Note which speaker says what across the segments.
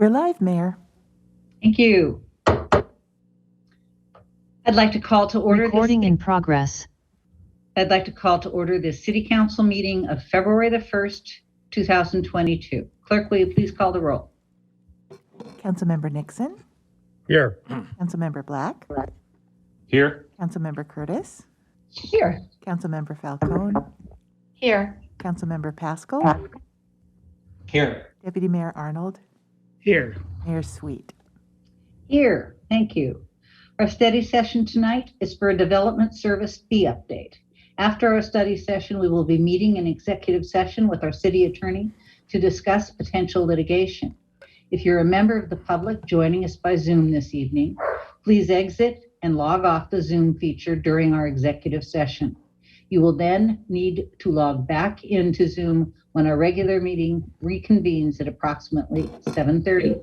Speaker 1: We're live, Mayor.
Speaker 2: Thank you. I'd like to call to order
Speaker 3: Recording in progress.
Speaker 2: I'd like to call to order this City Council meeting of February the 1st, 2022. Clerk, will you please call the roll?
Speaker 1: Councilmember Nixon.
Speaker 4: Here.
Speaker 1: Councilmember Black.
Speaker 4: Here.
Speaker 1: Councilmember Curtis.
Speaker 2: Here.
Speaker 1: Councilmember Falcone.
Speaker 2: Here.
Speaker 1: Councilmember Pascal.
Speaker 4: Here.
Speaker 1: Deputy Mayor Arnold.
Speaker 4: Here.
Speaker 1: Mayor Sweet.
Speaker 2: Here. Thank you. Our study session tonight is for a development service fee update. After our study session, we will be meeting in executive session with our city attorney to discuss potential litigation. If you're a member of the public joining us by Zoom this evening, please exit and log off the Zoom feature during our executive session. You will then need to log back into Zoom when our regular meeting reconvenes at approximately 7:30.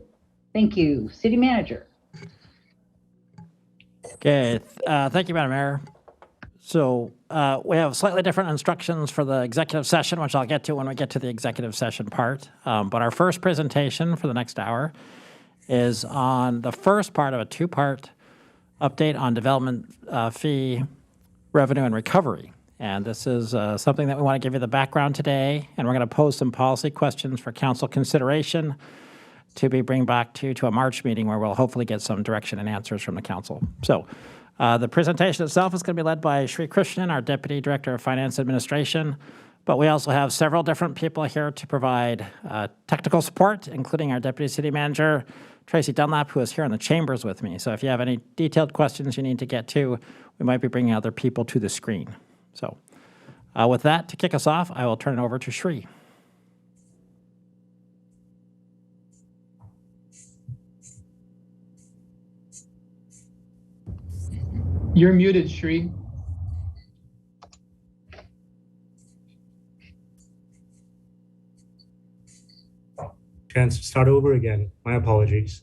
Speaker 2: Thank you. City Manager.
Speaker 5: Okay, thank you, Madam Mayor. So we have slightly different instructions for the executive session, which I'll get to when we get to the executive session part. But our first presentation for the next hour is on the first part of a two-part update on development fee revenue and recovery. And this is something that we want to give you the background today, and we're going to pose some policy questions for council consideration to be bring back to a March meeting where we'll hopefully get some direction and answers from the council. So the presentation itself is going to be led by Sri Krishnan, our Deputy Director of Finance Administration, but we also have several different people here to provide technical support, including our Deputy City Manager, Tracy Dunlap, who is here in the chambers with me. So if you have any detailed questions you need to get to, we might be bringing other people to the screen. So with that, to kick us off, I will turn it over to Sri.
Speaker 6: You're muted, Sri.
Speaker 4: Chance to start over again. My apologies.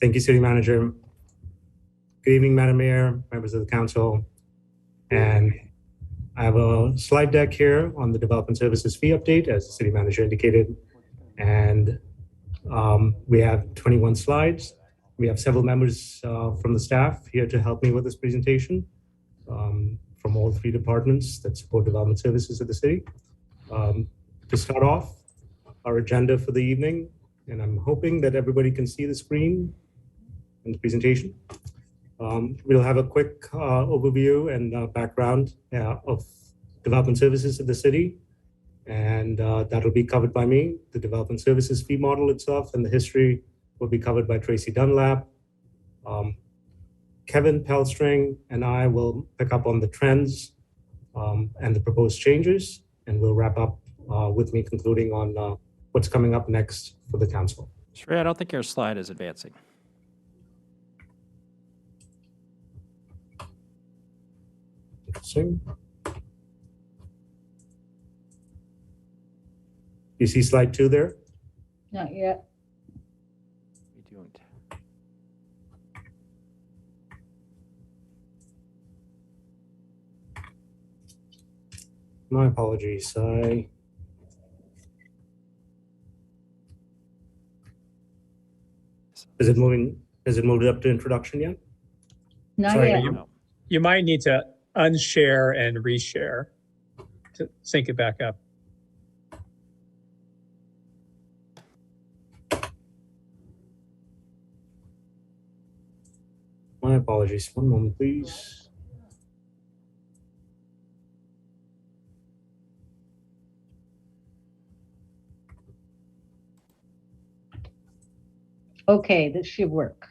Speaker 4: Thank you, City Manager. Good evening, Madam Mayor, members of the council. And I have a slide deck here on the development services fee update, as the City Manager indicated. And we have 21 slides. We have several members from the staff here to help me with this presentation from all three departments that support development services of the city. To start off, our agenda for the evening, and I'm hoping that everybody can see the screen and the presentation. We'll have a quick overview and background of development services of the city, and that'll be covered by me. The development services fee model itself and the history will be covered by Tracy Dunlap. Kevin Pelstring and I will pick up on the trends and the proposed changes, and we'll wrap up with me concluding on what's coming up next for the council.
Speaker 5: Sri, I don't think your slide is advancing.
Speaker 4: Interesting. You see slide 2 there?
Speaker 2: Not yet.
Speaker 5: We don't.
Speaker 4: My apologies. Is it moving? Has it moved up to introduction yet?
Speaker 2: Not
Speaker 4: Sorry,
Speaker 2: yet.
Speaker 7: You might need to unshare and reshare to sync it back up.
Speaker 4: My apologies. One moment, please.
Speaker 2: Okay, this should work.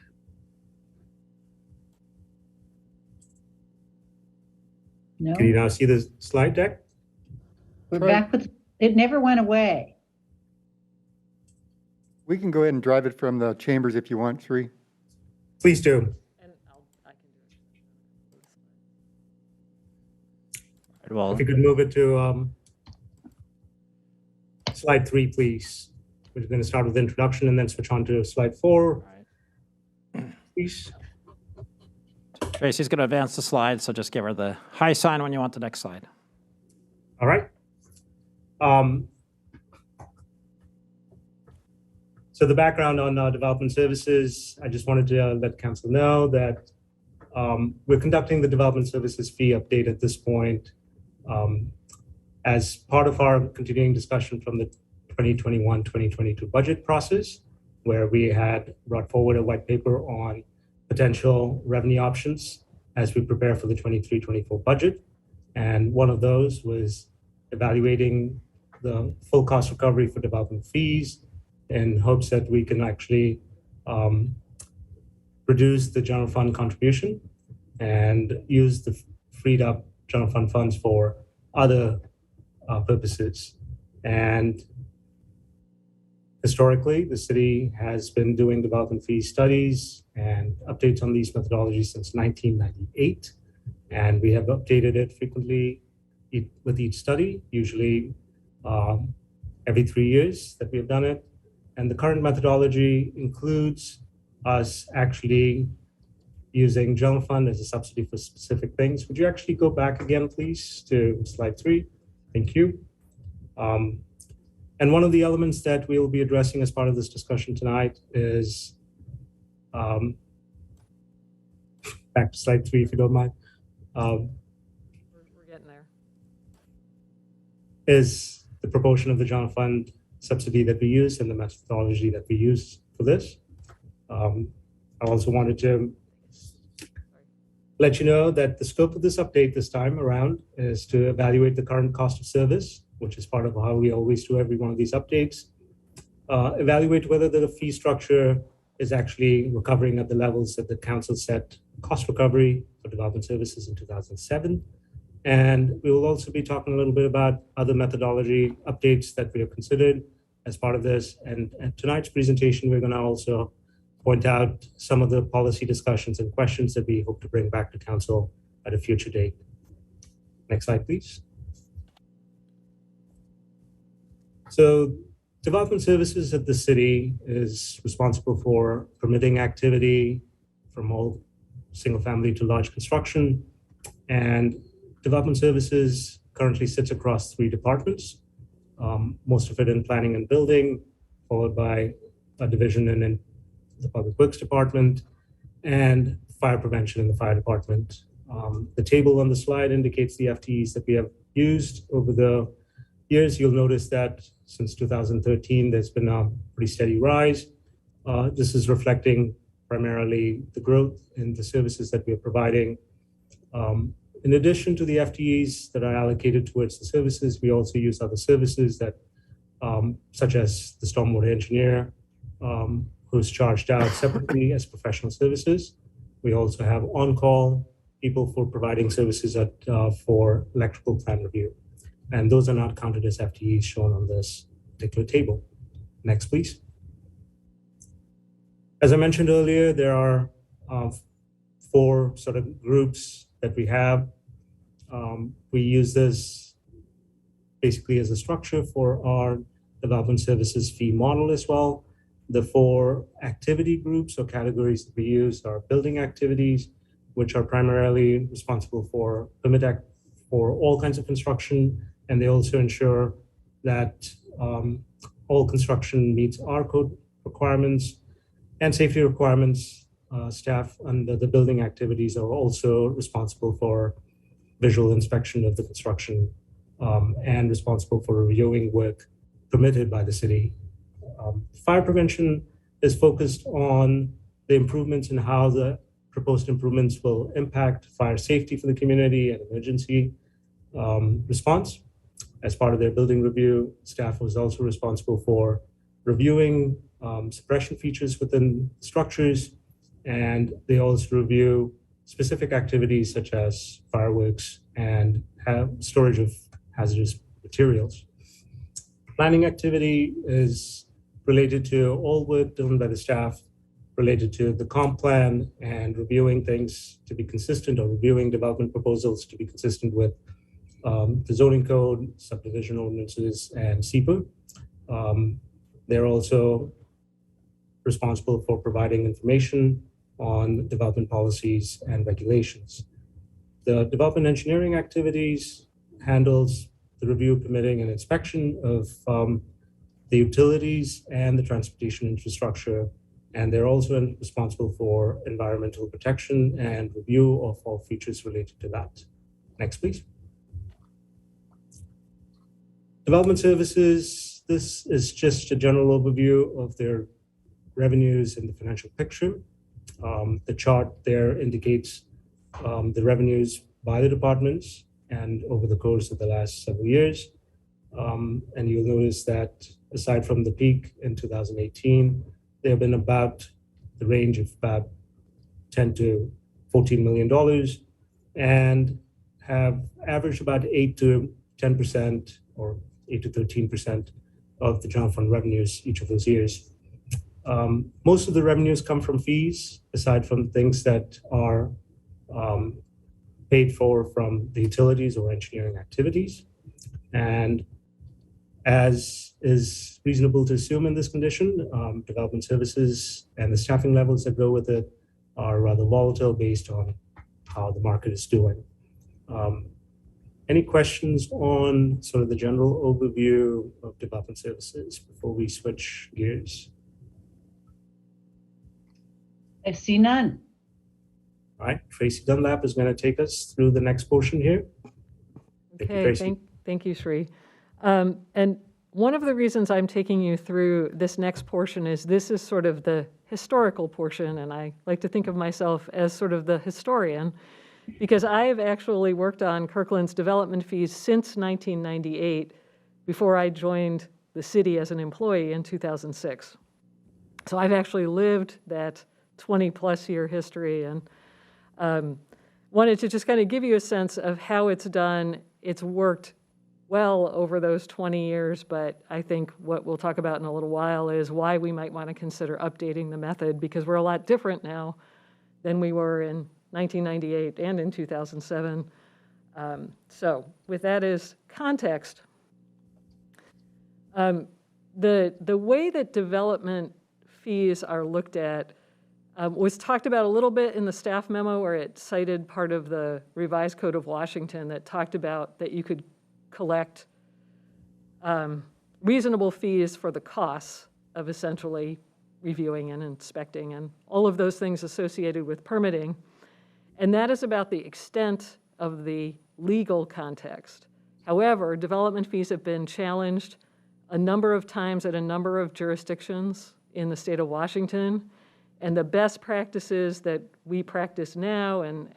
Speaker 2: No,
Speaker 4: Can you now see the slide deck?
Speaker 2: we're back with, it never went away.
Speaker 8: We can go ahead and drive it from the chambers if you want, Sri.
Speaker 4: Please do.
Speaker 5: Well,
Speaker 4: If you could move it to slide 3, please. We're going to start with the introduction and then switch on to slide 4. Please.
Speaker 5: Tracy's going to advance the slide, so just give her the high sign when you want the next slide.
Speaker 4: All right. So So the background on development services, I just wanted to let council know that we're conducting the development services fee update at this point as part of our continuing discussion from the 2021-2022 budget process, where we had brought forward a white paper on potential revenue options as we prepare for the 23-24 budget. And one of those was evaluating the full cost recovery for development fees in hopes that we can actually reduce the general fund contribution and use the freed up general fund funds for other purposes. And historically, the city has been doing development fee studies and updates on these methodologies since 1998. And we have updated it frequently with each study, usually every 3 years that we have done it. And the current methodology includes us actually using general fund as a subsidy for specific things. Would you actually go back again, please, to slide 3? Thank you. And one of the elements that we'll be addressing as part of this discussion tonight is, back to slide 3, if you don't mind.
Speaker 3: We're getting there.
Speaker 4: Is the proportion of the general fund subsidy that we use and the methodology that we use for this. I also wanted to let you know that the scope of this update this time around is to evaluate the current cost of service, which is part of how we always do every one of these updates. Evaluate whether the fee structure is actually recovering at the levels that the council set cost recovery for development services in 2007. And we will also be talking a little bit about other methodology updates that we have considered as part of this. And at tonight's presentation, we're going to also point out some of the policy discussions and questions that we hope to bring back to council at a future date. Next slide, please. So development services at the city is responsible for permitting activity from all single family to large construction. And development services currently sits across 3 departments, most of it in planning and building, followed by a division in the Public Works Department, and fire prevention in the fire department. The table on the slide indicates the FTEs that we have used over the years. You'll notice that since 2013, there's been a pretty steady rise. This is reflecting primarily the growth in the services that we are providing. In addition to the FTEs that are allocated towards the services, we also use other services that, such as the stormwater engineer, who's charged out separately as professional services. We also have on-call people for providing services for electrical plan review. And those are not counted as FTEs shown on this particular table. Next, please. As I mentioned earlier, there are 4 sort of groups that we have. We use this basically as a structure for our development services fee model as well. The 4 activity groups or categories that we use are building activities, which are primarily responsible for for all kinds of construction, and they also ensure that all construction meets our code requirements and safety requirements. Staff under the building activities are also responsible for visual inspection of the construction and responsible for reviewing work permitted by the city. Fire prevention is focused on the improvements in how the proposed improvements will impact fire safety for the community and emergency response. As part of their building review, staff was also responsible for reviewing suppression features within structures, and they also review specific activities such as fireworks and storage of hazardous materials. Planning activity is related to all work done by the staff related to the comp plan and reviewing things to be consistent, or reviewing development proposals to be consistent with the zoning code, subdivision ordinances, and SEPA. They're also responsible for providing information on development policies and regulations. The development engineering activities handles the review, permitting, and inspection of the utilities and the transportation infrastructure, and they're also responsible for environmental protection and review of all features related to that. Next, please. Development services, this is just a general overview of their revenues and the financial picture. The chart there indicates the revenues by the departments and over the course of the last several years. And you'll notice that aside from the peak in 2018, they have been about the range of about $10 to $14 million and have averaged about 8 to 10% or 8 to 13% of the general fund revenues each of those years. Most of the revenues come from fees, aside from things that are paid for from the utilities or engineering activities. And as is reasonable to assume in this condition, development services and the staffing levels that go with it are rather volatile based on how the market is doing. Any questions on sort of the general overview of development services before we switch gears?
Speaker 2: I see none.
Speaker 4: All right, Tracy Dunlap is going to take us through the next portion here. Thank you,
Speaker 3: Okay,
Speaker 4: Tracy.
Speaker 3: thank you, Sri. And one of the reasons I'm taking you through this next portion is this is sort of the historical portion, and I like to think of myself as sort of the historian, because I have actually worked on Kirkland's development fees since 1998, before I joined the city as an employee in 2006. So I've actually lived that 20-plus year history, and wanted to just kind of give you a sense of how it's done. It's worked well over those 20 years, but I think what we'll talk about in a little while is why we might want to consider updating the method, because we're a lot different now than we were in 1998 and in 2007. So with that as context, the way that development fees are looked at was talked about a little bit in the staff memo, where it cited part of the revised Code of Washington that talked about that you could collect reasonable fees for the costs of essentially reviewing and inspecting and all of those things associated with permitting. And that is about the extent of the legal context. However, development fees have been challenged a number of times at a number of jurisdictions in the state of Washington. And the best practices that we practice now, and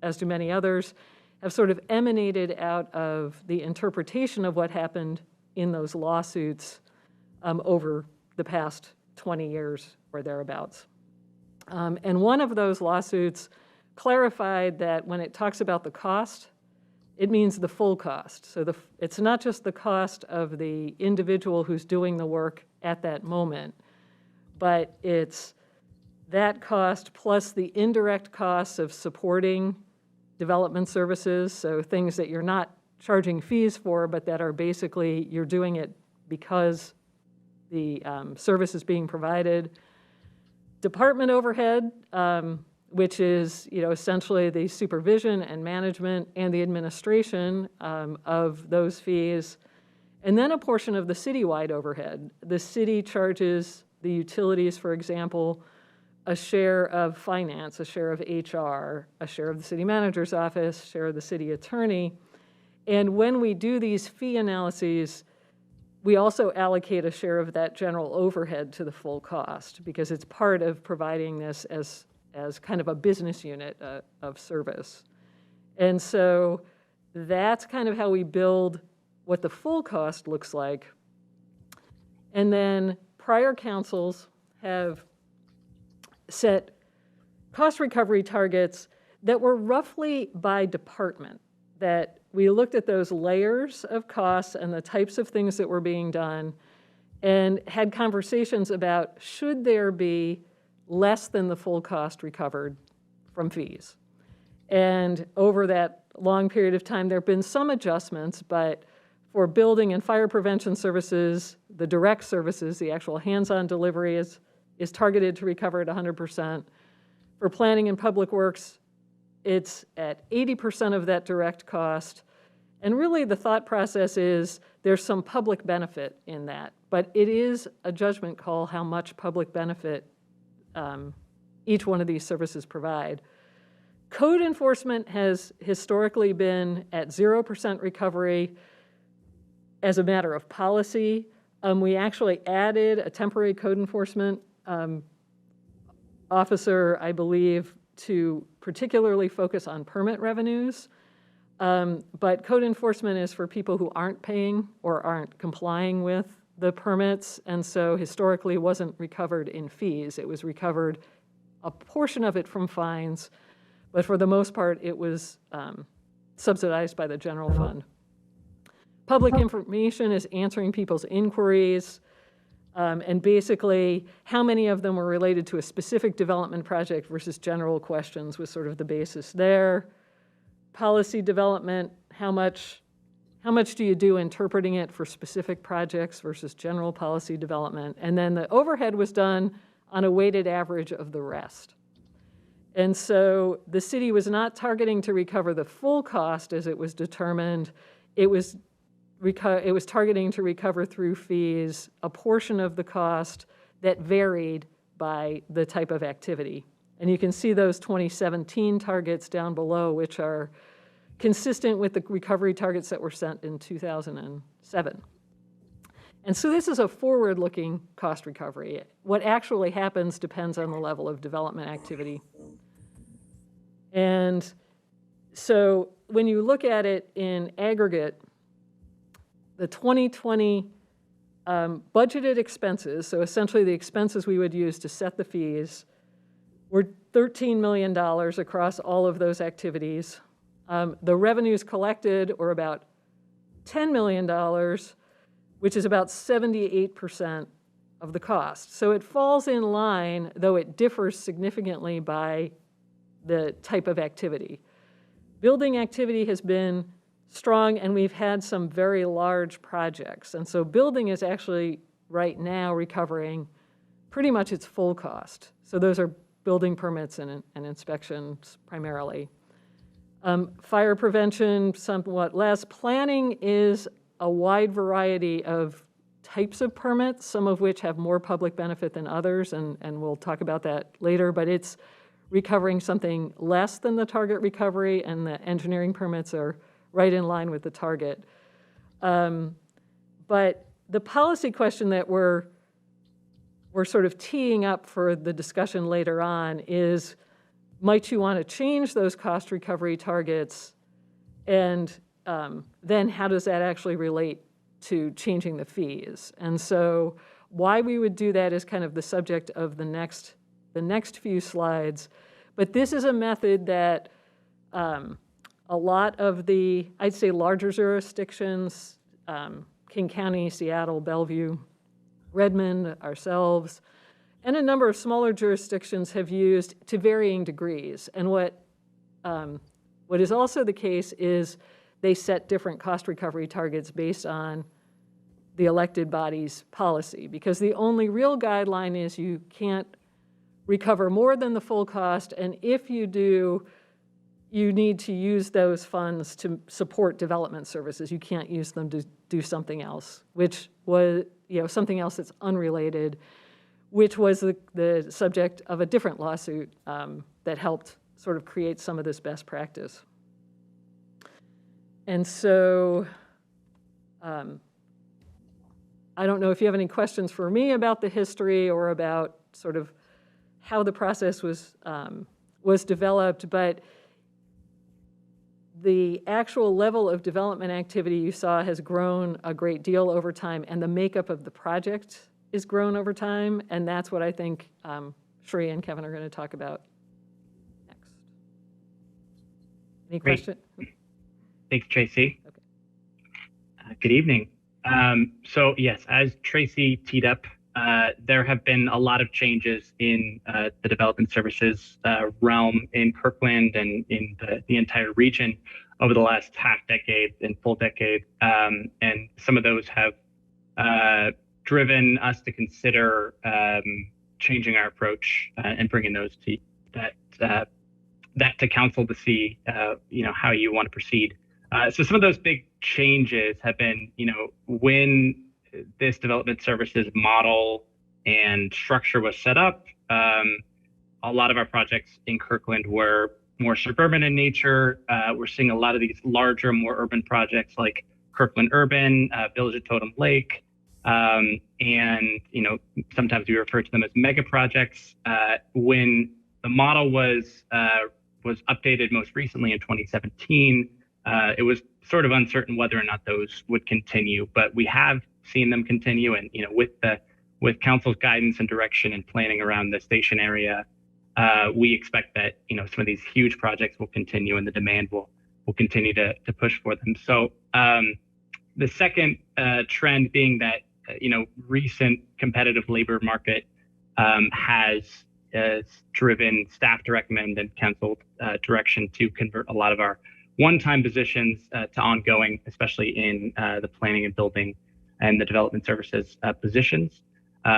Speaker 3: as do many others, have sort of emanated out of the interpretation of what happened in those lawsuits over the past 20 years or thereabouts. And one of those lawsuits clarified that when it talks about the cost, it means the full cost. So it's not just the cost of the individual who's doing the work at that moment, but it's that cost plus the indirect costs of supporting development services, so things that you're not charging fees for, but that are basically, you're doing it because the service is being provided. Department overhead, which is essentially the supervision and management and the administration of those fees. And then a portion of the citywide overhead. The city charges the utilities, for example, a share of finance, a share of HR, a share of the city manager's office, share of the city attorney. And when we do these fee analyses, we also allocate a share of that general overhead to the full cost, because it's part of providing this as kind of a business unit of service. And so that's kind of how we build what the full cost looks like. And then prior councils have set cost recovery targets that were roughly by department, that we looked at those layers of costs and the types of things that were being done and had conversations about should there be less than the full cost recovered from fees. And over that long period of time, there have been some adjustments, but for building and fire prevention services, the direct services, the actual hands-on delivery is targeted to recover at 100%. For planning and public works, it's at 80% of that direct cost. And really the thought process is there's some public benefit in that, but it is a judgment call how much public benefit each one of these services provide. Code enforcement has historically been at 0% recovery as a matter of policy. We actually added a temporary code enforcement officer, I believe, to particularly focus on permit revenues. But code enforcement is for people who aren't paying or aren't complying with the permits, and so historically wasn't recovered in fees. It was recovered, a portion of it from fines, but for the most part, it was subsidized by the general fund. Public information is answering people's inquiries, and basically how many of them were related to a specific development project versus general questions was sort of the basis there. Policy development, how much do you do interpreting it for specific projects versus general policy development? And then the overhead was done on a weighted average of the rest. And so the city was not targeting to recover the full cost as it was determined. It was targeting to recover through fees a portion of the cost that varied by the type of activity. And you can see those 2017 targets down below, which are consistent with the recovery targets that were set in 2007. And so this is a forward-looking cost recovery. What actually happens depends on the level of development activity. And so when you look at it in aggregate, the 2020 budgeted expenses, so essentially the expenses we would use to set the fees, were $13 million across all of those activities. The revenues collected were about $10 million, which is about 78% of the cost. So it falls in line, though it differs significantly by the type of activity. Building activity has been strong, and we've had some very large projects. And so building is actually right now recovering pretty much its full cost. So those are building permits and inspections primarily. Fire prevention, somewhat less. Planning is a wide variety of types of permits, some of which have more public benefit than others, and we'll talk about that later, but it's recovering something less than the target recovery, and the engineering permits are right in line with the target. But the policy question that we're sort of teeing up for the discussion later on is, might you want to change those cost recovery targets? And then how does that actually relate to changing the fees? And so why we would do that is kind of the subject of the next few slides. But this is a method that a lot of the, I'd say, larger jurisdictions, King County, Seattle, Bellevue, Redmond, ourselves, and a number of smaller jurisdictions have used to varying degrees. And what is also the case is they set different cost recovery targets based on the elected body's policy, because the only real guideline is you can't recover more than the full cost, and if you do, you need to use those funds to support development services. You can't use them to do something else, which was, something else that's unrelated, which was the subject of a different lawsuit that helped sort of create some of this best practice. And so I don't know if you have any questions for me about the history or about sort of how the process was developed, but the actual level of development activity you saw has grown a great deal over time, and the makeup of the project is grown over time, and that's what I think Sheree and Kevin are going to talk about next. Any
Speaker 9: Great.
Speaker 3: question?
Speaker 9: Thanks, Tracy.
Speaker 3: Okay.
Speaker 9: Good evening. So yes, as Tracy teed up, there have been a lot of changes in the development services realm in Kirkland and in the entire region over the last half decade and full decade. And some of those have driven us to consider changing our approach and bringing those to that to council to see how you want to proceed So some of those big changes have been, when this development services model and structure was set up, a lot of our projects in Kirkland were more suburban in nature. We're seeing a lot of these larger, more urban projects like Kirkland Urban, Village of Totem Lake, and sometimes we refer to them as mega projects. When the model was updated most recently in 2017, it was sort of uncertain whether or not those would continue, but we have seen them continue. And with council's guidance and direction and planning around the station area, we expect that some of these huge projects will continue and the demand will continue to push for them. So the second trend being that recent competitive labor market has driven staff to recommend and council direction to convert a lot of our one-time positions to ongoing, especially in the planning and building and the development services positions.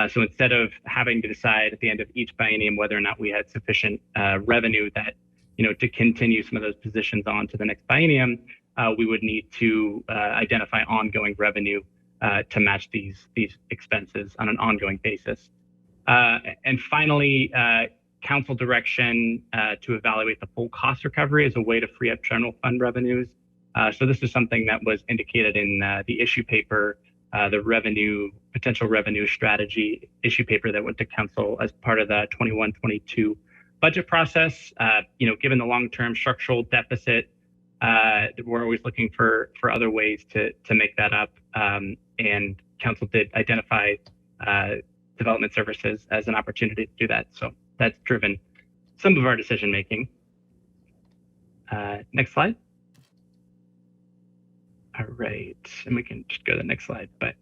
Speaker 9: So instead of having to decide at the end of each biennium whether or not we had sufficient revenue that, to continue some of those positions on to the next biennium, we would need to identify ongoing revenue to match these expenses on an ongoing basis. And finally, council direction to evaluate the full cost recovery as a way to free up general fund revenues. So this is something that was indicated in the issue paper, the potential revenue strategy issue paper that went to council as part of the 21-22 budget process. Given the long-term structural deficit, we're always looking for other ways to make that up. And council did identify development services as an opportunity to do that. So that's driven some of our decision making. Next slide. All right, and we can just go to the next slide. But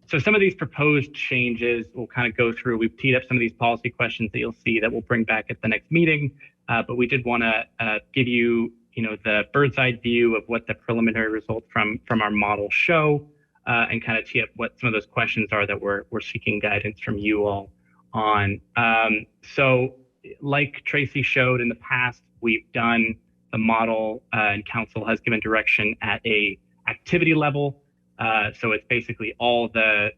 Speaker 9: so some of these proposed changes we'll kind of go through. We've teed up some of these policy questions that you'll see that we'll bring back at the next meeting. But we did want to give you, the bird's eye view of what the preliminary results from our model show, and kind of tee up what some of those questions are that we're seeking guidance from you all on. So like Tracy showed in the past, we've done the model and council has given direction at a activity level. So it's basically all the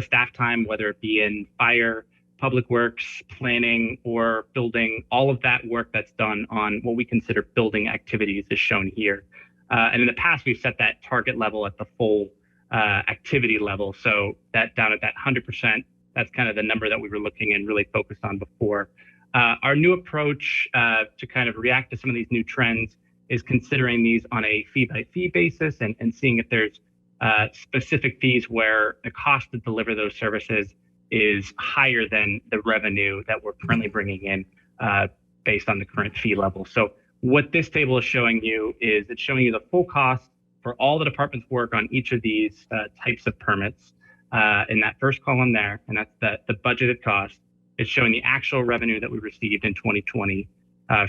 Speaker 9: staff time, whether it be in fire, public works, planning, or building, all of that work that's done on what we consider building activities is shown here. And in the past, we've set that target level at the full activity level. So that down at that 100%, that's kind of the number that we were looking and really focused on before. Our new approach to kind of react to some of these new trends is considering these on a fee-by-fee basis and seeing if there's specific fees where the cost to deliver those services is higher than the revenue that we're currently bringing in based on the current fee level. So what this table is showing you is it's showing you the full cost for all the department's work on each of these types of permits in that first column there, and that's the budgeted cost. It's showing the actual revenue that we received in 2020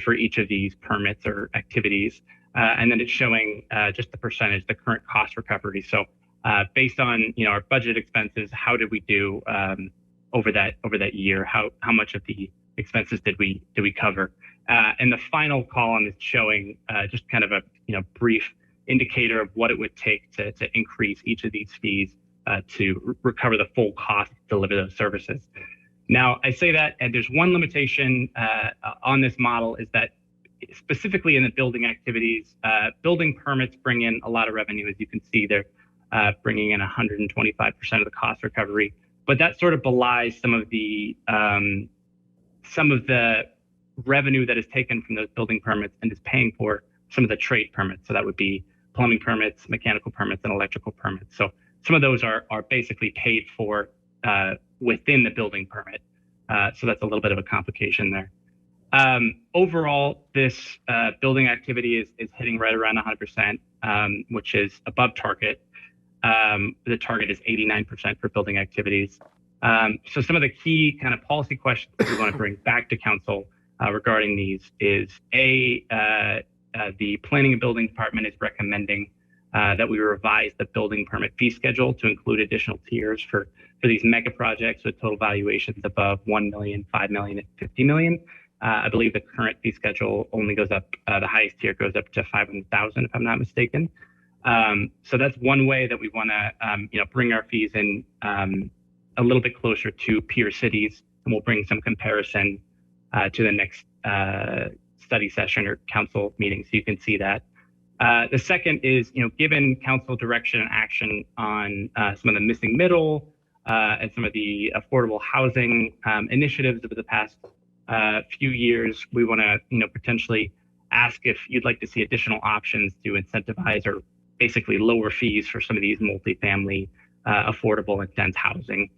Speaker 9: for each of these permits or activities. And then it's showing just the percentage, the current cost recovery. So based on our budget expenses, how did we do over that year? How much of the expenses did we cover? And the final column is showing just kind of a brief indicator of what it would take to increase each of these fees to recover the full cost to deliver those services. Now, I say that, and there's one limitation on this model is that specifically in the building activities, building permits bring in a lot of revenue. As you can see, they're bringing in 125% of the cost recovery. But that sort of belies some of the revenue that is taken from those building permits and is paying for some of the trade permits. So that would be plumbing permits, mechanical permits, and electrical permits. So some of those are basically paid for within the building permit. So that's a little bit of a complication there. Overall, this building activity is hitting right around 100%, which is above target. The target is 89% for building activities. So some of the key kind of policy questions we want to bring back to council regarding these is the Planning and Building Department is recommending that we revise the building permit fee schedule to include additional tiers for these mega projects with total valuations above 1 million, 5 million, and 50 million. I believe the current fee schedule only goes up, the highest tier goes up to 500,000, if I'm not mistaken. So that's one way that we want to, bring our fees in a little bit closer to peer cities, and we'll bring some comparison to the next study session or council meeting, so you can see that. The second is, given council direction and action on some of the missing middle and some of the affordable housing initiatives over the past few years, we want to, potentially ask if you'd like to see additional options to incentivize or basically lower fees for some of these multifamily, affordable and dense housing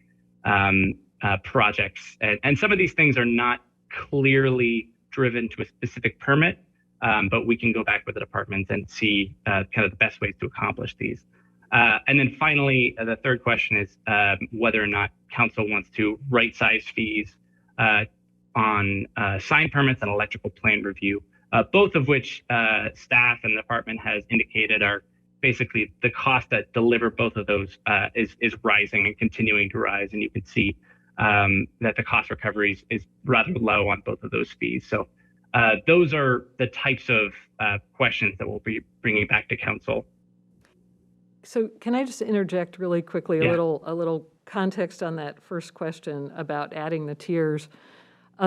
Speaker 9: projects. And some of these things are not clearly driven to a specific permit, but we can go back with the departments and see kind of the best ways to accomplish these. And then finally, the third question is whether or not council wants to right-size fees on sign permits and electrical plan review, both of which staff and the department has indicated are basically the cost that deliver both of those is rising and continuing to rise. And you can see that the cost recovery is rather low on both of those fees. So those are the types of questions that we'll be bringing back to council.
Speaker 3: So can I just interject really quickly a
Speaker 9: Yeah.
Speaker 3: little context on that first question about adding the tiers,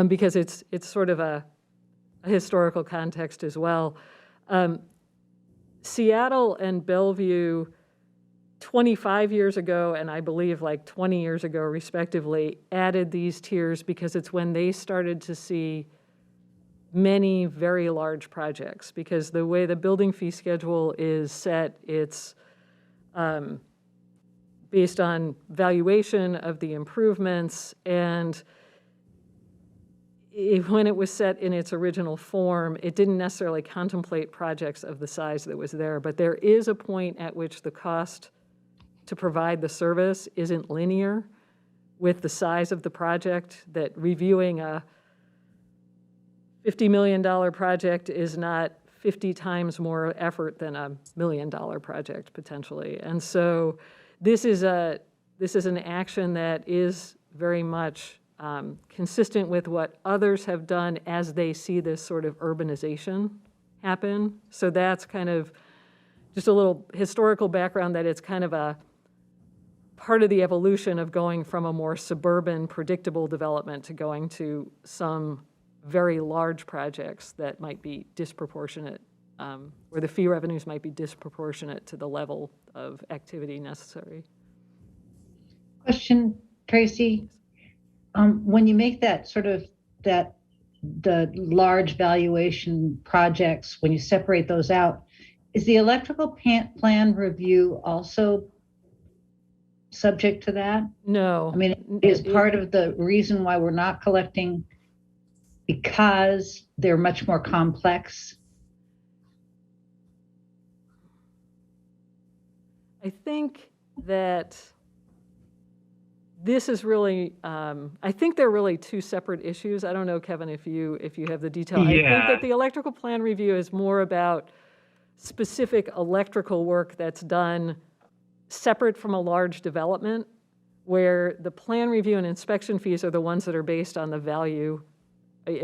Speaker 3: because it's sort of a historical context as well. Seattle and Bellevue 25 years ago, and I believe like 20 years ago respectively, added these tiers because it's when they started to see many very large projects, because the way the building fee schedule is set, it's based on valuation of the improvements, and when it was set in its original form, it didn't necessarily contemplate projects of the size that was there, but there is a point at which the cost to provide the service isn't linear with the size of the project, that reviewing a $50 million project is not 50 times more effort than a $1 million project potentially. And so this is an action that is very much consistent with what others have done as they see this sort of urbanization happen. So that's kind of just a little historical background, that it's kind of a part of the evolution of going from a more suburban, predictable development to going to some very large projects that might be disproportionate, where the fee revenues might be disproportionate to the level of activity necessary.
Speaker 2: Question, Tracy. When you make that sort of the large valuation projects, when you separate those out, is the electrical plan review also subject to that?
Speaker 3: No.
Speaker 2: I mean, is part of the reason why we're not collecting because they're much more complex?
Speaker 3: I think that this is really, I think they're really two separate issues. I don't know, Kevin, if you have the detail. I think that the electrical plan review is more about specific electrical work that's done separate from a large development, where the plan review and inspection fees are the ones that are based on the value,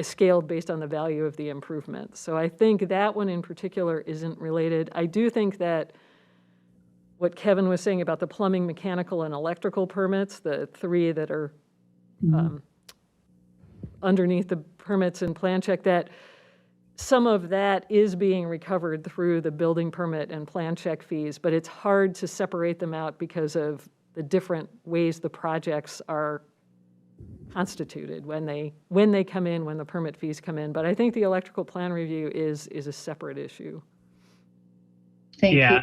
Speaker 3: scaled based on the value of the improvement. So I think that one in particular isn't related. I do think that what Kevin was saying about the plumbing, mechanical, and electrical permits, the three that are underneath the permits and plan check, that some of that is being recovered through the building permit and plan check fees, but it's hard to separate them out because of the different ways the projects are constituted when they come in, when the permit fees come in. But I think the electrical plan review is a separate issue.
Speaker 2: Thank you.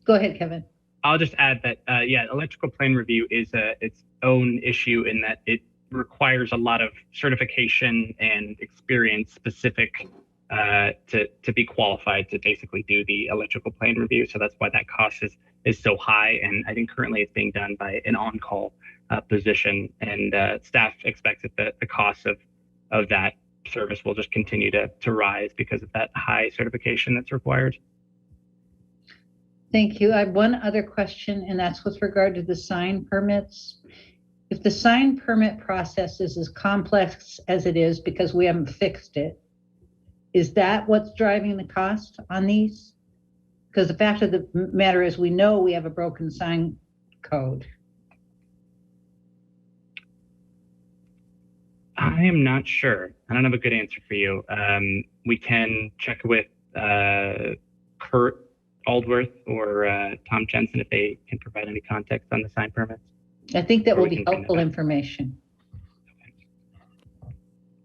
Speaker 2: Go ahead, Kevin.
Speaker 9: I'll just add that, electrical plan review is its own issue in that it requires a lot of certification and experience specific to be qualified to basically do the electrical plan review. So that's why that cost is so high. And I think currently it's being done by an on-call position, and staff expects that the cost of that service will just continue to rise because of that high certification that's required.
Speaker 2: Thank you. I have one other question, and that's with regard to the sign permits. If the sign permit process is as complex as it is because we haven't fixed it, is that what's driving the cost on these? Because the fact of the matter is we know we have a broken sign code.
Speaker 9: I am not sure. I don't have a good answer for you. We can check with Kurt Aldworth or Tom Jensen if they can provide any context on the sign permits.
Speaker 2: I think that
Speaker 9: Or
Speaker 2: will
Speaker 9: we
Speaker 2: be
Speaker 9: can bring
Speaker 2: helpful
Speaker 9: that back.
Speaker 2: information.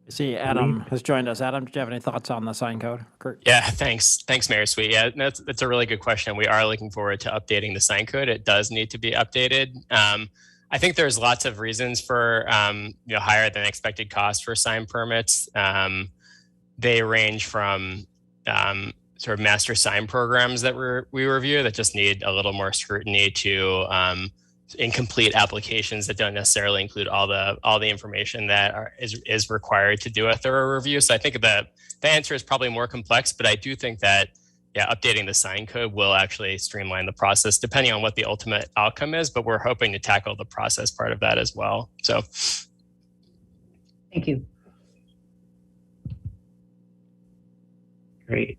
Speaker 5: See, Adam has joined us. Adam, do you have any thoughts on the sign code? Kurt?
Speaker 10: Yeah, thanks, Mayor Sweet. Yeah, that's a really good question. We are looking forward to updating the sign code. It does need to be updated. I think there's lots of reasons for higher than expected costs for sign permits. They range from sort of master sign programs that we review that just need a little more scrutiny to incomplete applications that don't necessarily include all the information that is required to do a thorough review. So I think the answer is probably more complex, but I do think that updating the sign code will actually streamline the process depending on what the ultimate outcome is, but we're hoping to tackle the process part of that as well. So
Speaker 2: Thank you.
Speaker 9: Great.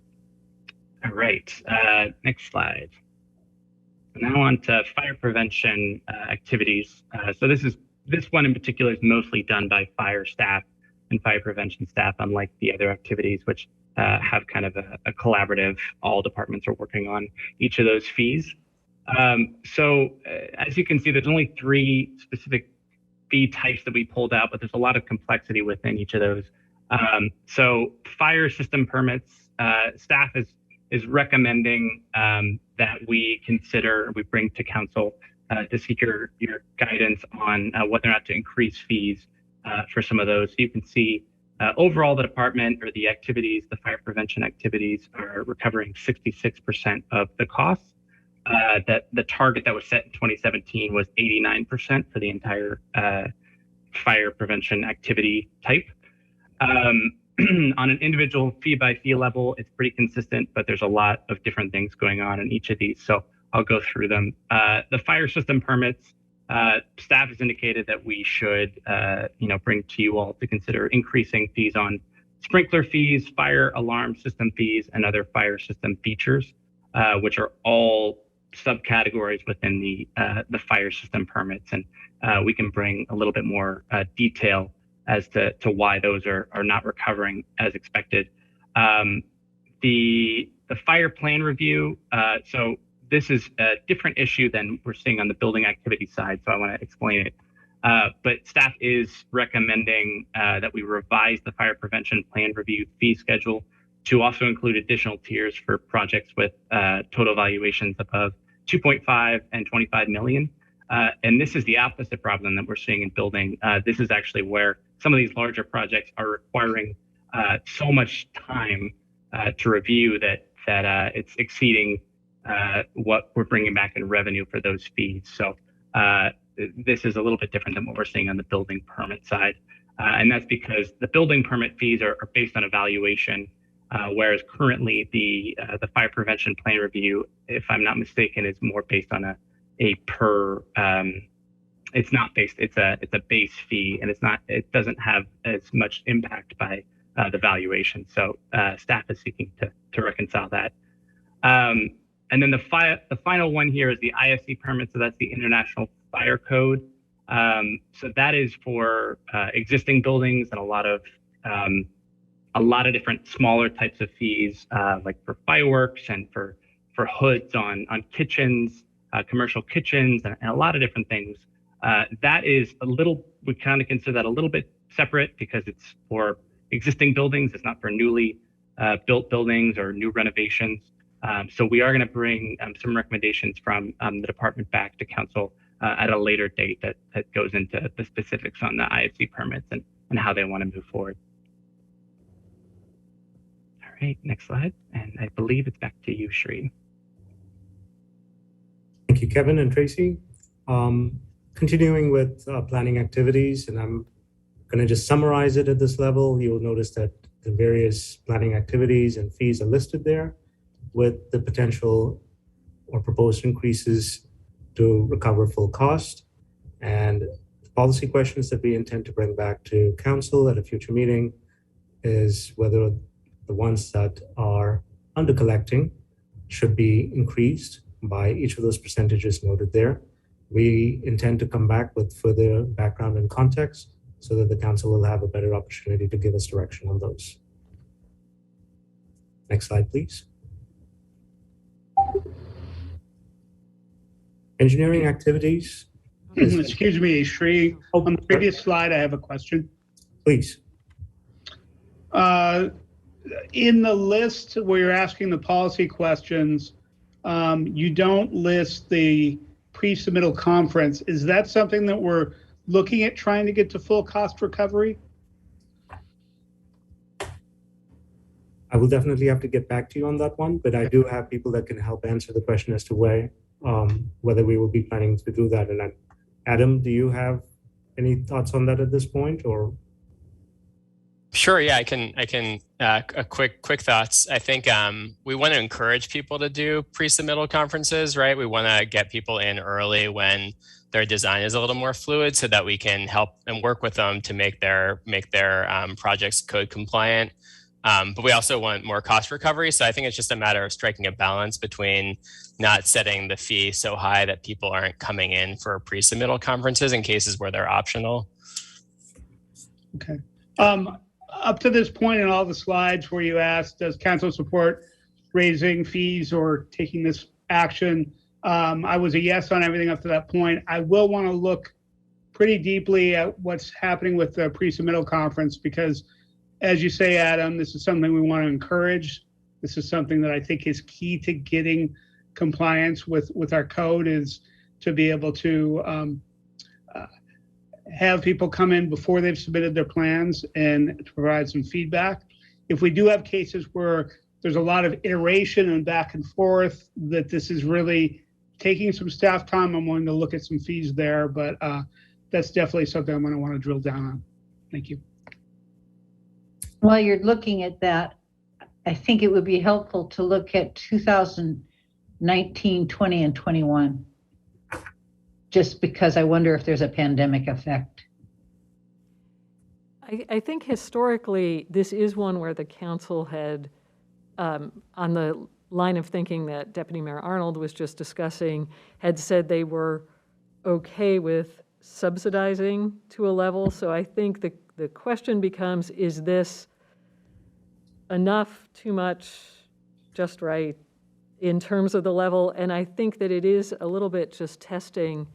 Speaker 9: All right, next slide. Now on to fire prevention activities. So this one in particular is mostly done by fire staff and fire prevention staff, unlike the other activities, which have kind of a collaborative, all departments are working on each of those fees. So as you can see, there's only 3 specific fee types that we pulled out, but there's a lot of complexity within each of those. So fire system permits, staff is recommending that we bring to council to seek your guidance on whether or not to increase fees for some of those. So you can see overall the department or the activities, the fire prevention activities are recovering 66% of the costs. That the target that was set in 2017 was 89% for the entire fire prevention activity type. On an individual fee by fee level, it's pretty consistent, but there's a lot of different things going on in each of these. So I'll go through them. The fire system permits, staff has indicated that we should, bring to you all to consider increasing fees on sprinkler fees, fire alarm system fees, and other fire system features, which are all subcategories within the fire system permits. And we can bring a little bit more detail as to why those are not recovering as expected. The fire plan review, so this is a different issue than we're seeing on the building activity side, so I want to explain it. But staff is recommending that we revise the fire prevention plan review fee schedule to also include additional tiers for projects with total valuations above 2.5 and 25 million. And this is the opposite problem that we're seeing in building. This is actually where some of these larger projects are requiring so much time to review that it's exceeding what we're bringing back in revenue for those fees. So this is a little bit different than what we're seeing on the building permit side. And that's because the building permit fees are based on evaluation, whereas currently the fire prevention plan review, if I'm not mistaken, is more based on a per it's not based, it's a base fee, and it doesn't have as much impact by the valuation. So staff is seeking to reconcile that. And then the final one here is the Ifc Permit. So that's the International Fire Code. So that is for existing buildings and a lot of different smaller types of fees, like for fireworks and for hoods on kitchens, commercial kitchens, and a lot of different things. That is we kind of consider that a little bit separate because it's for existing buildings. It's not for newly built buildings or new renovations. So we are going to bring some recommendations from the department back to council at a later date that goes into the specifics on the IFC permits and how they want to move forward. All right, next slide. And I believe it's back to you, Sri.
Speaker 4: Thank you, Kevin and Tracy. Continuing with planning activities, and I'm going to just summarize it at this level. You'll notice that the various planning activities and fees are listed there with the potential or proposed increases to recover full cost. And policy questions that we intend to bring back to council at a future meeting is whether the ones that are under collecting should be increased by each of those percentages noted there. We intend to come back with further background and context so that the council will have a better opportunity to give us direction on those. Next slide, please. Engineering activities.
Speaker 11: Excuse me, Shri.
Speaker 4: Oh,
Speaker 11: On the previous slide, I have a question.
Speaker 4: please.
Speaker 11: In the list where you're asking the policy questions, you don't list the pre-submittal conference. Is that something that we're looking at trying to get to full cost recovery?
Speaker 4: I will definitely have to get back to you on that one, but I do have people that can help answer the question as to whether we will be planning to do that. And Adam, do you have any thoughts on that at this point, or?
Speaker 10: Sure. Yeah, I can. A quick thoughts. I think we want to encourage people to do pre-submittal conferences, right? We want to get people in early when their design is a little more fluid, so that we can help and work with them to make their projects code compliant. But we also want more cost recovery. So I think it's just a matter of striking a balance between not setting the fee so high that people aren't coming in for pre-submittal conferences in cases where they're optional.
Speaker 11: Okay. Up to this point in all the slides where you asked, does council support raising fees or taking this action? I was a yes on everything up to that point. I will want to look pretty deeply at what's happening with the pre-submittal conference, because as you say, Adam, this is something we want to encourage. This is something that I think is key to getting compliance with our code, is to be able to have people come in before they've submitted their plans and to provide some feedback. If we do have cases where there's a lot of iteration and back and forth, that this is really taking some staff time, I'm willing to look at some fees there, but that's definitely something I'm going to want to drill down on. Thank you.
Speaker 2: While you're looking at that, I think it would be helpful to look at 2019, 20, and 21, just because I wonder if there's a pandemic effect.
Speaker 3: I think historically, this is one where the council had, on the line of thinking that Deputy Mayor Arnold was just discussing, had said they were okay with subsidizing to a level. So I think the question becomes, is this enough, too much, just right in terms of the level? And I think that it is a little bit just testing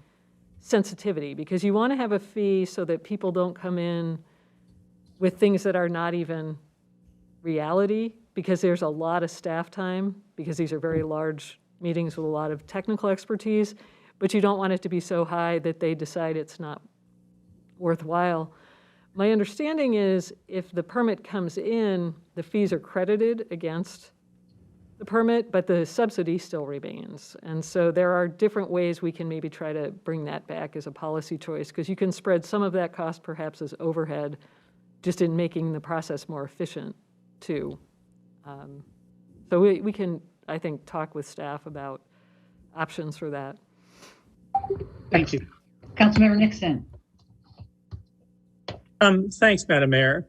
Speaker 3: sensitivity, because you want to have a fee so that people don't come in with things that are not even reality, because there's a lot of staff time, because these are very large meetings with a lot of technical expertise, but you don't want it to be so high that they decide it's not worthwhile. My understanding is if the permit comes in, the fees are credited against the permit, but the subsidy still remains. And so there are different ways we can maybe try to bring that back as a policy choice, because you can spread some of that cost perhaps as overhead, just in making the process more efficient too. So we can, I think, talk with staff about options for that.
Speaker 11: Thank you.
Speaker 2: Councilmember Nixon.
Speaker 7: Thanks, Madam Mayor.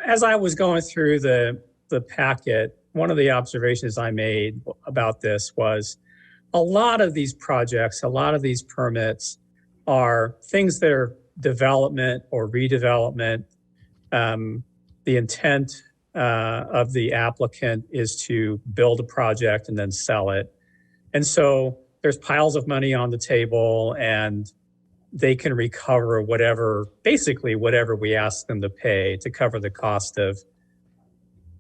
Speaker 7: As I was going through the packet, one of the observations I made about this was a lot of these projects, a lot of these permits are things that are development or redevelopment. The intent of the applicant is to build a project and then sell it. And so there's piles of money on the table, and they can recover basically whatever we ask them to pay to cover the cost of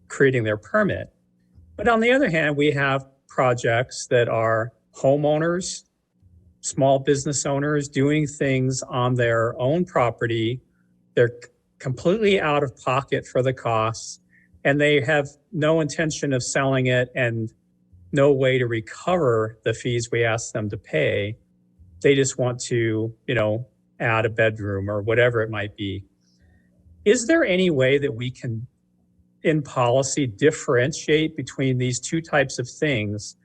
Speaker 7: creating their permit. But on the other hand, we have projects that are homeowners, small business owners doing things on their own property. They're completely out of pocket for the costs, and they have no intention of selling it and no way to recover the fees we ask them to pay. They just want to, add a bedroom or whatever it might be. Is there any way that we can, in policy, differentiate between these two types of things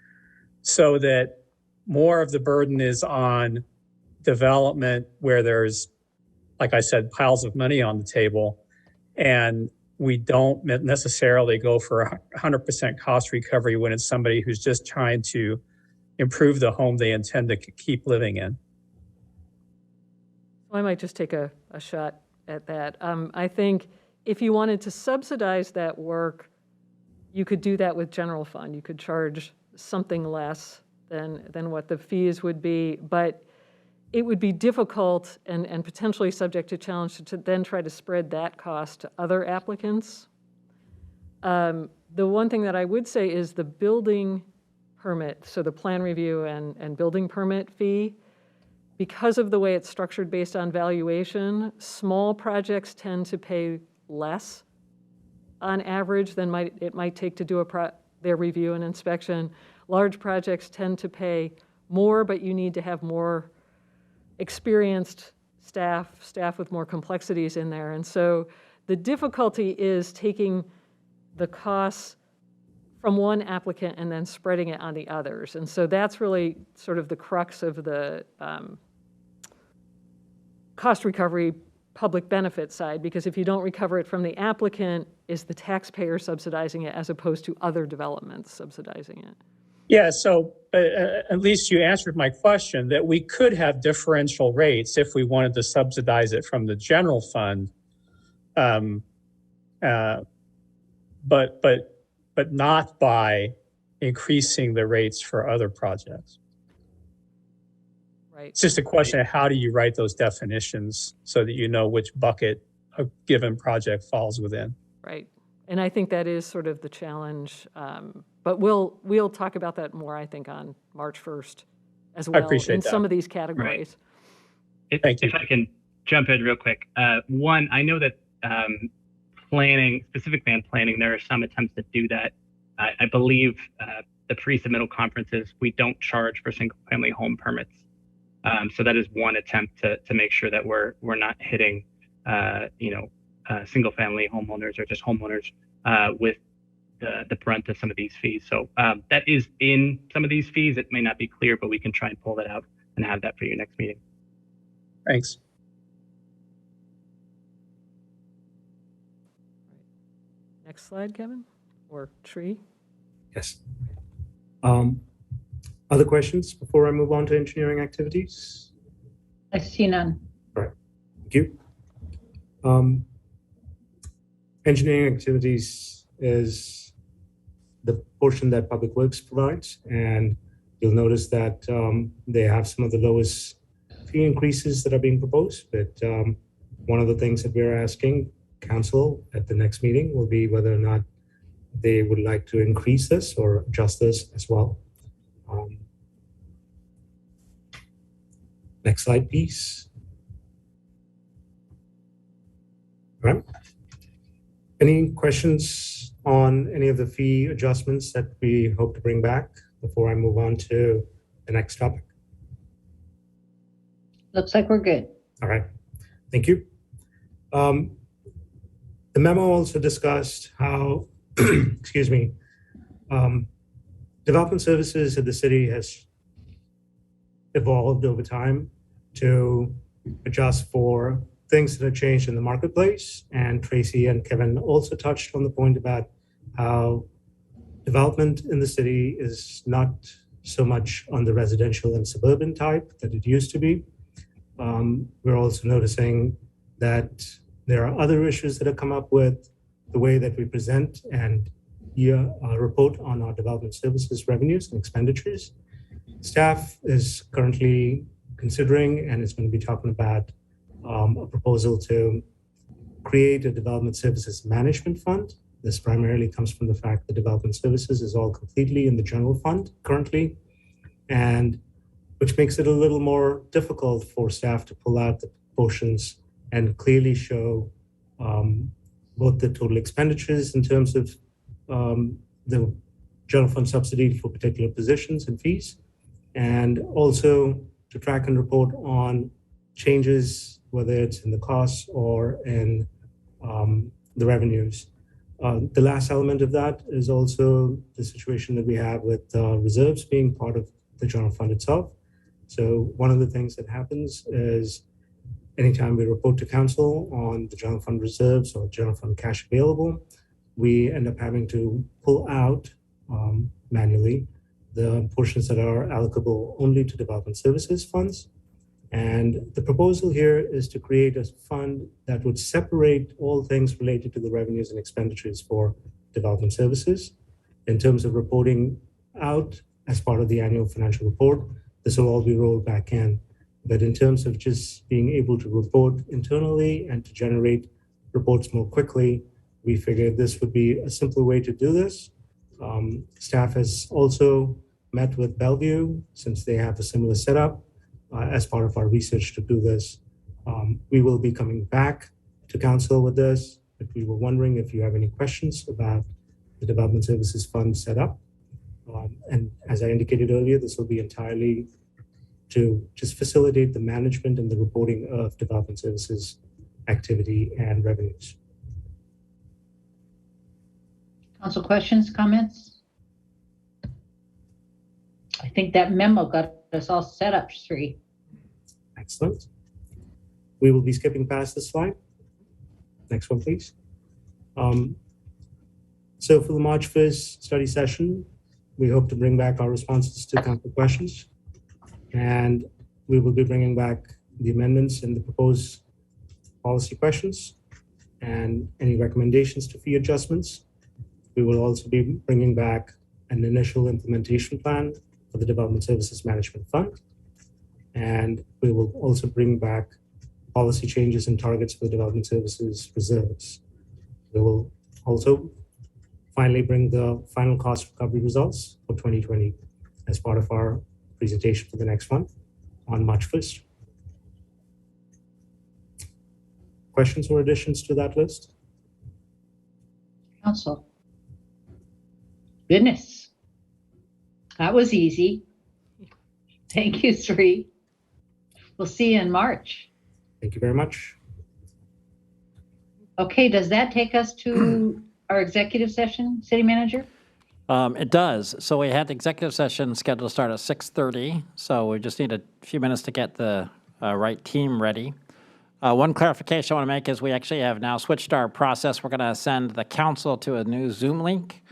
Speaker 7: so that more of the burden is on development where there's, like I said, piles of money on the table, and we don't necessarily go for 100% cost recovery when it's somebody who's just trying to improve the home they intend to keep living in.
Speaker 3: I might just take a shot at that. I think if you wanted to subsidize that work, you could do that with general fund. You could charge something less than what the fees would be, but it would be difficult and potentially subject to challenge to then try to spread that cost to other applicants. The one thing that I would say is the building permit, so the plan review and building permit fee, because of the way it's structured based on valuation, small projects tend to pay less on average than it might take to do their review and inspection. Large projects tend to pay more, but you need to have more experienced staff with more complexities in there. And so the difficulty is taking the costs from one applicant and then spreading it on the others. And so that's really sort of the crux of the cost recovery public benefit side, because if you don't recover it from the applicant, is the taxpayer subsidizing it as opposed to other developments subsidizing it?
Speaker 7: Yeah, so at least you answered my question that we could have differential rates if we wanted to subsidize it from the general fund, but not by increasing the rates for other projects.
Speaker 3: Right.
Speaker 7: It's just a question of how do you write those definitions so that you know which bucket a given project falls within.
Speaker 3: Right. And I think that is sort of the challenge. But we'll talk about that more, I think, on March 1st as well.
Speaker 7: I appreciate
Speaker 3: in
Speaker 7: that.
Speaker 3: Some of these categories.
Speaker 9: Right.
Speaker 7: Thank you.
Speaker 9: If I can jump in real quick. One, I know that planning, specifically on planning, there are some attempts to do that. I believe the pre-submittal conferences, we don't charge for single-family home permits. So that is one attempt to make sure that we're not hitting, single-family homeowners or just homeowners with the brunt of some of these fees. So that is in some of these fees. It may not be clear, but we can try and pull that out and have that for your next meeting.
Speaker 7: Thanks.
Speaker 3: Next slide, Kevin, or Tree.
Speaker 4: Yes. Other questions before I move on to engineering activities?
Speaker 2: I see none.
Speaker 4: All right, thank you. Engineering activities is the portion that Public Works provides, and you'll notice that they have some of the lowest fee increases that are being proposed. But one of the things that we're asking Council at the next meeting will be whether or not they would like to increase this or adjust this as well. Next slide, please. All right. Any questions on any of the fee adjustments that we hope to bring back before I move on to the next topic?
Speaker 2: Looks like we're good.
Speaker 4: All right, thank you. The memo also discussed how, excuse me, development services at the city has evolved over time to adjust for things that have changed in the marketplace. And Tracy and Kevin also touched on the point about how development in the city is not so much on the residential and suburban type that it used to be. We're also noticing that there are other issues that have come up with the way that we present and report on our development services revenues and expenditures. Staff is currently considering and is going to be talking about a proposal to create a development services management fund. This primarily comes from the fact that development services is all completely in the general fund currently, and which makes it a little more difficult for staff to pull out the portions and clearly show both the total expenditures in terms of the general fund subsidy for particular positions and fees, and also to track and report on changes, whether it's in the costs or in the revenues. The last element of that is also the situation that we have with reserves being part of the general fund itself. So one of the things that happens is anytime we report to council on the general fund reserves or general fund cash available, we end up having to pull out manually the portions that are allocable only to development services funds. And the proposal here is to create a fund that would separate all things related to the revenues and expenditures for development services. In terms of reporting out as part of the annual financial report, this will all be rolled back in. But in terms of just being able to report internally and to generate reports more quickly, we figured this would be a simpler way to do this. Staff has also met with Bellevue, since they have a similar setup, as part of our research to do this. We will be coming back to council with this, but we were wondering if you have any questions about the Development Services Fund setup. And as I indicated earlier, this will be entirely to just facilitate the management and the reporting of development services activity and revenues.
Speaker 2: Council questions, comments? I think that memo got us all set up, Sri.
Speaker 4: Excellent. We will be skipping past this slide. Next one, please. So for the March 1st study session, we hope to bring back our responses to council questions. And we will be bringing back the amendments and the proposed policy questions and any recommendations to fee adjustments. We will also be bringing back an initial implementation plan for the Development Services Management Fund. And we will also bring back policy changes and targets for the Development Services reserves. We will also finally bring the final cost recovery results for 2020 as part of our presentation for the next one on March 1st. Questions or additions to that list?
Speaker 2: Council. Goodness. That was easy. Thank you, Sri. We'll see you in March.
Speaker 4: Thank you very much.
Speaker 2: Okay, does that take us to our executive session, City Manager?
Speaker 5: It does. So we had the executive session scheduled to start at 6:30. So we just need a few minutes to get the right team ready. One clarification I want to make is we actually have now switched our process. We're going to send the council to a new Zoom link.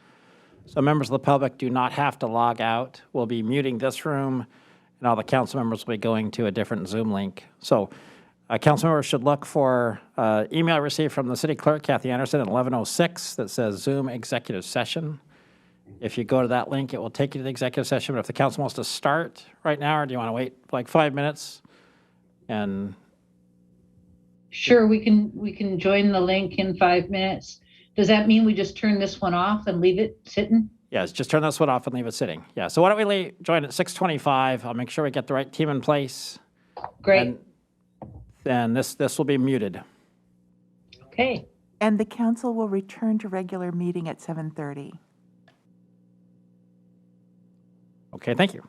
Speaker 5: So members of the public do not have to log out. We'll be muting this room, and all the council members will be going to a different Zoom link. So council members should look for email received from the city clerk, Kathy Anderson, at 11:06 that says Zoom executive session. If you go to that link, it will take you to the executive session. But if the council wants to start right now, or do you want to wait like 5 minutes? And
Speaker 2: sure, we can join the link in 5 minutes. Does that mean we just turn this one off and leave it sitting?
Speaker 5: yes, just turn this one off and leave it sitting. Yeah. So why don't we join at 6:25? I'll make sure we get the right team in place.
Speaker 2: Great.
Speaker 5: And then this will be muted.
Speaker 2: Okay.
Speaker 1: And the council will return to regular meeting at 7:30.
Speaker 5: Okay. Thank you.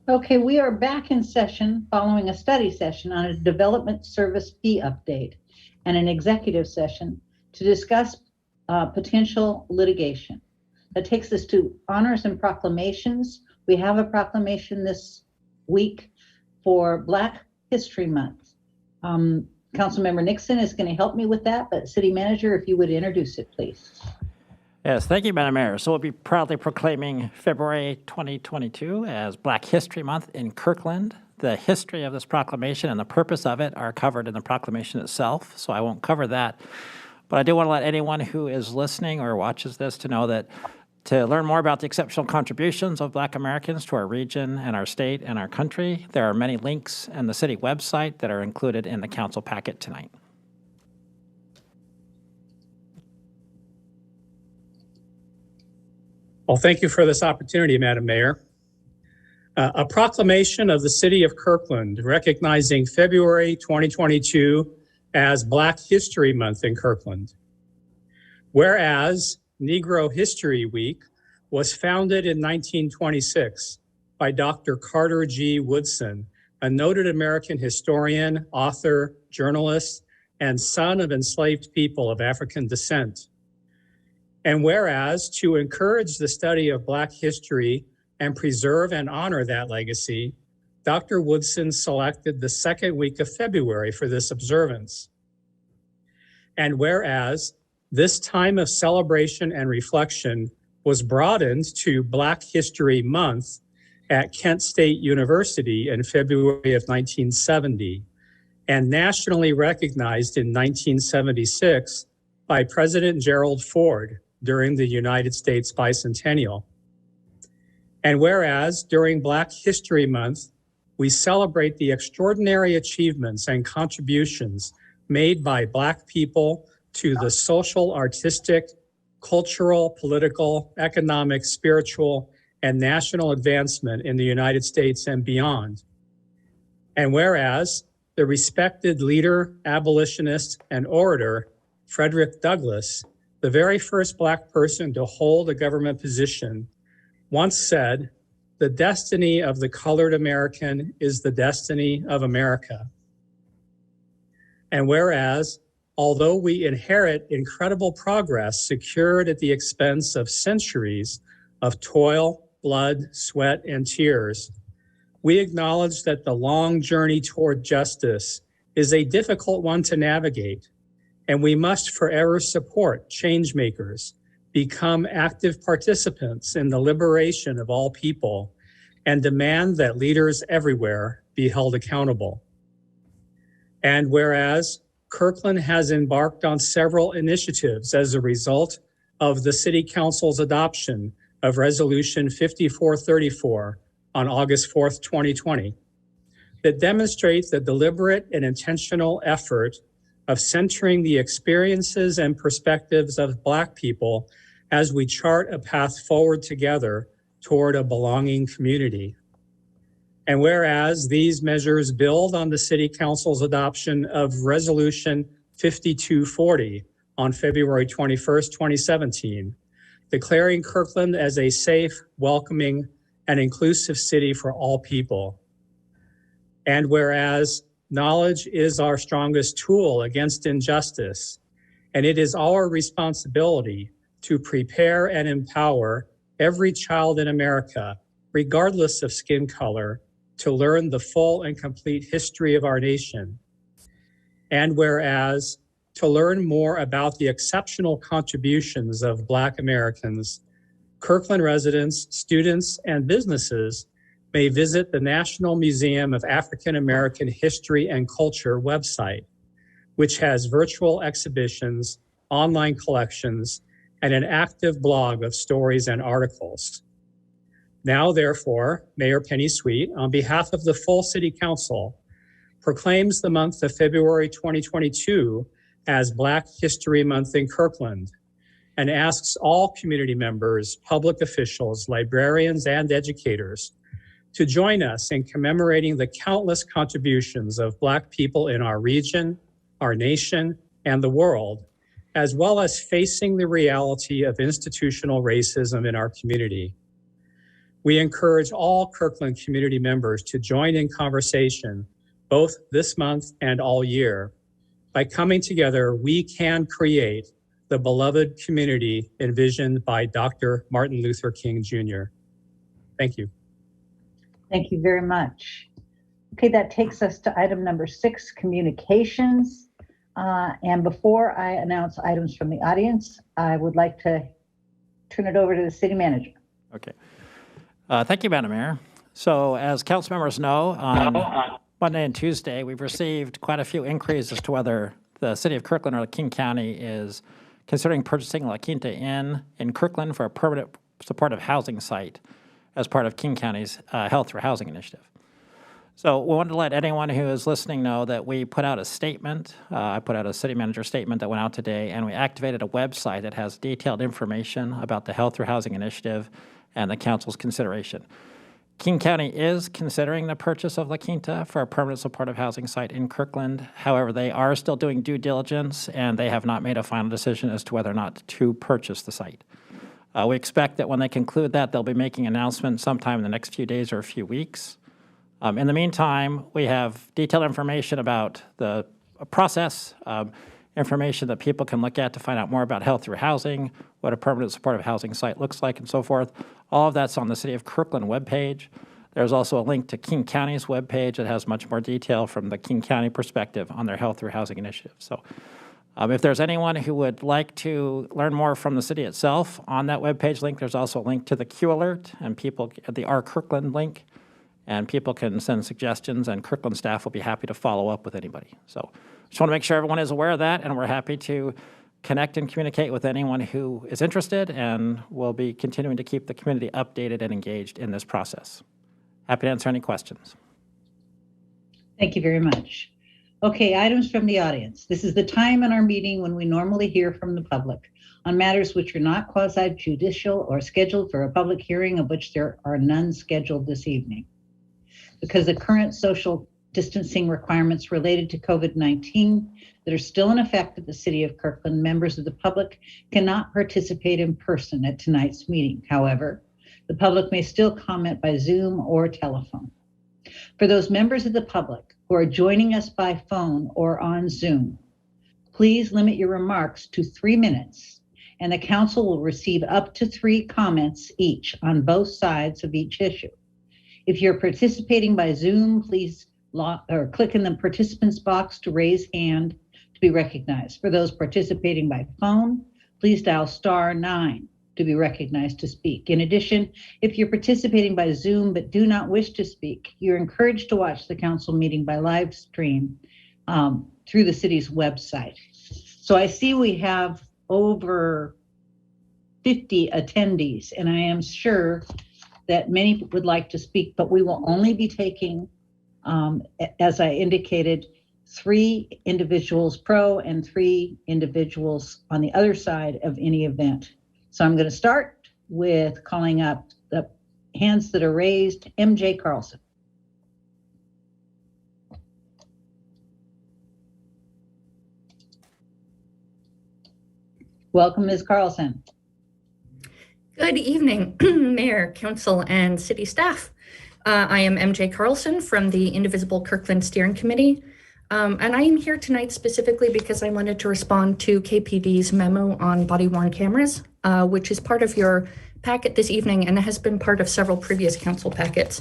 Speaker 2: Okay, we are back in session following a study session on a development service fee update and an executive session to discuss potential litigation. That takes us to honors and proclamations. We have a proclamation this week for Black History Month. Councilmember Nixon is going to help me with that, but City Manager, if you would introduce it, please.
Speaker 5: Yes, thank you, Madam Mayor. So we'll be proudly proclaiming February 2022 as Black History Month in Kirkland. The history of this proclamation and the purpose of it are covered in the proclamation itself, so I won't cover that. But I do want to let anyone who is listening or watches this to know that to learn more about the exceptional contributions of Black Americans to our region and our state and our country, there are many links in the city website that are included in the council packet tonight.
Speaker 7: Well, thank you for this opportunity, Madam Mayor. A proclamation of the City of Kirkland recognizing February 2022 as Black History Month in Kirkland. Whereas Negro History Week was founded in 1926 by Dr. Carter G. Woodson, a noted American historian, author, journalist, and son of enslaved people of African descent. And whereas to encourage the study of Black history and preserve and honor that legacy, Dr. Woodson selected the second week of February for this observance. And whereas this time of celebration and reflection was broadened to Black History Month at Kent State University in February of 1970, and nationally recognized in 1976 by President Gerald Ford during the United States bicentennial. And whereas during Black History Month, we celebrate the extraordinary achievements and contributions made by Black people to the social, artistic, cultural, political, economic, spiritual, and national advancement in the United States and beyond. And whereas the respected leader, abolitionist, and orator, Frederick Douglass, the very first Black person to hold a government position, once said, "The destiny of the colored American is the destiny of America." And whereas, although we inherit incredible progress secured at the expense of centuries of toil, blood, sweat, and tears, we acknowledge that the long journey toward justice is a difficult one to navigate, and we must forever support change makers, become active participants in the liberation of all people, and demand that leaders everywhere be held accountable. And whereas Kirkland has embarked on several initiatives as a result of the City Council's adoption of Resolution 5434 on August 4th, 2020, that demonstrates the deliberate and intentional effort of centering the experiences and perspectives of Black people as we chart a path forward together toward a belonging community. And whereas these measures build on the City Council's adoption of Resolution 5240 on February 21st, 2017, declaring Kirkland as a safe, welcoming, and inclusive city for all people. And whereas knowledge is our strongest tool against injustice, and it is our responsibility to prepare and empower every child in America, regardless of skin color, to learn the full and complete history of our nation. And whereas to learn more about the exceptional contributions of Black Americans, Kirkland residents, students, and businesses may visit the National Museum of African American History and Culture website, which has virtual exhibitions, online collections, and an active blog of stories and articles. Now, therefore, Mayor Penny Sweet, on behalf of the full City Council, proclaims the month of February 2022 as Black History Month in Kirkland, and asks all community members, public officials, librarians, and educators to join us in commemorating the countless contributions of Black people in our region, our nation, and the world, as well as facing the reality of institutional racism in our community. We encourage all Kirkland community members to join in conversation both this month and all year. By coming together, we can create the beloved community envisioned by Dr. Martin Luther King Jr. Thank you.
Speaker 2: Thank you very much. Okay, that takes us to item number 6, communications. And before I announce items from the audience, I would like to turn it over to the city manager.
Speaker 5: Okay. Thank you, Madam Mayor. So as council members know, on Monday and Tuesday, we've received quite a few inquiries as to whether the city of Kirkland or King County is considering purchasing La Quinta Inn in Kirkland for a permanent supportive housing site as part of King County's Health through Housing initiative. So we wanted to let anyone who is listening know that we put out a statement. I put out a city manager statement that went out today, and we activated a website that has detailed information about the Health through Housing initiative and the council's consideration. King County is considering the purchase of La Quinta for a permanent supportive housing site in Kirkland. However, they are still doing due diligence, and they have not made a final decision as to whether or not to purchase the site. We expect that when they conclude that, they'll be making an announcement sometime in the next few days or a few weeks. In the meantime, we have detailed information about the process, information that people can look at to find out more about health through housing, what a permanent supportive housing site looks like, and so forth. All of that's on the City of Kirkland webpage. There's also a link to King County's webpage that has much more detail from the King County perspective on their health through housing initiative. So if there's anyone who would like to learn more from the city itself, on that webpage link, there's also a link to the Q Alert and people at the Our Kirkland link, and people can send suggestions, and Kirkland staff will be happy to follow up with anybody. So just want to make sure everyone is aware of that, and we're happy to connect and communicate with anyone who is interested, and we'll be continuing to keep the community updated and engaged in this process. Happy to answer any questions.
Speaker 2: Thank you very much. Okay, items from the audience. This is the time in our meeting when we normally hear from the public on matters which are not quasi-judicial or scheduled for a public hearing, of which there are none scheduled this evening. Because the current social distancing requirements related to COVID-19 that are still in effect at the City of Kirkland, members of the public cannot participate in person at tonight's meeting. However, the public may still comment by Zoom or telephone. For those members of the public who are joining us by phone or on Zoom, please limit your remarks to 3 minutes, and the council will receive up to 3 comments each on both sides of each issue. If you're participating by Zoom, please click in the participants box to raise hand to be recognized. For those participating by phone, please dial *9 to be recognized to speak. In addition, if you're participating by Zoom but do not wish to speak, you're encouraged to watch the council meeting by live stream through the city's website. So I see we have over 50 attendees, and I am sure that many would like to speak, but we will only be taking, as I indicated, 3 individuals pro and 3 individuals on the other side of any event. So I'm going to start with calling up the hands that are raised. MJ Carlson. Welcome, Ms. Carlson.
Speaker 12: Good evening, Mayor, Council, and City staff. I am MJ Carlson from the Indivisible Kirkland Steering Committee. And I am here tonight specifically because I wanted to respond to KPD's memo on body-worn cameras, which is part of your packet this evening and has been part of several previous council packets.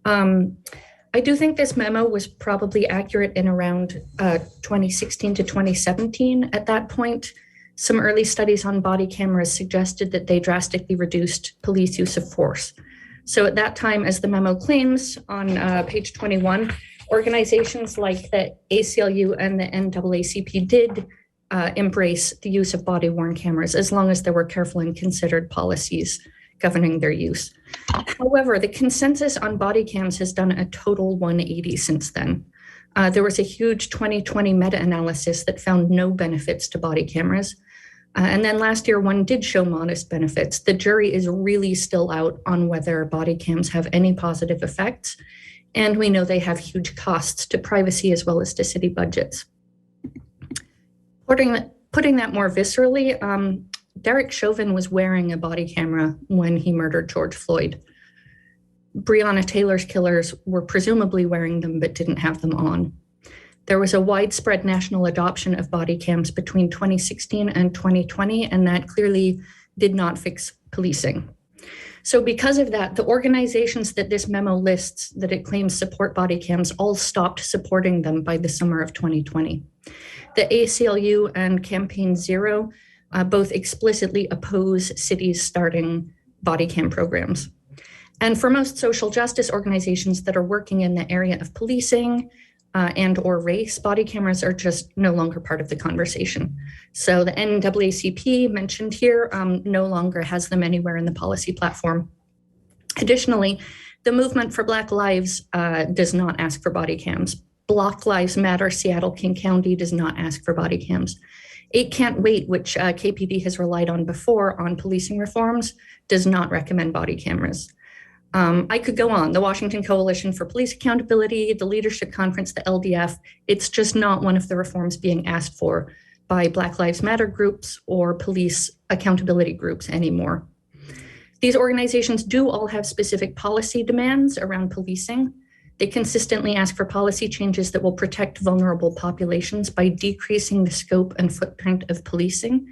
Speaker 12: I do think this memo was probably accurate in around 2016 to 2017. At that point, some early studies on body cameras suggested that they drastically reduced police use of force. So at that time, as the memo claims on page 21, organizations like the ACLU and the NAACP did embrace the use of body-worn cameras as long as there were careful and considered policies governing their use. However, the consensus on body cams has done a total 180 since then. There was a huge 2020 meta-analysis that found no benefits to body cameras. And then last year, one did show modest benefits. The jury is really still out on whether body cams have any positive effects. And we know they have huge costs to privacy as well as to city budgets. Putting that more viscerally, Derek Chauvin was wearing a body camera when he murdered George Floyd. Breonna Taylor's killers were presumably wearing them but didn't have them on. There was a widespread national adoption of body cams between 2016 and 2020, and that clearly did not fix policing. So because of that, the organizations that this memo lists that it claims support body cams all stopped supporting them by the summer of 2020. The ACLU and Campaign Zero both explicitly oppose cities starting body cam programs. And for most social justice organizations that are working in the area of policing and or race, body cameras are just no longer part of the conversation. So the NAACP mentioned here no longer has them anywhere in the policy platform. Additionally, the Movement for Black Lives does not ask for body cams. Black Lives Matter Seattle King County does not ask for body cams. 8 Can't Wait, which KPD has relied on before on policing reforms, does not recommend body cameras. I could go on. The Washington Coalition for Police Accountability, the Leadership Conference, the LDF, it's just not one of the reforms being asked for by Black Lives Matter groups or police accountability groups anymore. These organizations do all have specific policy demands around policing. They consistently ask for policy changes that will protect vulnerable populations by decreasing the scope and footprint of policing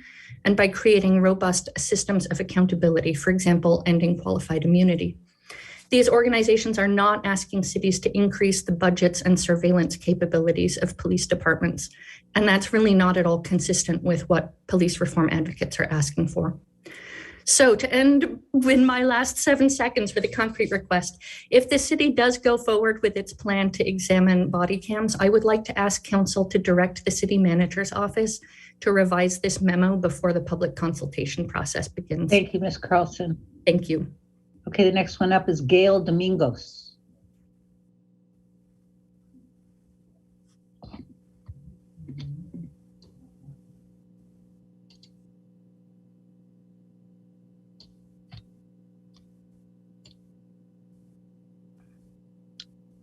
Speaker 12: and by creating robust systems of accountability, for example, ending qualified immunity. These organizations are not asking cities to increase the budgets and surveillance capabilities of police departments, and that's really not at all consistent with what police reform advocates are asking for. So to end with my last 7 seconds for the concrete request, if the city does go forward with its plan to examine body cams, I would like to ask council to direct the city manager's office to revise this memo before the public consultation process begins.
Speaker 2: Thank you, Ms. Carlson.
Speaker 12: Thank you.
Speaker 2: Okay, the next one up is Gail Domingos.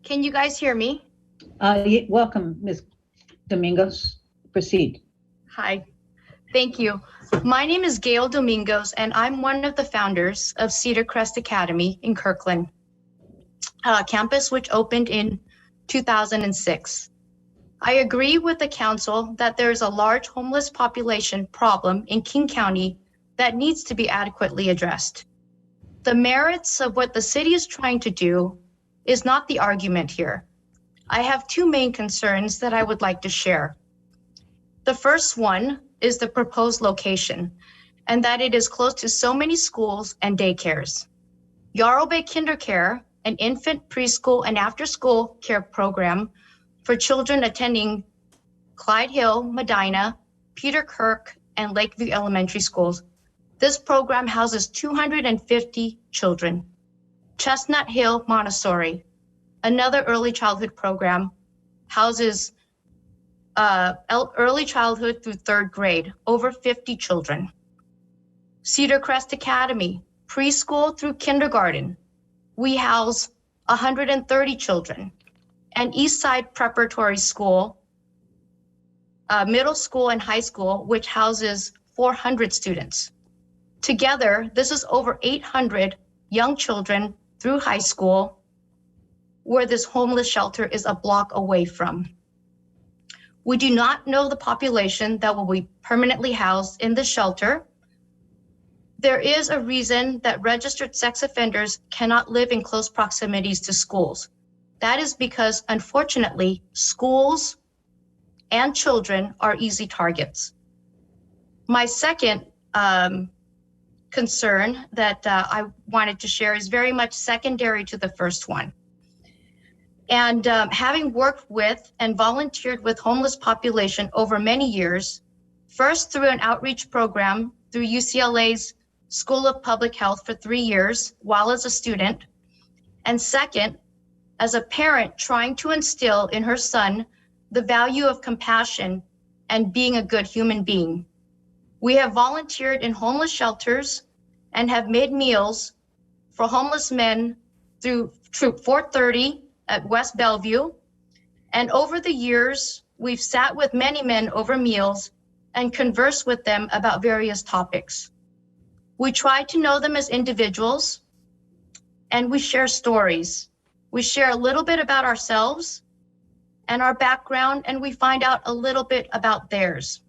Speaker 13: Can you guys hear me?
Speaker 2: Welcome, Ms. Domingos. Proceed.
Speaker 13: Hi, thank you. My name is Gail Domingos, and I'm one of the founders of Cedar Crest Academy in Kirkland, a campus which opened in 2006. I agree with the council that there is a large homeless population problem in King County that needs to be adequately addressed. The merits of what the city is trying to do is not the argument here. I have 2 main concerns that I would like to share. The first one is the proposed location, and that it is close to so many schools and daycares. Yarrow Bay KinderCare, an infant, preschool, and after-school care program for children attending Clyde Hill, Medina, Peter Kirk, and Lakeview Elementary Schools. This program houses 250 children. Chestnut Hill Montessori, another early childhood program, houses early childhood through 3rd grade, over 50 children. Cedar Crest Academy, preschool through kindergarten, we house 130 children. And Eastside Preparatory School, middle school and high school, which houses 400 students. Together, this is over 800 young children through high school, where this homeless shelter is a block away from. We do not know the population that will be permanently housed in the shelter. There is a reason that registered sex offenders cannot live in close proximities to schools. That is because, unfortunately, schools and children are easy targets. My second concern that I wanted to share is very much secondary to the first one. And having worked with and volunteered with homeless population over many years, first through an outreach program through UCLA's School of Public Health for 3 years while as a student, and second, as a parent trying to instill in her son the value of compassion and being a good human being. We have volunteered in homeless shelters and have made meals for homeless men through Troop 430 at West Bellevue. And over the years, we've sat with many men over meals and conversed with them about various topics. We try to know them as individuals and we share stories. We share a little bit about ourselves and our background, and we find out a little bit about theirs.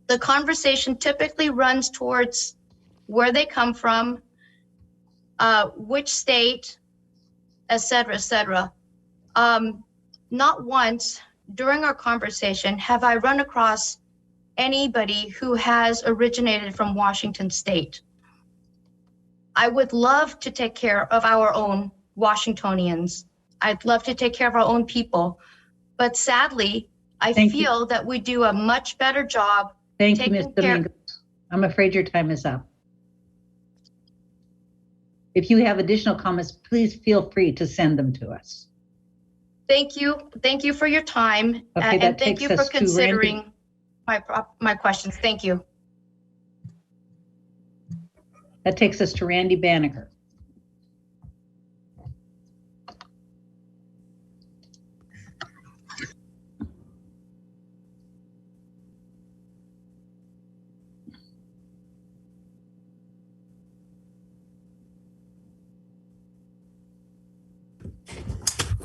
Speaker 13: The conversation typically runs towards where they come from, which state, et cetera, et cetera. Not once during our conversation have I run across anybody who has originated from Washington State. I would love to take care of our own Washingtonians. I'd love to take care of our own people. But sadly, I feel that we do a much better job.
Speaker 2: Thank you, Ms. Domingos. I'm afraid your time is up. If you have additional comments, please feel free to send them to us.
Speaker 13: Thank you. Thank you for your time.
Speaker 2: Okay,
Speaker 13: And thank you for considering my questions. Thank you.
Speaker 2: That takes us to Randy Banneker.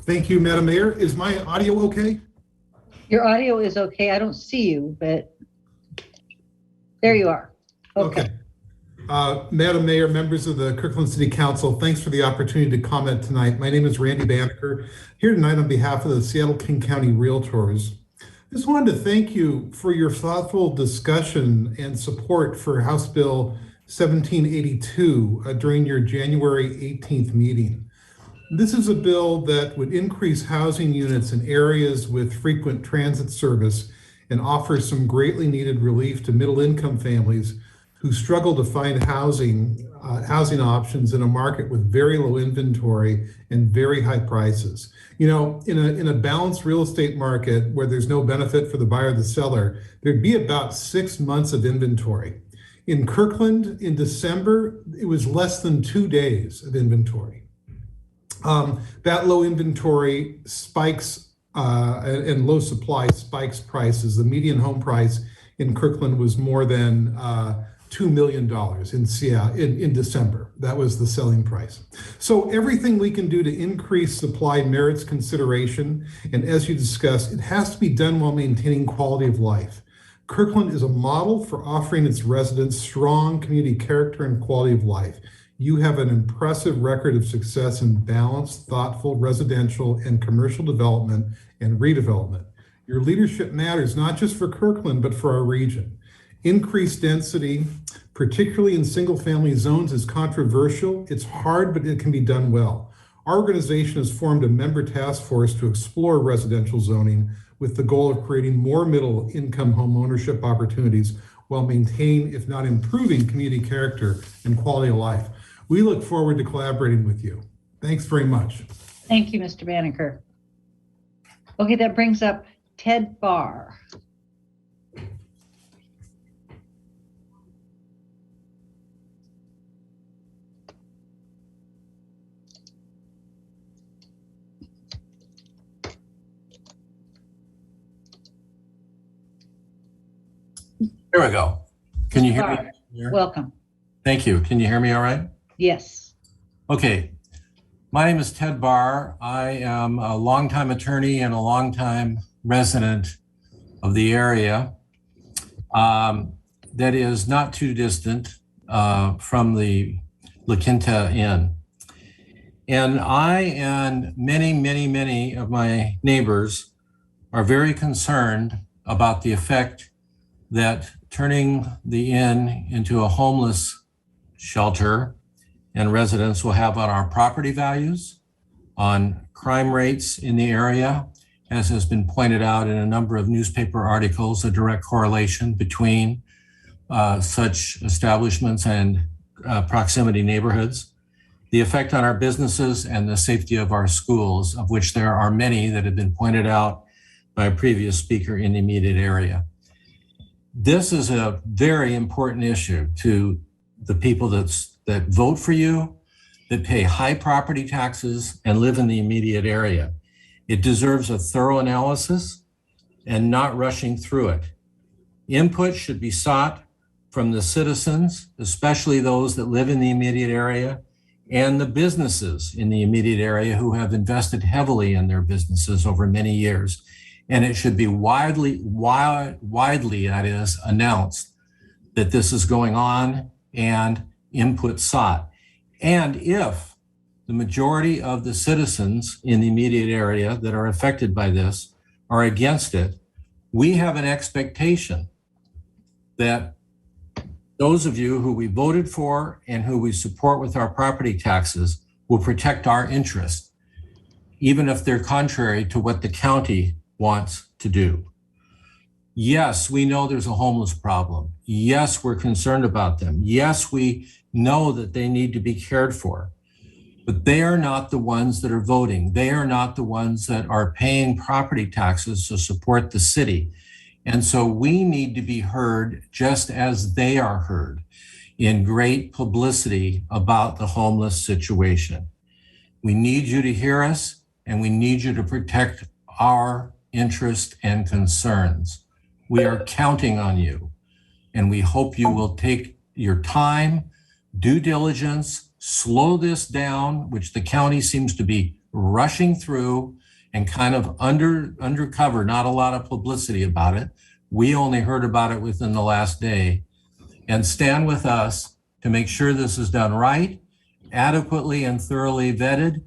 Speaker 14: Thank you, Madam Mayor. Is my audio okay?
Speaker 2: Your audio is okay. I don't see you, but there you are.
Speaker 14: Okay. Madam Mayor, members of the Kirkland City Council, thanks for the opportunity to comment tonight. My name is Randy Banneker, here tonight on behalf of the Seattle-King County Realtors. I just wanted to thank you for your thoughtful discussion and support for House Bill 1782 during your January 18th meeting. This is a bill that would increase housing units in areas with frequent transit service and offer some greatly needed relief to middle-income families who struggle to find housing options in a market with very low inventory and very high prices. You know, in a balanced real estate market where there's no benefit for the buyer or the seller, there'd be about 6 months of inventory. In Kirkland, in December, it was less than 2 days of inventory. That low inventory spikes and low supply spikes prices. The median home price in Kirkland was more than $2 million in December. That was the selling price. So everything we can do to increase supply merits consideration. And as you discussed, it has to be done while maintaining quality of life. Kirkland is a model for offering its residents strong community character and quality of life. You have an impressive record of success in balanced, thoughtful residential and commercial development and redevelopment. Your leadership matters not just for Kirkland, but for our region. Increased density, particularly in single-family zones, is controversial. It's hard, but it can be done well. Our organization has formed a member task force to explore residential zoning with the goal of creating more middle-income home ownership opportunities while maintaining, if not improving, community character and quality of life. We look forward to collaborating with you. Thanks very much.
Speaker 2: Thank you, Mr. Banneker. Okay, that brings up Ted Barr.
Speaker 15: There we go. Can you hear me?
Speaker 2: Welcome.
Speaker 15: Thank you. Can you hear me all right?
Speaker 2: Yes.
Speaker 15: Okay. My name is Ted Barr. I am a longtime attorney and a longtime resident of the area that is not too distant from the La Quinta Inn. And I and many of my neighbors are very concerned about the effect that turning the inn into a homeless shelter and residence will have on our property values, on crime rates in the area, as has been pointed out in a number of newspaper articles, a direct correlation between such establishments and proximity neighborhoods, the effect on our businesses and the safety of our schools, of which there are many that have been pointed out by a previous speaker in the immediate area. This is a very important issue to the people that vote for you, that pay high property taxes and live in the immediate area. It deserves a thorough analysis and not rushing through it. Input should be sought from the citizens, especially those that live in the immediate area, and the businesses in the immediate area who have invested heavily in their businesses over many years. And it should be widely, that is, announced that this is going on and input sought. And if the majority of the citizens in the immediate area that are affected by this are against it, we have an expectation that those of you who we voted for and who we support with our property taxes will protect our interest, even if they're contrary to what the county wants to do. Yes, we know there's a homeless problem. Yes, we're concerned about them. Yes, we know that they need to be cared for, but they are not the ones that are voting. They are not the ones that are paying property taxes to support the city. And so we need to be heard just as they are heard in great publicity about the homeless situation. We need you to hear us, and we need you to protect our interest and concerns. We are counting on you, and we hope you will take your time, due diligence, slow this down, which the county seems to be rushing through and kind of undercover, not a lot of publicity about it. We only heard about it within the last day. And stand with us to make sure this is done right, adequately and thoroughly vetted,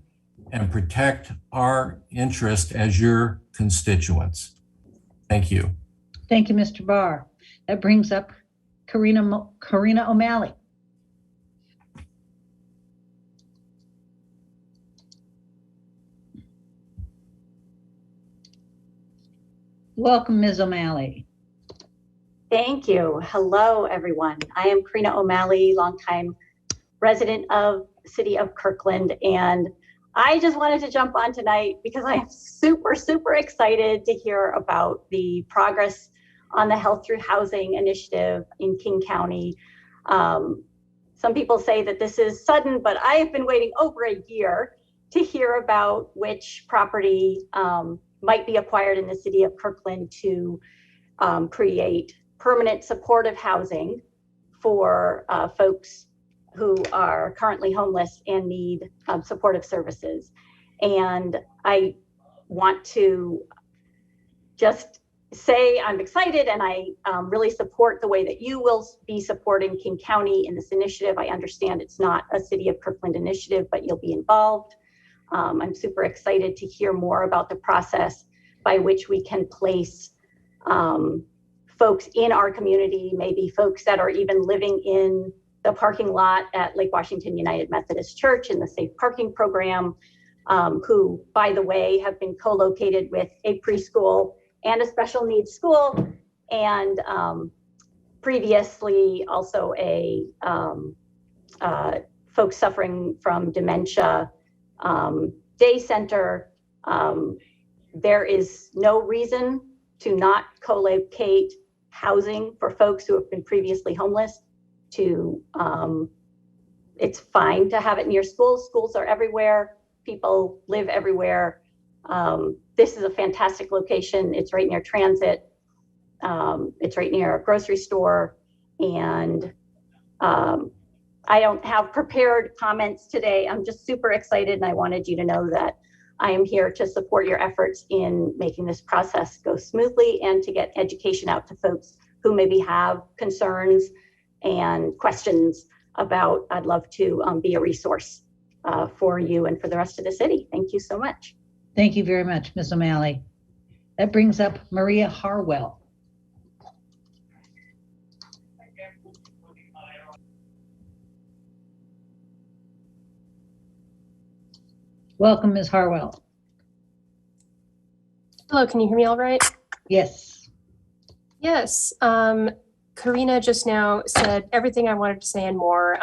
Speaker 15: and protect our interest as your constituents. Thank you.
Speaker 2: Thank you, Mr. Barr. That brings up Karina O'Malley. Welcome, Ms. O'Malley.
Speaker 16: Thank you. Hello, everyone. I am Karina O'Malley, longtime resident of the city of Kirkland, and I just wanted to jump on tonight because I am super, super excited to hear about the progress on the Health Through Housing initiative in King County. Some people say that this is sudden, but I have been waiting over a year to hear about which property might be acquired in the city of Kirkland to create permanent supportive housing for folks who are currently homeless and need supportive services. And I want to just say I'm excited, and I really support the way that you will be supporting King County in this initiative. I understand it's not a City of Kirkland initiative, but you'll be involved. I'm super excited to hear more about the process by which we can place folks in our community, maybe folks that are even living in the parking lot at Lake Washington United Methodist Church in the Safe Parking Program, who, by the way, have been co-located with a preschool and a special needs school, and previously also a folks suffering from dementia day center. There is no reason to not co-locate housing for folks who have been previously homeless. It's fine to have it near schools. Schools are everywhere. People live everywhere. This is a fantastic location. It's right near transit. It's right near a grocery store. And I don't have prepared comments today. I'm just super excited, and I wanted you to know that I am here to support your efforts in making this process go smoothly and to get education out to folks who maybe have concerns and questions about. I'd love to be a resource for you and for the rest of the city. Thank you so much.
Speaker 2: Thank you very much, Ms. O'Malley. That brings up Maria Harwell. Welcome, Ms. Harwell.
Speaker 17: Hello, can you hear me all right?
Speaker 2: Yes.
Speaker 17: Yes. Karina just now said everything I wanted to say and more,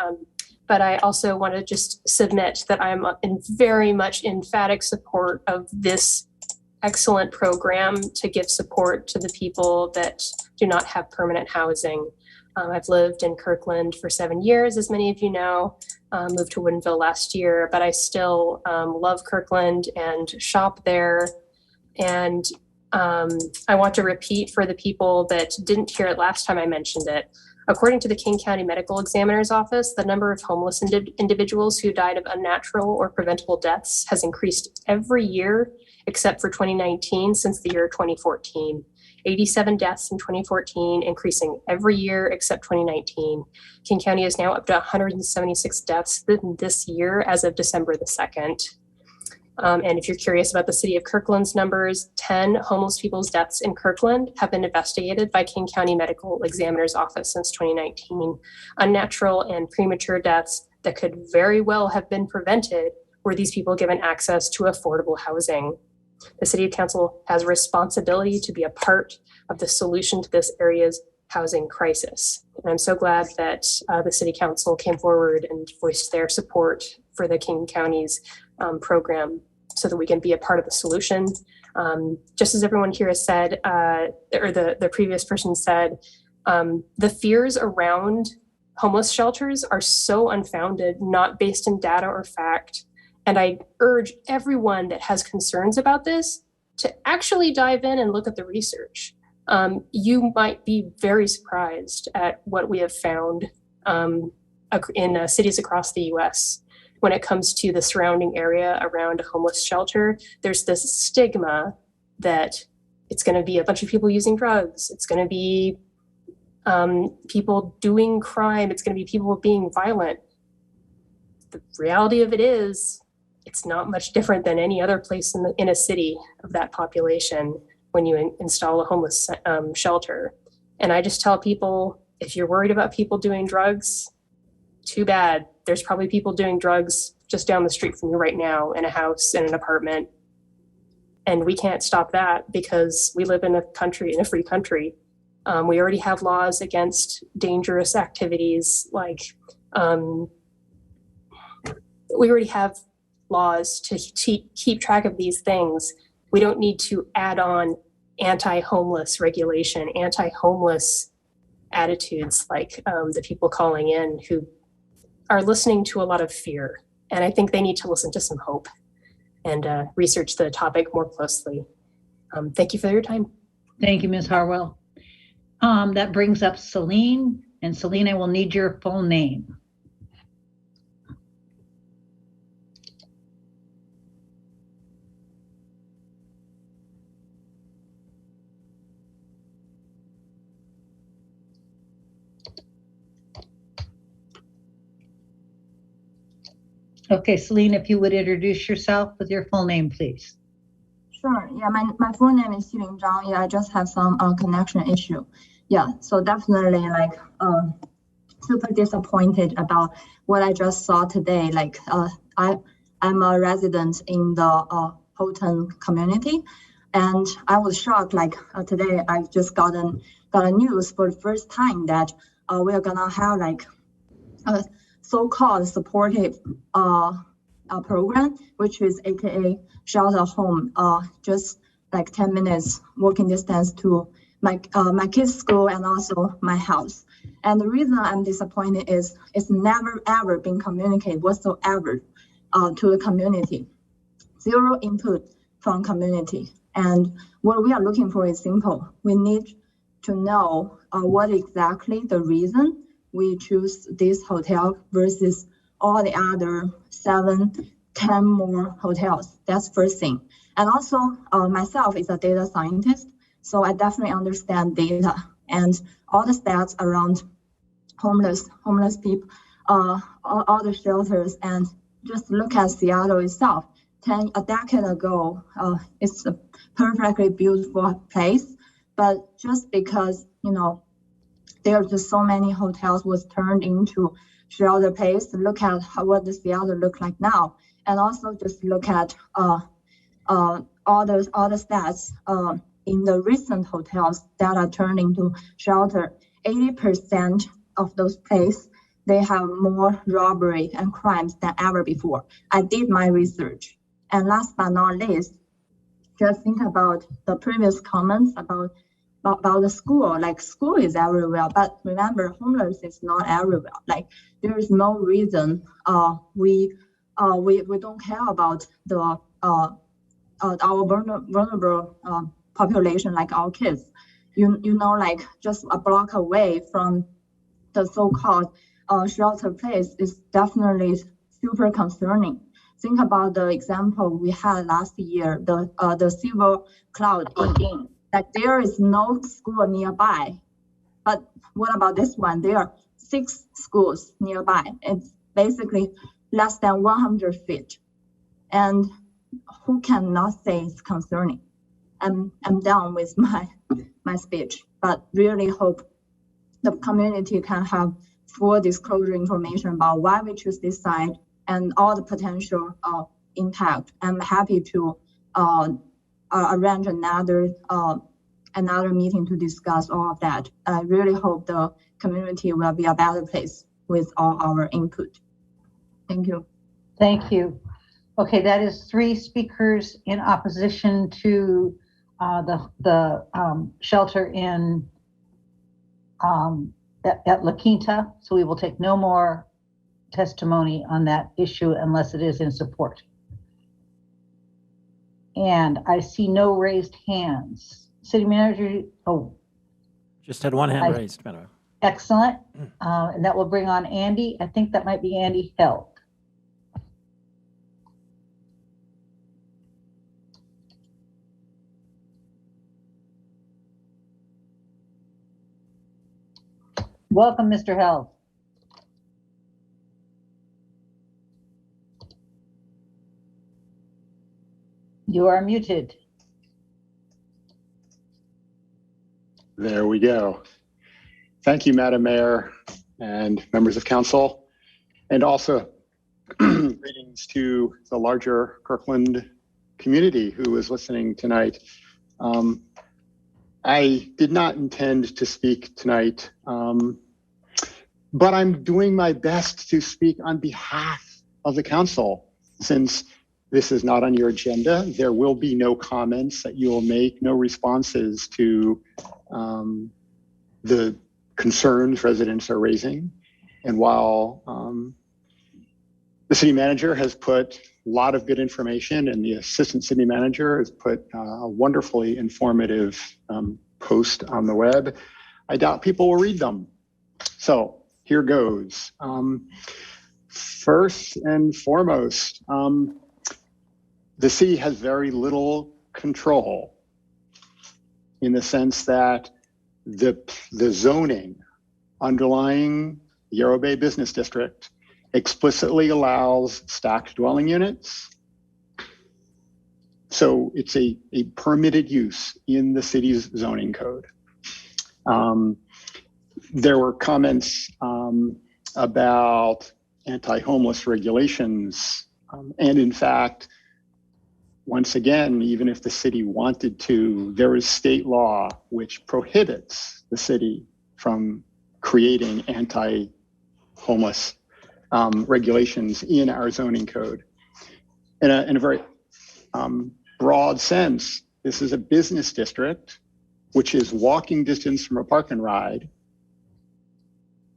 Speaker 17: but I also want to just submit that I'm in very much emphatic support of this excellent program to give support to the people that do not have permanent housing. I've lived in Kirkland for 7 years, as many of you know, moved to Woodinville last year, but I still love Kirkland and shop there. And I want to repeat for the people that didn't hear it last time I mentioned it. According to the King County Medical Examiner's Office, the number of homeless individuals who died of unnatural or preventable deaths has increased every year except for 2019 since the year 2014. 87 deaths in 2014, increasing every year except 2019. King County is now up to 176 deaths this year as of December the 2nd. And if you're curious about the city of Kirkland's numbers, 10 homeless people's deaths in Kirkland have been investigated by King County Medical Examiner's Office since 2019. Unnatural and premature deaths that could very well have been prevented were these people given access to affordable housing. The City Council has a responsibility to be a part of the solution to this area's housing crisis. And I'm so glad that the City Council came forward and voiced their support for the King County's program so that we can be a part of the solution. Just as everyone here has said, or the previous person said, the fears around homeless shelters are so unfounded, not based in data or fact. And I urge everyone that has concerns about this to actually dive in and look at the research. You might be very surprised at what we have found in cities across the US. When it comes to the surrounding area around a homeless shelter, there's this stigma that it's going to be a bunch of people using drugs. It's going to be people doing crime. It's going to be people being violent. The reality of it is, it's not much different than any other place in a city of that population when you install a homeless shelter. And I just tell people, if you're worried about people doing drugs, too bad. There's probably people doing drugs just down the street from you right now in a house, in an apartment. And we can't stop that because we live in a free country. We already have laws against dangerous activities like, we already have laws to keep track of these things. We don't need to add on anti-homeless regulation, anti-homeless attitudes like the people calling in who are listening to a lot of fear. And I think they need to listen to some hope and research the topic more closely. Thank you for your time.
Speaker 2: Thank you, Ms. Harwell. That brings up Celine. And Celine, I will need your full name. Okay, Celine, if you would introduce yourself with your full name, please.
Speaker 18: Sure. Yeah, my full name is Xilin Zhang. Yeah, I just have some connection issue. Yeah, so definitely super disappointed about what I just saw today. I'm a resident in the Houghton community, and I was shocked. Today, I just got a news for the first time that we are gonna have a so-called supportive program, which is AKA shelter home, just 10 minutes walking distance to my kids' school and also my house. And the reason I'm disappointed is it's never ever been communicated whatsoever to the community. Zero input from community. And what we are looking for is simple. We need to know what exactly the reason we choose this hotel versus all the other 7, 10 more hotels. That's first thing. And also myself is a data scientist, so I definitely understand data and all the stats around homeless people, all the shelters, and just look at Seattle itself. A decade ago, it's a perfectly beautiful place, but just because, there are just so many hotels was turned into shelter place. Look at what the Seattle look like now, and also just look at all the stats in the recent hotels that are turned into shelter. 80% of those places, they have more robbery and crimes than ever before. I did my research, and last but not least, just think about the previous comments about the school. School is everywhere, but remember, homeless is not everywhere. There is no reason we don't care about the our vulnerable population, like our kids. Just a block away from the so-called shelter place is definitely super concerning. Think about the example we had last year, the Silver Cloud Inn. Like there is no school nearby, but what about this one? There are 6 schools nearby. It's basically less than 100 feet, and who cannot say it's concerning? I'm done with my speech, but really hope the community can have full disclosure information about why we choose this site and all the potential impact. I'm happy to arrange another meeting to discuss all of that. I really hope the community will be a better place with all our input. Thank you.
Speaker 2: Thank you. Okay, that is 3 speakers in opposition to the shelter in at La Quinta. So we will take no more testimony on that issue unless it is in support. And I see no raised hands. City Manager,
Speaker 5: Just had one hand raised, Madam.
Speaker 2: Excellent. And that will bring on Andy. I think that might be Andy Held. Welcome, Mr. Held. You are muted.
Speaker 19: There we go. Thank you, Madam Mayor and members of council, and also greetings to the larger Kirkland community who is listening tonight. I did not intend to speak tonight, but I'm doing my best to speak on behalf of the council. Since this is not on your agenda, there will be no comments that you will make, no responses to the concerns residents are raising. And while the city manager has put a lot of good information and the assistant city manager has put a wonderfully informative post on the web, I doubt people will read them. So here goes. First and foremost, the city has very little control in the sense that the zoning underlying the Yarrow Bay Business District explicitly allows stacked dwelling units. So it's a permitted use in the city's zoning code. There were comments about anti-homeless regulations. And in fact, once again, even if the city wanted to, there is state law which prohibits the city from creating anti-homeless regulations in our zoning code. In a very broad sense, this is a business district, which is walking distance from a park and ride.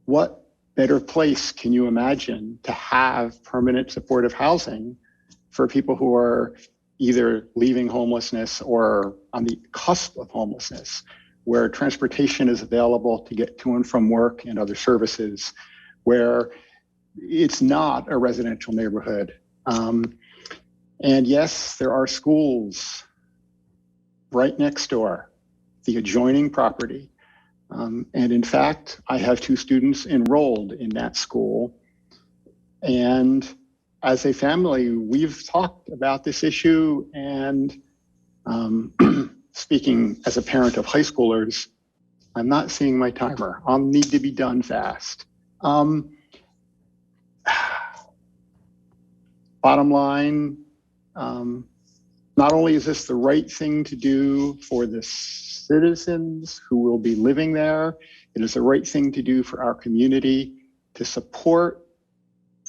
Speaker 19: What better place can you imagine to have permanent supportive housing for people who are either leaving homelessness or on the cusp of homelessness, where transportation is available to get to and from work and other services, where it's not a residential neighborhood. And yes, there are schools right next door, the adjoining property. And in fact, I have 2 students enrolled in that school. And as a family, we've talked about this issue, and speaking as a parent of high schoolers, I'm not seeing my timer. I'll need to be done fast. Bottom line, not only is this the right thing to do for the citizens who will be living there, it is the right thing to do for our community to support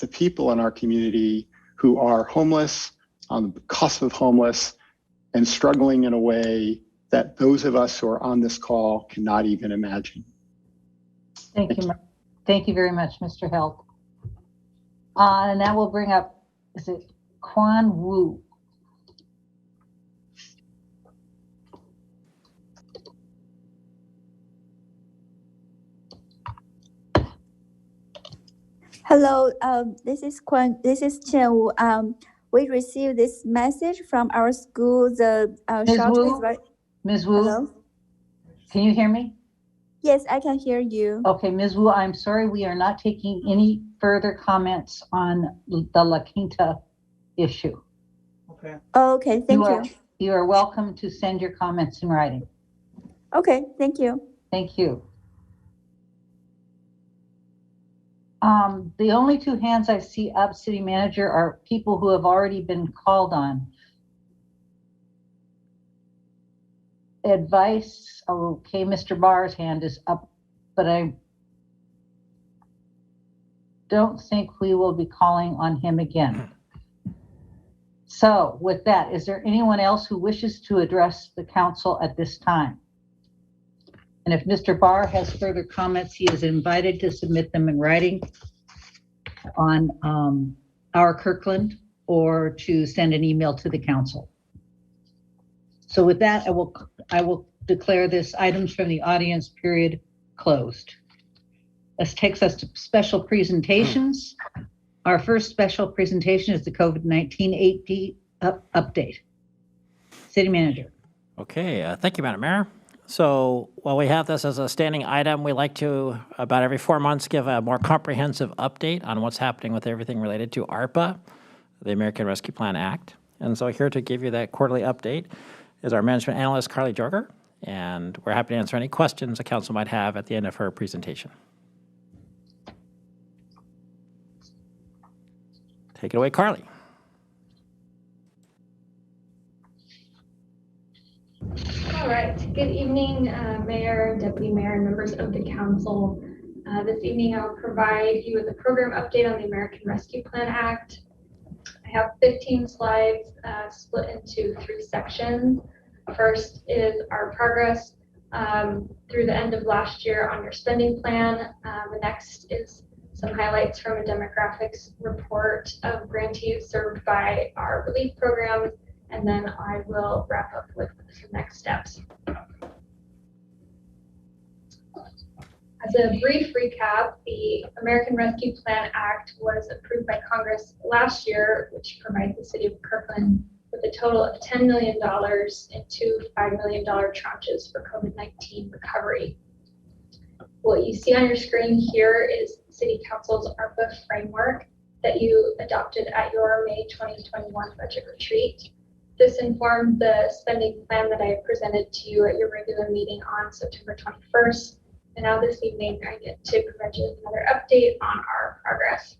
Speaker 19: the people in our community who are homeless, on the cusp of homeless, and struggling in a way that those of us who are on this call cannot even imagine.
Speaker 2: Thank you. Thank you very much, Mr. Held. And now we'll bring up, is it Quan Wu?
Speaker 20: Hello, this is Chen Wu. We received this message from our school. The
Speaker 2: Ms.
Speaker 20: shelter
Speaker 2: Wu?
Speaker 20: is right.
Speaker 2: Ms. Wu?
Speaker 20: Hello?
Speaker 2: Can you hear me?
Speaker 20: Yes, I can hear you.
Speaker 2: Okay, Ms. Wu, I'm sorry, we are not taking any further comments on the La Quinta issue.
Speaker 11: Okay.
Speaker 20: Okay, thank you.
Speaker 2: You are welcome to send your comments in writing.
Speaker 20: Okay, thank you.
Speaker 2: Thank you. The only two hands I see up, City Manager, are people who have already been called on. Advice, okay, Mr. Barr's hand is up, but I don't think we will be calling on him again. So with that, is there anyone else who wishes to address the council at this time? And if Mr. Barr has further comments, he is invited to submit them in writing on our Kirkland or to send an email to the council. So with that, I will declare this items from the audience period closed. This takes us to special presentations. Our first special presentation is the COVID-19 update. City Manager.
Speaker 5: Okay, thank you, Madam Mayor. So while we have this as a standing item, we like to, about every 4 months, give a more comprehensive update on what's happening with everything related to ARPA, the American Rescue Plan Act. And so here to give you that quarterly update is our management analyst, Carly Jorger, and we're happy to answer any questions the council might have at the end of her presentation. Take it away, Carly.
Speaker 21: All right. Good evening, Mayor, Deputy Mayor, and members of the council. This evening, I'll provide you with a program update on the American Rescue Plan Act. I have 15 slides split into 3 sections. First is our progress through the end of last year on your spending plan. The next is some highlights from a demographics report of grantees served by our relief programs. And then I will wrap up with some next steps. As a brief recap, the American Rescue Plan Act was approved by Congress last year, which provides the city of Kirkland with a total of $10 million in 2 $5 million tranches for COVID-19 recovery. What you see on your screen here is City Council's ARPA framework that you adopted at your May 2021 budget retreat. This informed the spending plan that I presented to you at your regular meeting on September 21st. And now this evening, I get to provide you with another update on our progress.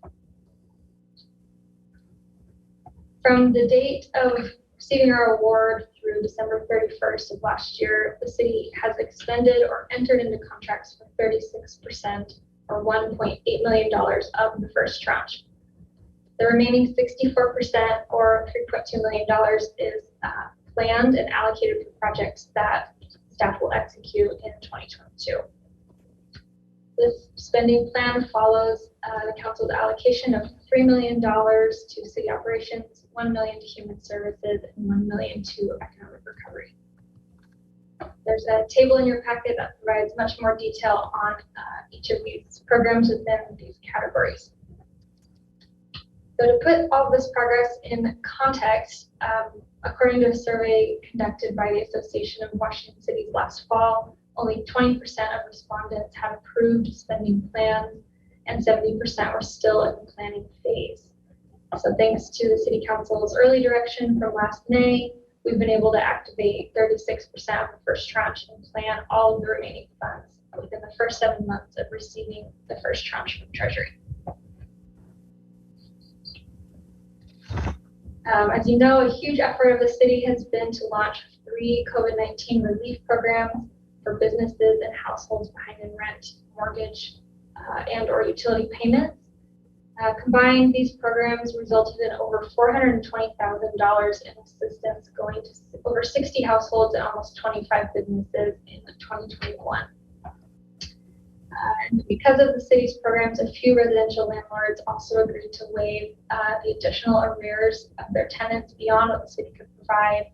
Speaker 21: From the date of receiving our award through December 31st of last year, the city has extended or entered into contracts for 36% or $1.8 million of the first tranche. The remaining 64% or $3.2 million is planned and allocated for projects that staff will execute in 2022. This spending plan follows the council's allocation of $3 million to city operations, $1 million to human services, and $1 million to economic recovery. There's a table in your packet that provides much more detail on each of these programs within these categories. So to put all of this progress in context, according to a survey conducted by the Association of Washington Cities last fall, only 20% of respondents had approved spending plans and 70% were still in the planning phase. So thanks to the City Council's early direction from last May, we've been able to activate 36% of the first tranche and plan all of the remaining funds within the first 7 months of receiving the first tranche from Treasury. As you know, a huge effort of the city has been to launch 3 COVID-19 relief programs for businesses and households behind in rent, mortgage, and or utility payments. Combined, these programs resulted in over $420,000 in assistance going to over 60 households and almost 25 businesses in 2021. And because of the city's programs, a few residential landlords also agreed to waive the additional arrears of their tenants beyond what the city could provide,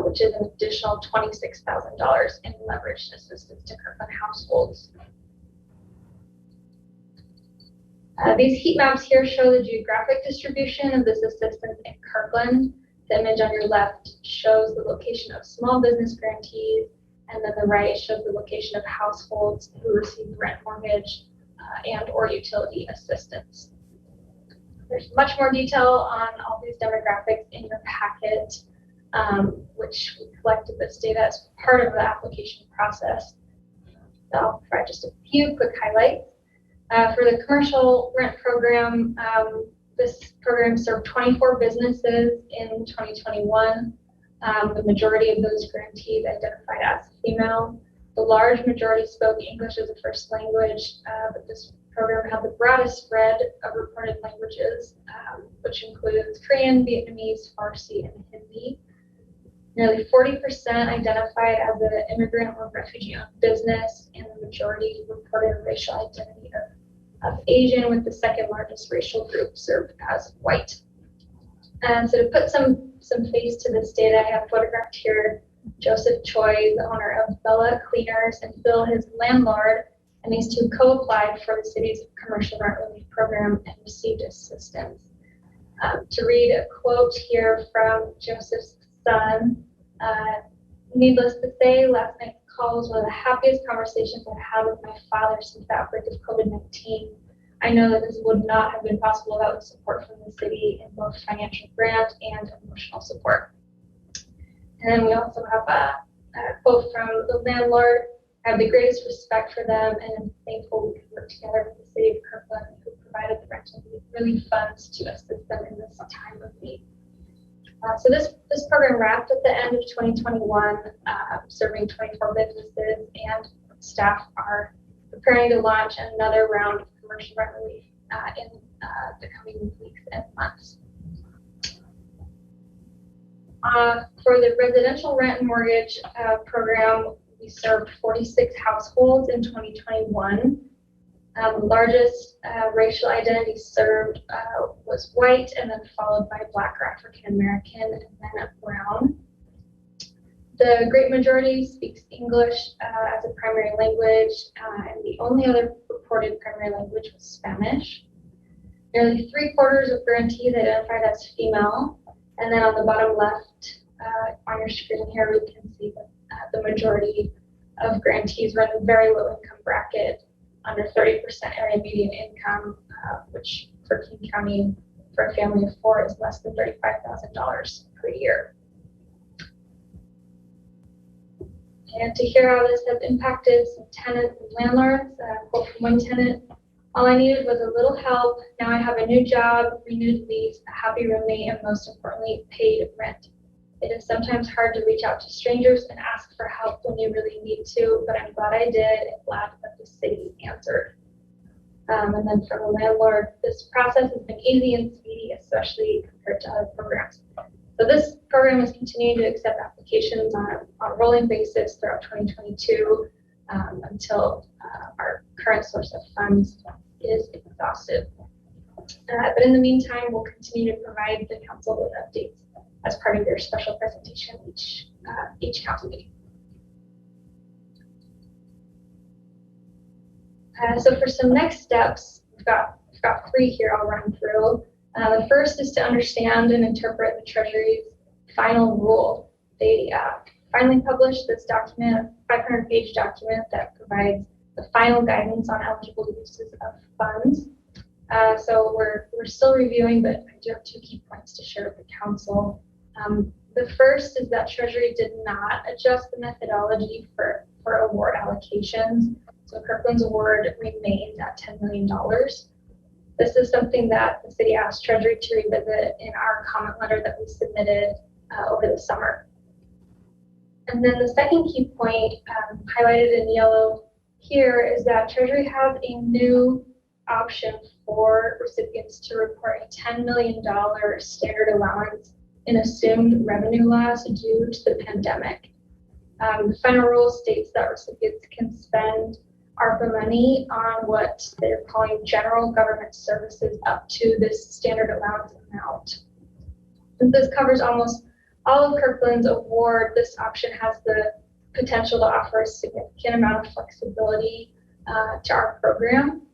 Speaker 21: which is an additional $26,000 in leveraged assistance to Kirkland households. These heat maps here show the geographic distribution of this assistance in Kirkland. The image on your left shows the location of small business grantees, and then the right shows the location of households who receive rent, mortgage, and or utility assistance. There's much more detail on all these demographics in your packet, which we collected this data as part of the application process. So I'll provide just a few quick highlights. For the commercial rent program, this program served 24 businesses in 2021. The majority of those grantees identified as female. The large majority spoke English as a first language, but this program had the broadest spread of reported languages, which includes Korean, Vietnamese, Farsi, and Hindi. Nearly 40% identified as an immigrant or refugee-owned business, and the majority reported a racial identity of Asian, with the second largest racial group served as white. And so to put some face to this data, I have photographed here Joseph Choi, the owner of Bella Cleaners, and Phil, his landlord, and these two co-applied for the city's commercial rent relief program and received assistance. To read a quote here from Joseph's son, needless to say, last night's call was one of the happiest conversations I've had with my father since the outbreak of COVID-19. I know that this would not have been possible without the support from the city in both financial grant and emotional support. And then we also have a quote from the landlord. I have the greatest respect for them and am thankful we could work together with the city of Kirkland, who provided the rental relief funds to assist them in this time of need. So this program wrapped at the end of 2021, serving 24 businesses, and staff are preparing to launch another round of commercial rent relief in the coming weeks and months. For the residential rent and mortgage program, we served 46 households in 2021. The largest racial identity served was white, and then followed by Black or African American, and then brown. The great majority speaks English as a primary language, and the only other reported primary language was Spanish. Nearly 3/4 of grantees identified as female, and then on the bottom left on your screen here, we can see that the majority of grantees were in the very low income bracket, under 30% area median income, which for King County, for a family of 4, is less than $35,000 per year. And to hear how this has impacted some tenants and landlords, quote from one tenant, "All I needed was a little help. Now I have a new job, renewed lease, a happy roommate, and most importantly, paid rent. It is sometimes hard to reach out to strangers and ask for help when you really need to, but I'm glad I did and glad that the city answered." And then from the landlord, "This process has been easy and speedy, especially compared to other programs." So this program is continuing to accept applications on a rolling basis throughout 2022 until our current source of funds is exhausted. But in the meantime, we'll continue to provide the council with updates as part of their special presentation each council meeting. So for some next steps, we've got 3 here I'll run through. The first is to understand and interpret the Treasury's final rule. They finally published this document, a 500-page document that provides the final guidance on eligible uses of funds. So we're still reviewing, but I do have 2 key points to share with the council. The first is that Treasury did not adjust the methodology for award allocations. So Kirkland's award remains at $10 million. This is something that the city asked Treasury to revisit in our comment letter that we submitted over the summer. And then the second key point, highlighted in yellow here, is that Treasury has a new option for recipients to report a $10 million standard allowance in assumed revenue loss due to the pandemic. The final rule states that recipients can spend ARPA money on what they're calling general government services up to this standard allowance amount. Since this covers almost all of Kirkland's award, this option has the potential to offer a significant amount of flexibility to our program.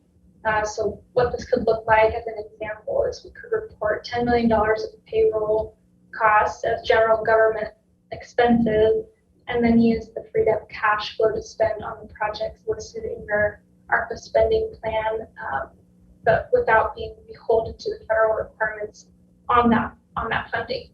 Speaker 21: So what this could look like as an example is we could report $10 million of payroll costs as general government expenses, and then use the freed up cash flow to spend on the projects listed in your ARPA spending plan, but without being beholden to the federal requirements on that funding.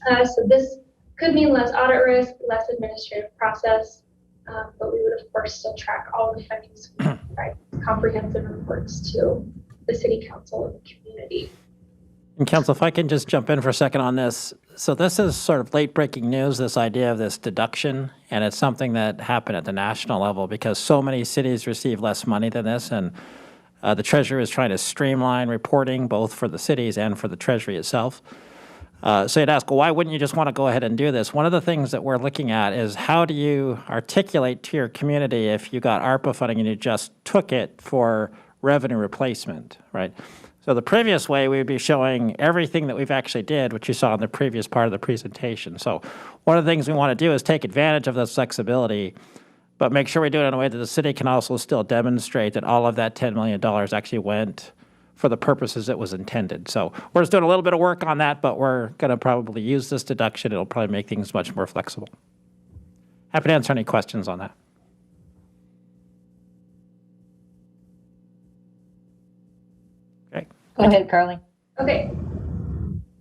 Speaker 21: So this could mean less audit risk, less administrative process, but we would of course still track all the fundings, provide comprehensive reports to the City Council and the community.
Speaker 5: And Council, if I can just jump in for a second on this. So this is sort of late breaking news, this idea of this deduction, and it's something that happened at the national level because so many cities receive less money than this, and the Treasury is trying to streamline reporting both for the cities and for the Treasury itself. So you'd ask, well, why wouldn't you just want to go ahead and do this? One of the things that we're looking at is how do you articulate to your community if you got ARPA funding and you just took it for revenue replacement, right? So the previous way, we would be showing everything that we've actually did, which you saw in the previous part of the presentation. So one of the things we want to do is take advantage of this flexibility, but make sure we do it in a way that the city can also still demonstrate that all of that $10 million actually went for the purposes it was intended. So we're just doing a little bit of work on that, but we're going to probably use this deduction. It'll probably make things much more flexible. Happy to answer any questions on that. Okay.
Speaker 2: Go ahead, Carly.
Speaker 21: Okay,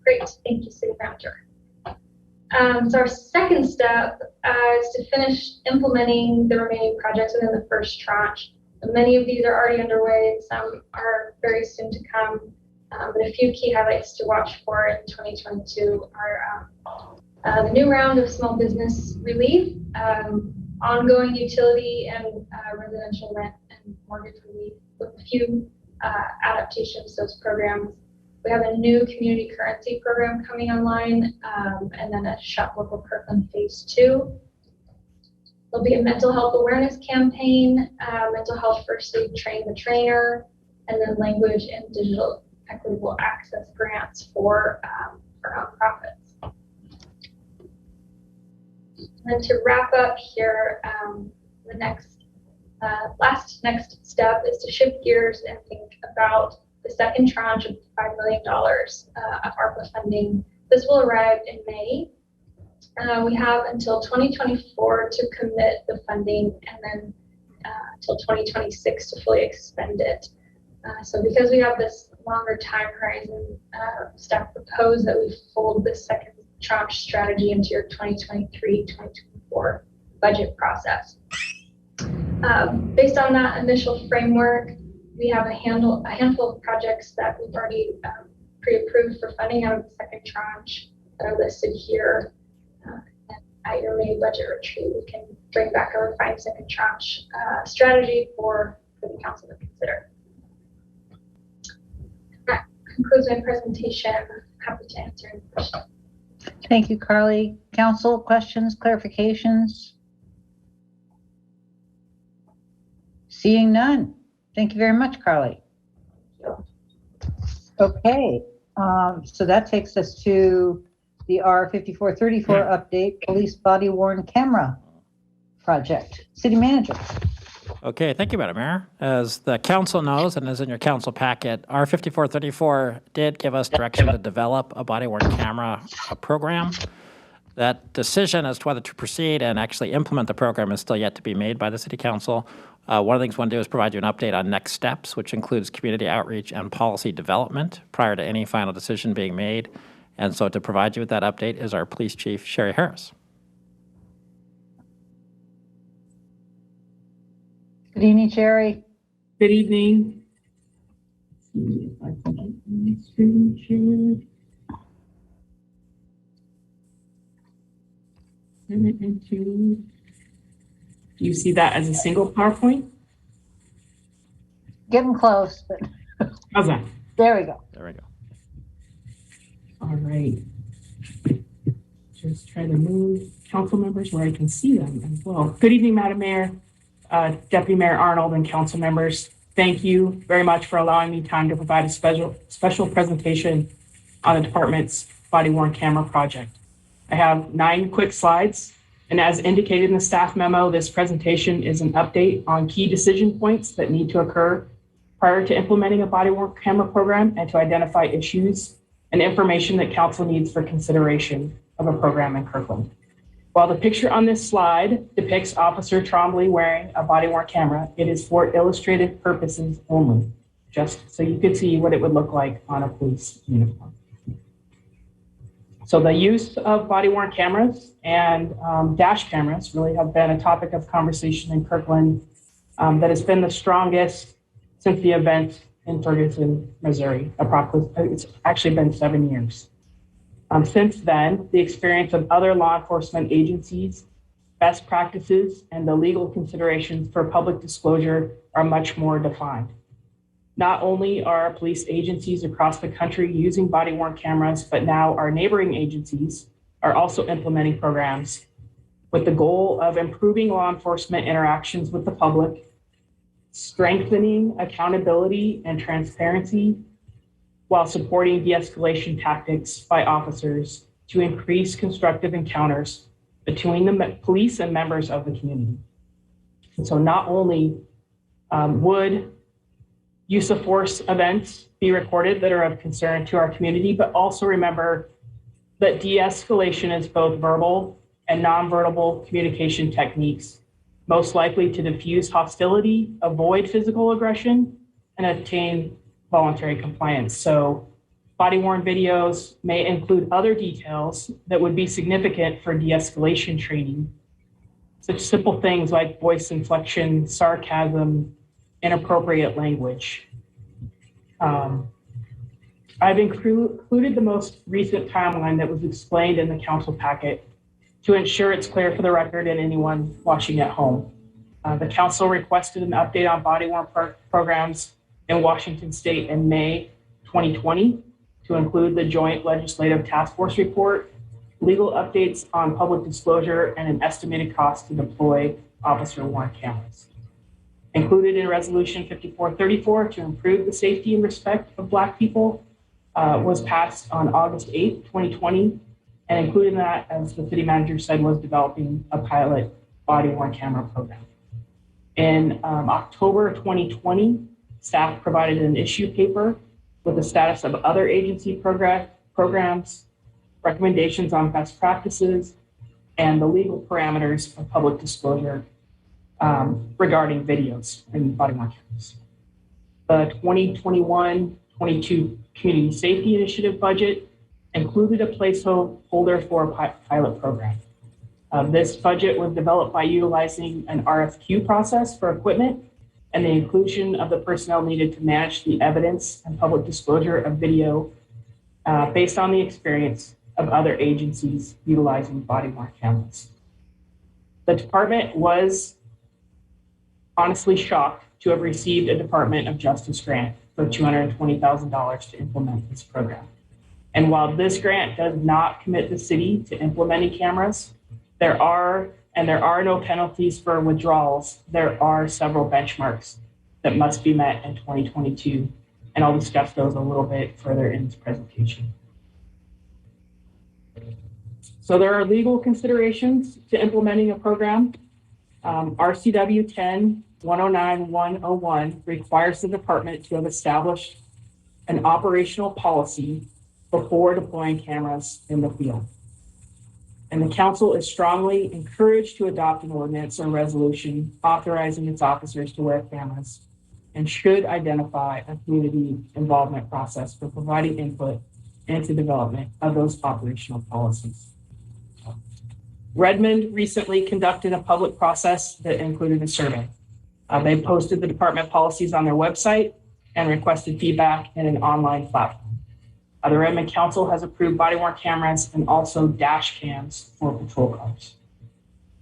Speaker 21: great. Thank you, City Manager. So our second step is to finish implementing the remaining projects within the first tranche. Many of these are already underway, and some are very soon to come. But a few key highlights to watch for in 2022 are the new round of small business relief, ongoing utility and residential rent and mortgage relief, with a few adaptations to those programs. We have a new community currency program coming online, and then a Shop Local Kirkland Phase 2. There'll be a mental health awareness campaign, mental health first aid train the trainer, and then language and digital equitable access grants for nonprofits. And then to wrap up here, the next step is to shift gears and think about the second tranche of $5 million of ARPA funding. This will arrive in May. We have until 2024 to commit the funding, and then until 2026 to fully expend it. So because we have this longer time horizon, staff propose that we fold this second tranche strategy into your 2023-2024 budget process. Based on that initial framework, we have a handful of projects that we've already pre-approved for funding out of the second tranche that are listed here. At your May budget retreat, we can bring back a refined second tranche strategy for the council to consider. That concludes my presentation. Happy to answer any questions.
Speaker 2: Thank you, Carly. Council, questions, clarifications? Seeing none. Thank you very much, Carly. Okay, so that takes us to the R5434 update, police body worn camera project. City Manager.
Speaker 5: Okay, thank you, Madam Mayor. As the council knows, and as in your council packet, R5434 did give us direction to develop a body-worn camera program. That decision as to whether to proceed and actually implement the program is still yet to be made by the City Council. One of the things we want to do is provide you an update on next steps, which includes community outreach and policy development prior to any final decision being made. And so to provide you with that update is our Police Chief, Sherry Harris.
Speaker 2: Good evening, Sherry.
Speaker 6: Good evening. Do you see that as a single PowerPoint?
Speaker 2: Getting close, but
Speaker 6: how's that?
Speaker 2: There we go.
Speaker 5: There we go.
Speaker 6: All right. Just try to move council members where I can see them as well. Good evening, Madam Mayor, Deputy Mayor Arnold, and council members. Thank you very much for allowing me time to provide a special presentation on the department's body-worn camera project. I have 9 quick slides, and as indicated in the staff memo, this presentation is an update on key decision points that need to occur prior to implementing a body-worn camera program and to identify issues and information that council needs for consideration of a program in Kirkland. While the picture on this slide depicts Officer Trombley wearing a body-worn camera, it is for illustrative purposes only, just so you could see what it would look like on a police uniform. So the use of body-worn cameras and dash cameras really have been a topic of conversation in Kirkland that has been the strongest since the event in Ferguson, Missouri. It's actually been 7 years. Since then, the experience of other law enforcement agencies, best practices, and the legal considerations for public disclosure are much more defined. Not only are police agencies across the country using body-worn cameras, but now our neighboring agencies are also implementing programs with the goal of improving law enforcement interactions with the public, strengthening accountability and transparency, while supporting de-escalation tactics by officers to increase constructive encounters between the police and members of the community. And so not only would use of force events be recorded that are of concern to our community, but also remember that de-escalation is both verbal and nonverbal communication techniques, most likely to diffuse hostility, avoid physical aggression, and attain voluntary compliance. So body-worn videos may include other details that would be significant for de-escalation training, such simple things like voice inflection, sarcasm, inappropriate language. I've included the most recent timeline that was explained in the council packet to ensure it's clear for the record and anyone watching at home. The council requested an update on body-worn programs in Washington State in May 2020 to include the Joint Legislative Task Force report, legal updates on public disclosure, and an estimated cost to deploy officer-worn cameras. Included in Resolution 5434 to improve the safety and respect of Black people was passed on August 8th, 2020, and included in that, as the city manager said, was developing a pilot body-worn camera program. In October 2020, staff provided an issue paper with the status of other agency programs, recommendations on best practices, and the legal parameters of public disclosure regarding videos and body-worn cameras. The 2021-22 Community Safety Initiative budget included a placeholder for a pilot program. This budget was developed by utilizing an RFQ process for equipment and the inclusion of the personnel needed to manage the evidence and public disclosure of video based on the experience of other agencies utilizing body-worn cameras. The department was honestly shocked to have received a Department of Justice grant for $220,000 to implement this program. And while this grant does not commit the city to implementing cameras, there are no penalties for withdrawals. There are several benchmarks that must be met in 2022, and I'll discuss those a little bit further in this presentation. So there are legal considerations to implementing a program. RCW 10-109-101 requires the department to have established an operational policy before deploying cameras in the field. And the council is strongly encouraged to adopt an ordinance or resolution authorizing its officers to wear cameras and should identify a community involvement process for providing input into development of those operational policies. Redmond recently conducted a public process that included a survey. They posted the department policies on their website and requested feedback in an online platform. The Redmond Council has approved body-worn cameras and also dash cams for patrol cars.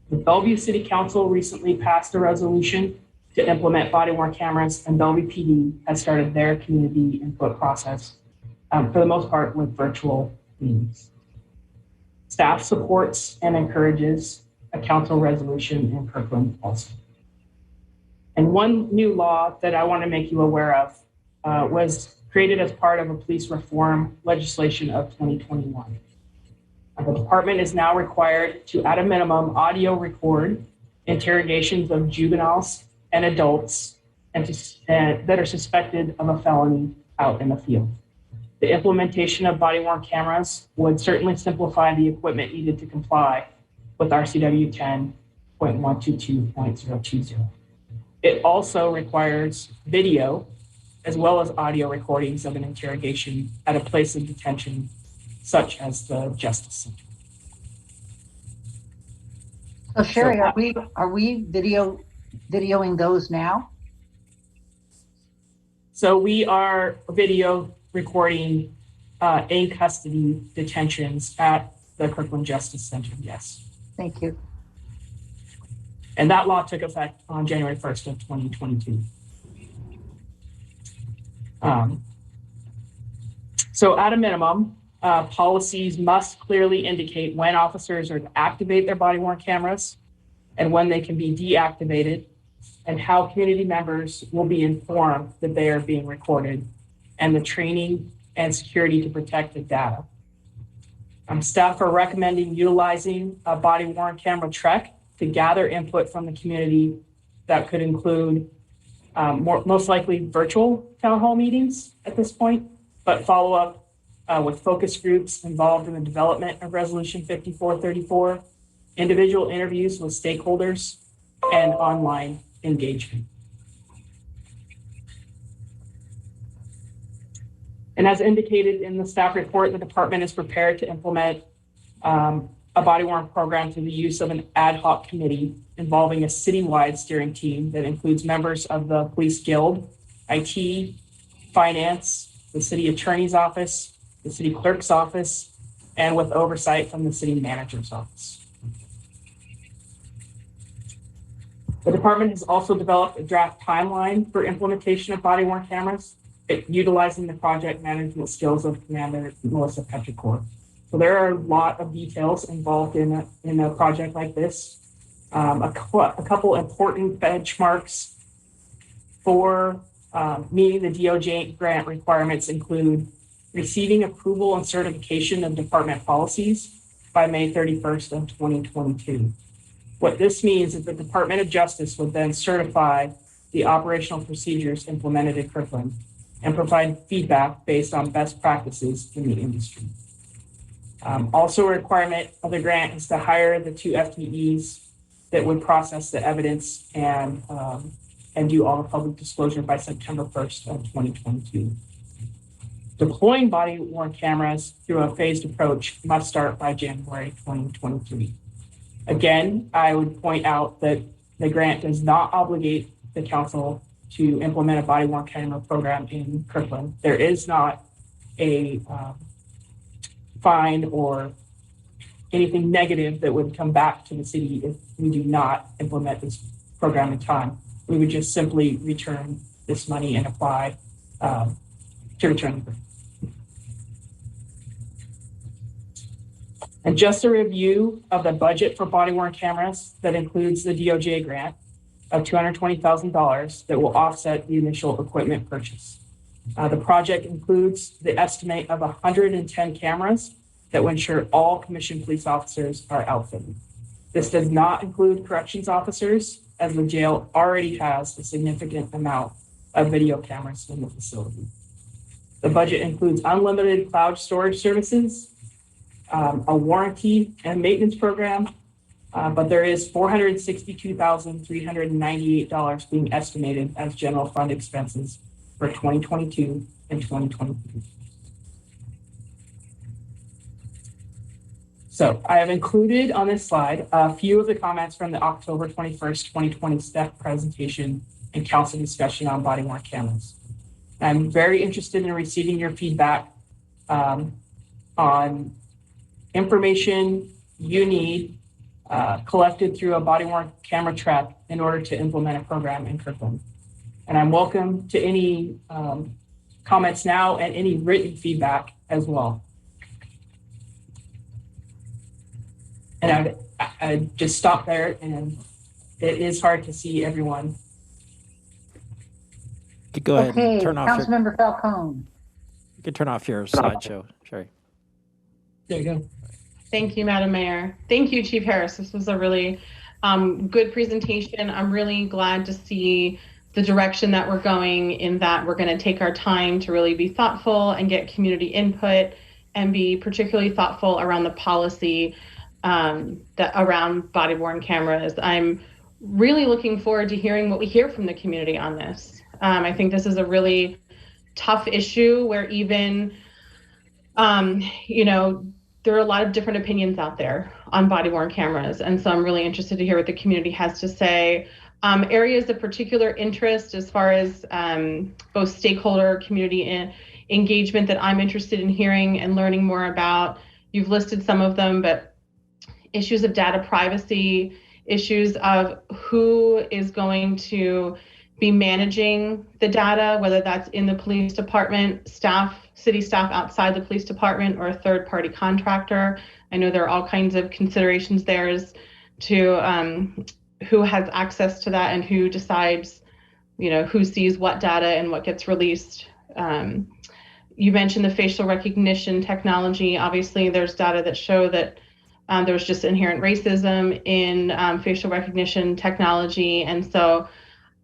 Speaker 6: The Bellevue City Council recently passed a resolution to implement body-worn cameras, and Bellevue PD has started their community input process, for the most part with virtual meetings. Staff supports and encourages a council resolution in Kirkland also. And one new law that I want to make you aware of was created as part of a police reform legislation of 2021. The department is now required to, at a minimum, audio record interrogations of juveniles and adults that are suspected of a felony out in the field. The implementation of body-worn cameras would certainly simplify the equipment needed to comply with RCW 10.122.020. It also requires video as well as audio recordings of an interrogation at a place of detention, such as the Justice Center.
Speaker 2: So Sherry, are we videoing those now?
Speaker 6: So we are video recording in custody detentions at the Kirkland Justice Center, yes.
Speaker 2: Thank you.
Speaker 6: And that law took effect on January 1st of 2022. So at a minimum, policies must clearly indicate when officers are to activate their body-worn cameras and when they can be deactivated, and how community members will be informed that they are being recorded, and the training and security to protect the data. Staff are recommending utilizing a body-worn camera trek to gather input from the community that could include most likely virtual town hall meetings at this point, but follow up with focus groups involved in the development of Resolution 5434, individual interviews with stakeholders, and online engagement. And as indicated in the staff report, the department is prepared to implement a body-worn program through the use of an ad hoc committee involving a citywide steering team that includes members of the Police Guild, IT, Finance, the City Attorney's Office, the City Clerk's Office, and with oversight from the City Manager's Office. The department has also developed a draft timeline for implementation of body-worn cameras, utilizing the project management skills of Commander Melissa Petrichor. So there are a lot of details involved in a project like this. A couple important benchmarks for meeting the Doj Grant requirements include receiving approval and certification of department policies by May 31st of 2022. What this means is the Department of Justice would then certify the operational procedures implemented at Kirkland and provide feedback based on best practices in the industry. Also, a requirement of the grant is to hire the 2 FTEs that would process the evidence and do all the public disclosure by September 1st of 2022. Deploying body-worn cameras through a phased approach must start by January 2023. Again, I would point out that the grant does not obligate the council to implement a body-worn camera program in Kirkland. There is not a fine or anything negative that would come back to the city if we do not implement this program in time. We would just simply return this money and apply to return the grant. And just a review of the budget for body-worn cameras that includes the DOJ grant of $220,000 that will offset the initial equipment purchase. The project includes the estimate of 110 cameras that will ensure all commissioned police officers are outfitted. This does not include corrections officers, as the jail already has a significant amount of video cameras in the facility. The budget includes unlimited cloud storage services, a warranty and maintenance program, but there is $462,398 being estimated as general fund expenses for 2022 and 2023. So I have included on this slide a few of the comments from the October 21st, 2020 staff presentation and council discussion on body-worn cameras. I'm very interested in receiving your feedback on information you need collected through a body-worn camera track in order to implement a program in Kirkland. And I'm welcome to any comments now and any written feedback as well. And I just stop there, and it is hard to see everyone.
Speaker 5: You go ahead and turn off
Speaker 2: Councilmember Falcone.
Speaker 5: You can turn off your slideshow, Sherry.
Speaker 6: There you go.
Speaker 8: Thank you, Madam Mayor. Thank you, Chief Harris. This was a really good presentation. I'm really glad to see the direction that we're going, in that we're going to take our time to really be thoughtful and get community input and be particularly thoughtful around the policy around body-worn cameras. I'm really looking forward to hearing what we hear from the community on this. I think this is a really tough issue where even, there are a lot of different opinions out there on body-worn cameras. And so I'm really interested to hear what the community has to say. Areas of particular interest as far as both stakeholder community engagement that I'm interested in hearing and learning more about. You've listed some of them, but issues of data privacy, issues of who is going to be managing the data, whether that's in the police department, city staff outside the police department, or a third-party contractor. I know there are all kinds of considerations there as to who has access to that and who decides, who sees what data and what gets released. You mentioned the facial recognition technology. Obviously, there's data that show that there's just inherent racism in facial recognition technology. And so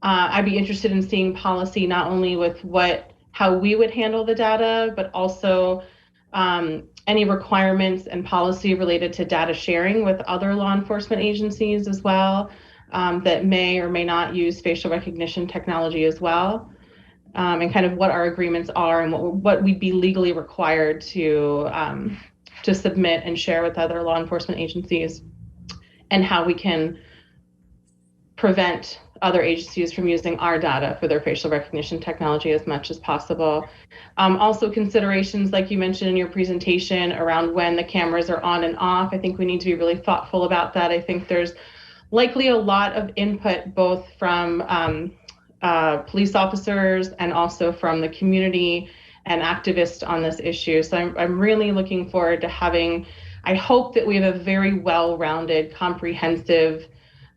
Speaker 8: I'd be interested in seeing policy not only with how we would handle the data, but also any requirements and policy related to data sharing with other law enforcement agencies as well, that may or may not use facial recognition technology as well, and kind of what our agreements are and what we'd be legally required to submit and share with other law enforcement agencies, and how we can prevent other agencies from using our data for their facial recognition technology as much as possible. Also considerations, like you mentioned in your presentation, around when the cameras are on and off. I think we need to be really thoughtful about that. I think there's likely a lot of input both from police officers and also from the community and activists on this issue. So I'm really looking forward to I hope that we have a very well-rounded, comprehensive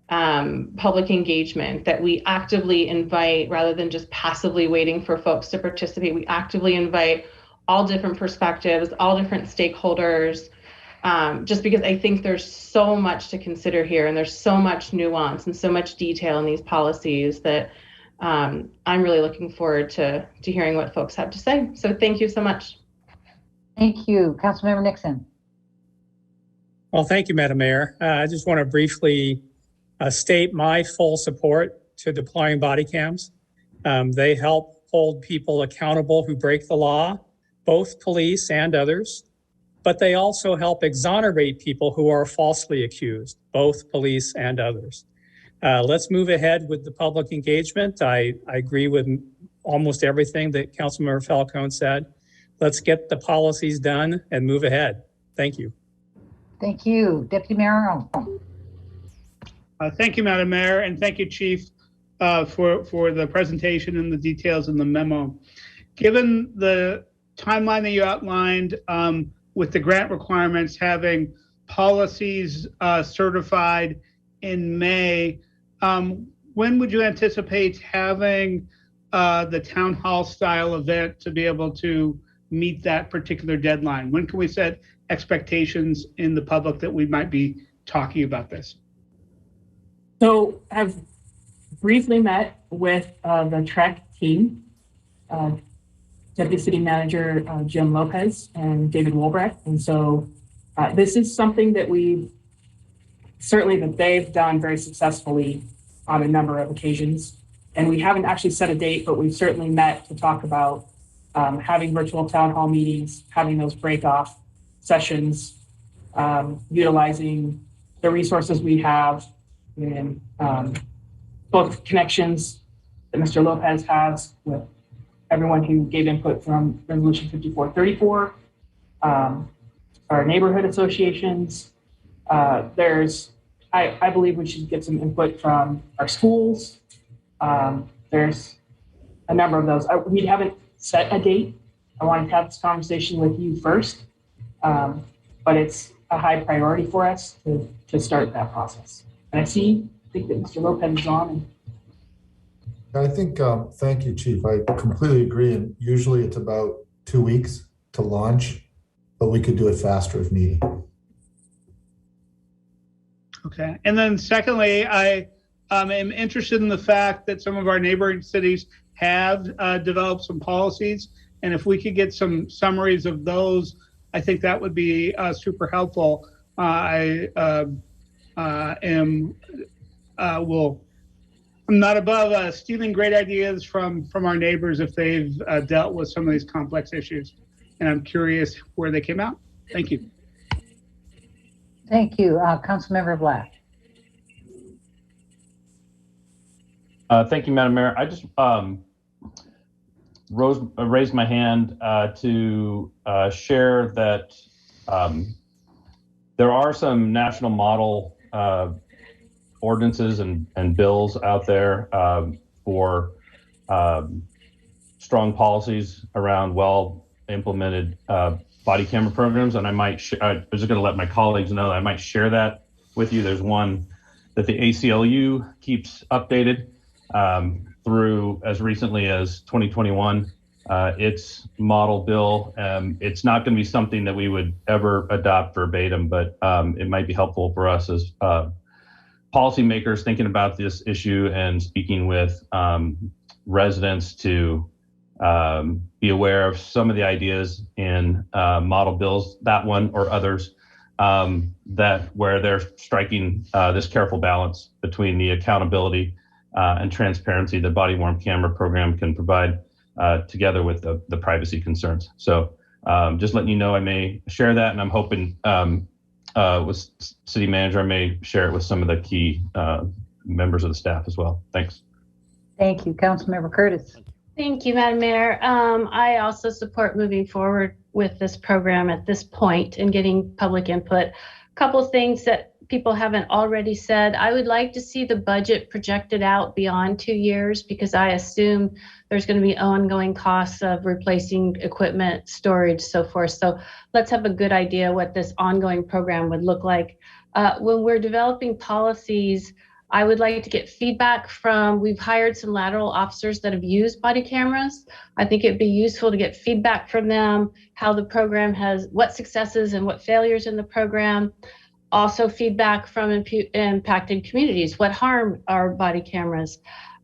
Speaker 8: public engagement, that we actively invite, rather than just passively waiting for folks to participate. We actively invite all different perspectives, all different stakeholders, just because I think there's so much to consider here, and there's so much nuance and so much detail in these policies that I'm really looking forward to hearing what folks have to say. So thank you so much.
Speaker 2: Thank you. Councilmember Nixon.
Speaker 7: Well, thank you, Madam Mayor. I just want to briefly state my full support to deploying body cams. They help hold people accountable who break the law, both police and others, but they also help exonerate people who are falsely accused, both police and others. Let's move ahead with the public engagement. I agree with almost everything that Councilmember Falcone said. Let's get the policies done and move ahead. Thank you.
Speaker 2: Thank you. Deputy Mayor Arnold.
Speaker 11: Thank you, Madam Mayor, and thank you, Chief, for the presentation and the details in the memo. Given the timeline that you outlined with the grant requirements having policies certified in May, when would you anticipate having the town hall style event to be able to meet that particular deadline? When can we set expectations in the public that we might be talking about this?
Speaker 6: So I've briefly met with the TREC team, Deputy City Manager Jim Lopez and David Wolbrecht. And so this is something that that they've done very successfully on a number of occasions. And we haven't actually set a date, but we've certainly met to talk about having virtual town hall meetings, having those break-off sessions, utilizing the resources we have in both connections that Mr. Lopez has with everyone who gave input from Resolution 5434, our neighborhood associations. I believe we should get some input from our schools. There's a number of those. We haven't set a date. I wanted to have this conversation with you first, but it's a high priority for us to start that process. And I think that Mr. Lopez is on.
Speaker 10: I think, thank you, Chief. I completely agree. And usually it's about 2 weeks to launch, but we could do it faster if needed.
Speaker 11: Okay. And then secondly, I am interested in the fact that some of our neighboring cities have developed some policies. And if we could get some summaries of those, I think that would be super helpful. I'm not above stealing great ideas from our neighbors if they've dealt with some of these complex issues. And I'm curious where they came out. Thank you.
Speaker 2: Thank you. Councilmember Black.
Speaker 9: Thank you, Madam Mayor. I just raised my hand to share that there are some national model ordinances and bills out there for strong policies around well-implemented body camera programs. And I was just going to let my colleagues know that I might share that with you. There's one that the ACLU keeps updated through as recently as 2021. Its model bill. It's not going to be something that we would ever adopt verbatim, but it might be helpful for us as policymakers thinking about this issue and speaking with residents to be aware of some of the ideas in model bills, that one or others, where they're striking this careful balance between the accountability and transparency that body-worn camera program can provide together with the privacy concerns. So just letting you know, I may share that, and I'm hoping with city manager, I may share it with some of the key members of the staff as well. Thanks.
Speaker 2: Thank you. Councilmember Curtis.
Speaker 22: Thank you, Madam Mayor. I also support moving forward with this program at this point and getting public input. A couple of things that people haven't already said. I would like to see the budget projected out beyond 2 years because I assume there's going to be ongoing costs of replacing equipment, storage, so forth. So let's have a good idea what this ongoing program would look like. When we're developing policies, I would like to get feedback we've hired some lateral officers that have used body cameras. I think it'd be useful to get feedback from them, how the program what successes and what failures in the program. Also feedback from impacted communities. What harm are body cameras?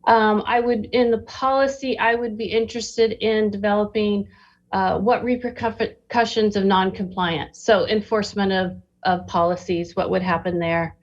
Speaker 22: In the policy, I would be interested in developing what repercussions of non-compliance. So enforcement of policies, what would happen there?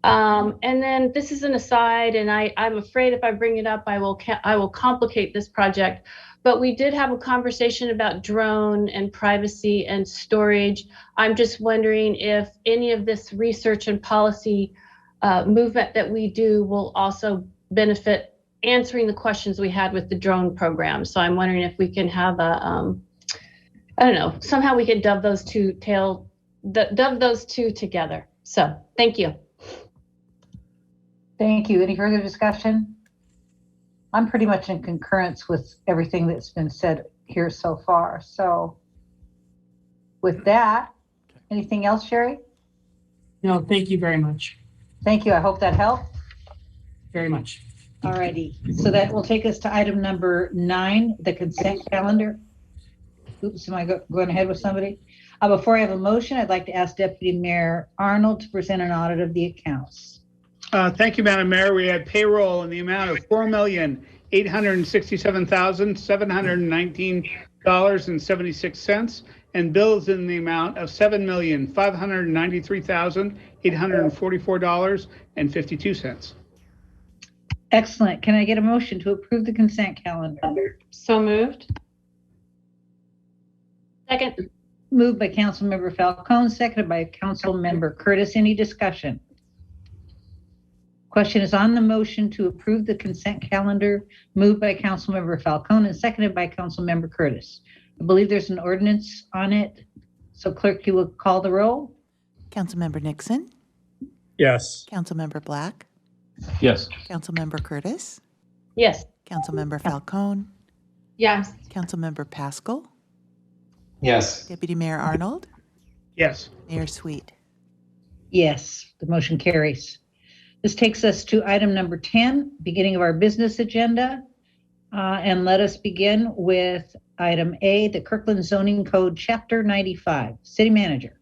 Speaker 22: And then this is an aside, and I'm afraid if I bring it up, I will complicate this project. But we did have a conversation about drone and privacy and storage. I'm just wondering if any of this research and policy movement that we do will also benefit answering the questions we had with the drone program. So I'm wondering if we can have somehow we can dove those two together. So thank you.
Speaker 2: Thank you. Any further discussion? I'm pretty much in concurrence with everything that's been said here so far. So with that, anything else, Sherry?
Speaker 6: No, thank you very much.
Speaker 2: Thank you. I hope that helped.
Speaker 6: Very much.
Speaker 2: All righty. So that will take us to item number 9, the consent calendar. Oops, am I going ahead with somebody? Before I have a motion, I'd like to ask Deputy Mayor Arnold to present an audit of the accounts.
Speaker 11: Thank you, Madam Mayor. We had payroll in the amount of $4,867,719.76 and bills in the amount of $7,593,844.52.
Speaker 2: Excellent. Can I get a motion to approve the consent calendar?
Speaker 22: So moved. Second.
Speaker 2: Moved by Councilmember Falcone, seconded by Councilmember Curtis. Any discussion? Question is on the motion to approve the consent calendar, moved by Councilmember Falcone and seconded by Councilmember Curtis. I believe there's an ordinance on it. So clerk, you will call the roll.
Speaker 1: Councilmember Nixon?
Speaker 7: Yes.
Speaker 1: Councilmember Black?
Speaker 9: Yes.
Speaker 1: Councilmember Curtis?
Speaker 22: Yes.
Speaker 1: Councilmember Falcone?
Speaker 22: Yes.
Speaker 1: Councilmember Pascal?
Speaker 23: Yes.
Speaker 1: Deputy Mayor Arnold?
Speaker 11: Yes.
Speaker 1: Mayor Sweet?
Speaker 2: Yes, the motion carries. This takes us to item number 10, beginning of our business agenda. And let us begin with item A, the Kirkland Zoning Code, Chapter 95. City Manager.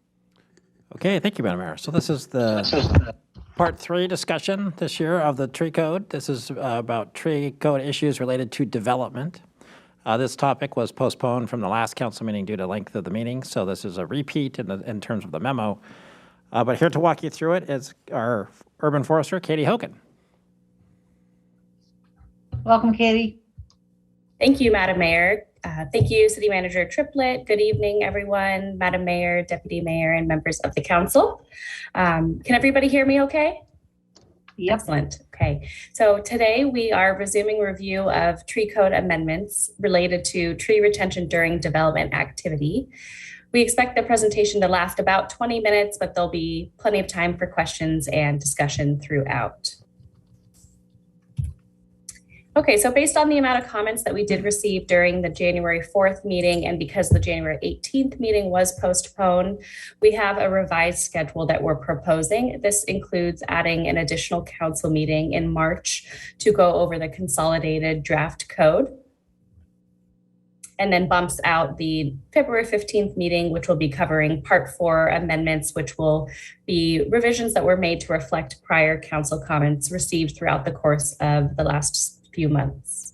Speaker 5: Okay, thank you, Madam Mayor. So this is the Part 3 discussion this year of the tree code. This is about tree code issues related to development. This topic was postponed from the last council meeting due to length of the meeting, so this is a repeat in terms of the memo. But here to walk you through it is our urban forester, Katie Hogan.
Speaker 2: Welcome, Katie.
Speaker 3: Thank you, Madam Mayor. Thank you, City Manager Triplett. Good evening, everyone, Madam Mayor, Deputy Mayor, and members of the council. Can everybody hear me okay?
Speaker 2: Yep.
Speaker 3: Excellent. Okay. So today we are resuming review of tree code amendments related to tree retention during development activity. We expect the presentation to last about 20 minutes, but there'll be plenty of time for questions and discussion throughout. Okay, so based on the amount of comments that we did receive during the January 4th meeting, and because the January 18th meeting was postponed, we have a revised schedule that we're proposing. This includes adding an additional council meeting in March to go over the consolidated draft code, and then bumps out the February 15th meeting, which will be covering Part 4 amendments, which will be revisions that were made to reflect prior council comments received throughout the course of the last few months.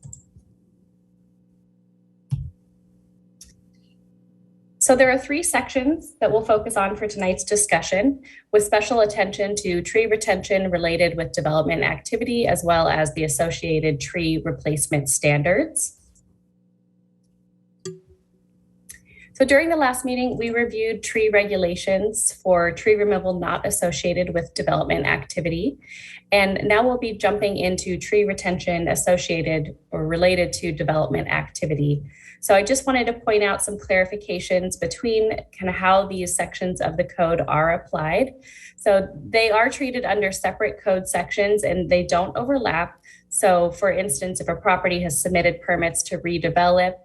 Speaker 3: So there are 3 sections that we'll focus on for tonight's discussion, with special attention to tree retention related with development activity, as well as the associated tree replacement standards. So during the last meeting, we reviewed tree regulations for tree removal not associated with development activity. And now we'll be jumping into tree retention associated or related to development activity. So I just wanted to point out some clarifications between kind of how these sections of the code are applied. So they are treated under separate code sections and they don't overlap. So for instance, if a property has submitted permits to redevelop,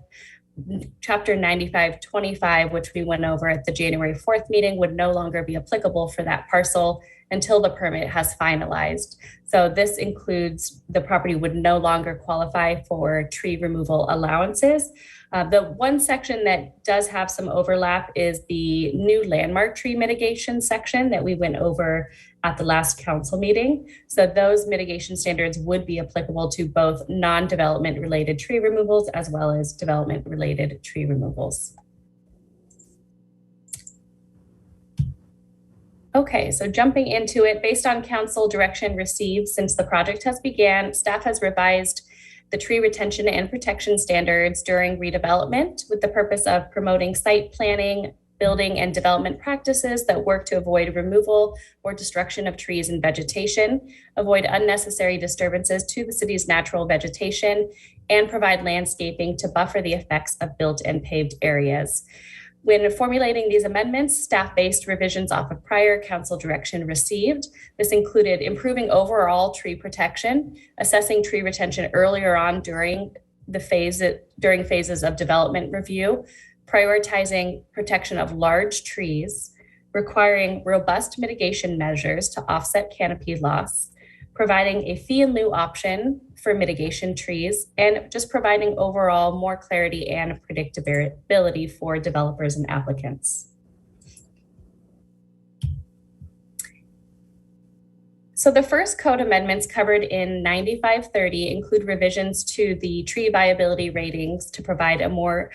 Speaker 3: Chapter 9525, which we went over at the January 4th meeting, would no longer be applicable for that parcel until the permit has finalized. So this includes the property would no longer qualify for tree removal allowances. The one section that does have some overlap is the new landmark tree mitigation section that we went over at the last council meeting. So those mitigation standards would be applicable to both non-development related tree removals as well as development related tree removals. Okay, so jumping into it, based on council direction received since the project has began, staff has revised the tree retention and protection standards during redevelopment with the purpose of promoting site planning, building and development practices that work to avoid removal or destruction of trees and vegetation, avoid unnecessary disturbances to the city's natural vegetation, and provide landscaping to buffer the effects of built and paved areas. When formulating these amendments, staff based revisions off of prior council direction received. This included improving overall tree protection, assessing tree retention earlier on during phases of development review, prioritizing protection of large trees, requiring robust mitigation measures to offset canopy loss, providing a fee in lieu option for mitigation trees, and just providing overall more clarity and predictability for developers and applicants. So the first code amendments covered in 9530 include revisions to the tree viability ratings to provide a more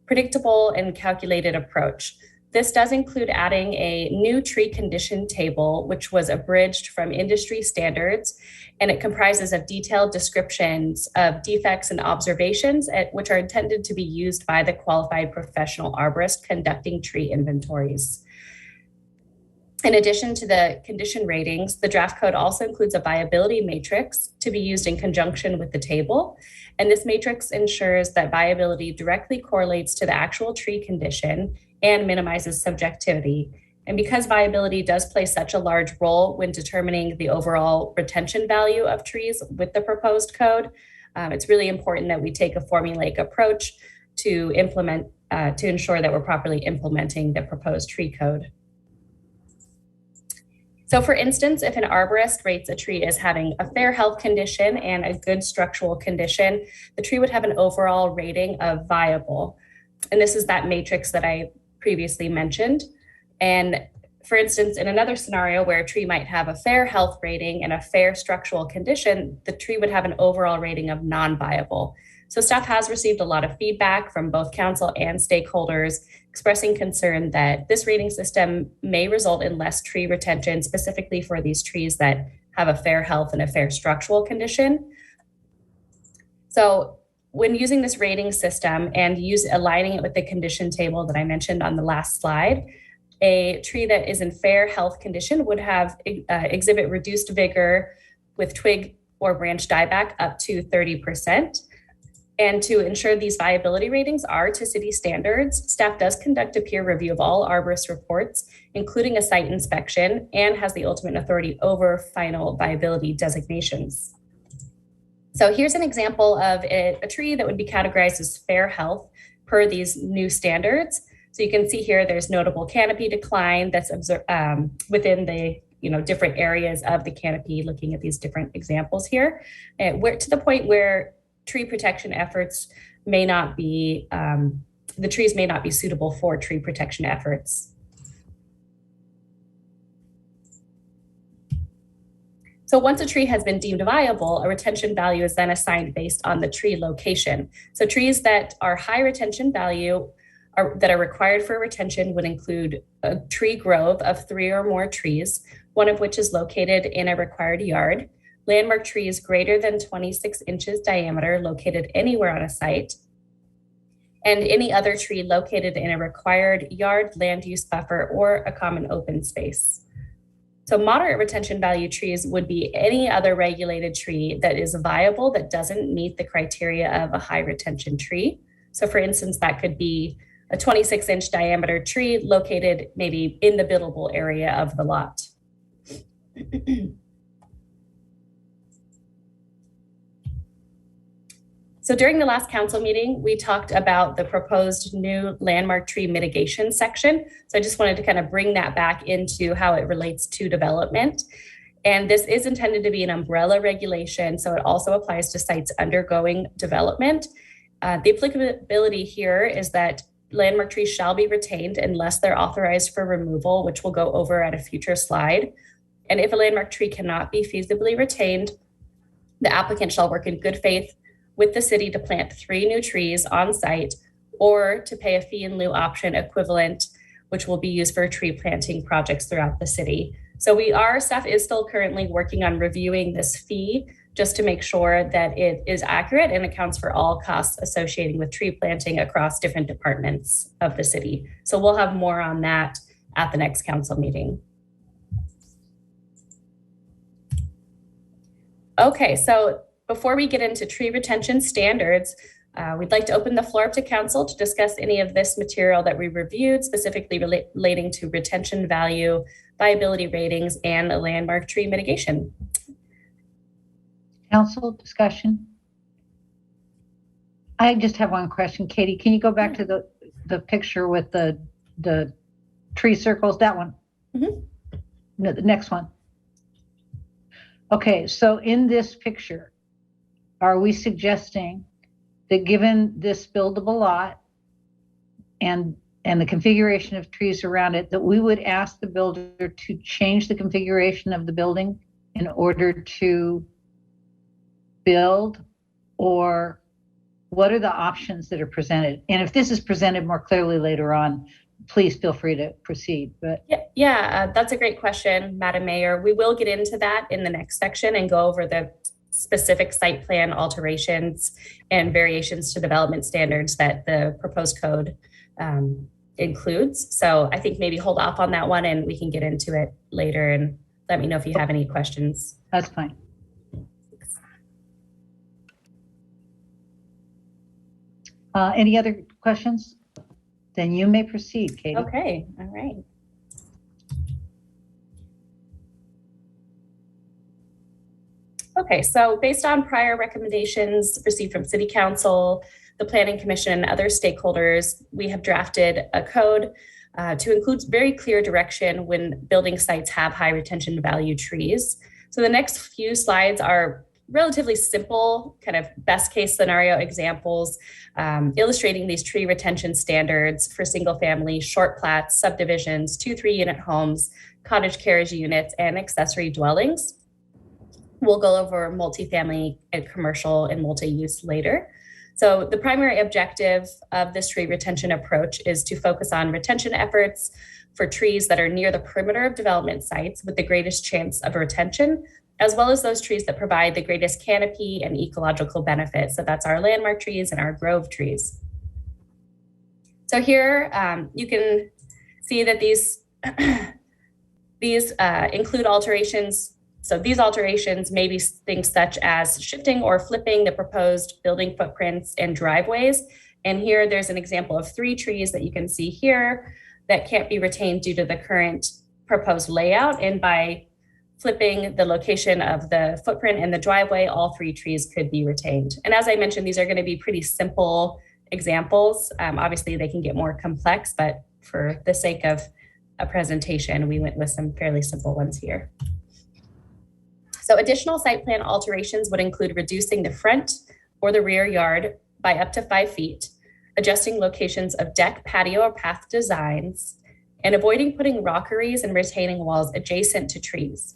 Speaker 3: predictable and calculated approach. This does include adding a new tree condition table, which was abridged from industry standards, and it comprises of detailed descriptions of defects and observations which are intended to be used by the qualified professional arborist conducting tree inventories. In addition to the condition ratings, the draft code also includes a viability matrix to be used in conjunction with the table. And this matrix ensures that viability directly correlates to the actual tree condition and minimizes subjectivity. And because viability does play such a large role when determining the overall retention value of trees with the proposed code, it's really important that we take a formulaic approach to ensure that we're properly implementing the proposed tree code. So for instance, if an arborist rates a tree as having a fair health condition and a good structural condition, the tree would have an overall rating of viable. And this is that matrix that I previously mentioned. And for instance, in another scenario where a tree might have a fair health rating and a fair structural condition, the tree would have an overall rating of non-viable. So staff has received a lot of feedback from both council and stakeholders expressing concern that this rating system may result in less tree retention, specifically for these trees that have a fair health and a fair structural condition. So when using this rating system and aligning it with the condition table that I mentioned on the last slide, a tree that is in fair health condition would have exhibit reduced vigor with twig or branch dieback up to 30%. And to ensure these viability ratings are to city standards, staff does conduct a peer review of all arborist reports, including a site inspection, and has the ultimate authority over final viability designations. So here's an example of a tree that would be categorized as fair health per these new standards. So you can see here there's notable canopy decline that's observed within the different areas of the canopy, looking at these different examples here, and to the point where tree protection efforts may not be, the trees may not be suitable for tree protection efforts. So once a tree has been deemed viable, a retention value is then assigned based on the tree location. So trees that are high retention value that are required for retention would include a tree grove of 3 or more trees, one of which is located in a required yard, landmark trees greater than 26 inches diameter located anywhere on a site, and any other tree located in a required yard, land use buffer, or a common open space. So moderate retention value trees would be any other regulated tree that is viable that doesn't meet the criteria of a high retention tree. So for instance, that could be a 26-inch diameter tree located maybe in the buildable area of the lot. So during the last council meeting, we talked about the proposed new landmark tree mitigation section. So I just wanted to kind of bring that back into how it relates to development. And this is intended to be an umbrella regulation, so it also applies to sites undergoing development. The applicability here is that landmark trees shall be retained unless they're authorized for removal, which we'll go over at a future slide. And if a landmark tree cannot be feasibly retained, the applicant shall work in good faith with the city to plant 3 new trees on site or to pay a fee in lieu option equivalent, which will be used for tree planting projects throughout the city. So staff is still currently working on reviewing this fee just to make sure that it is accurate and accounts for all costs associated with tree planting across different departments of the city. So we'll have more on that at the next council meeting. Okay, so before we get into tree retention standards, we'd like to open the floor up to council to discuss any of this material that we reviewed, specifically relating to retention value, viability ratings, and landmark tree mitigation.
Speaker 2: Council discussion? I just have one question. Katie, can you go back to the picture with the tree circles? That one? Mm-hmm. No, the next one. Okay, so in this picture, are we suggesting that given this buildable lot and the configuration of trees around it, that we would ask the builder to change the configuration of the building in order to build? Or what are the options that are presented? And if this is presented more clearly later on, please feel free to proceed. But
Speaker 3: that's a great question, Madam Mayor. We will get into that in the next section and go over the specific site plan alterations and variations to development standards that the proposed code includes. So I think maybe hold off on that one and we can get into it later, and let me know if you have any questions.
Speaker 2: That's fine. Any other questions? Then you may proceed, Katie.
Speaker 3: Okay, all right. Okay, so based on prior recommendations received from City Council, the Planning Commission, and other stakeholders, we have drafted a code to include very clear direction when building sites have high retention value trees. So the next few slides are relatively simple kind of best case scenario examples illustrating these tree retention standards for single family, short plats, subdivisions, 2-3 unit homes, cottage carriage units, and accessory dwellings. We'll go over multifamily and commercial and multi-use later. So the primary objective of this tree retention approach is to focus on retention efforts for trees that are near the perimeter of development sites with the greatest chance of retention, as well as those trees that provide the greatest canopy and ecological benefits. So that's our landmark trees and our grove trees. So here you can see that these include alterations. So these alterations may be things such as shifting or flipping the proposed building footprints and driveways. And here there's an example of 3 trees that you can see here that can't be retained due to the current proposed layout. And by flipping the location of the footprint and the driveway, all 3 trees could be retained. And as I mentioned, these are going to be pretty simple examples. Obviously, they can get more complex, but for the sake of a presentation, we went with some fairly simple ones here. So additional site plan alterations would include reducing the front or the rear yard by up to 5 feet, adjusting locations of deck, patio, or path designs, and avoiding putting rockeries and retaining walls adjacent to trees.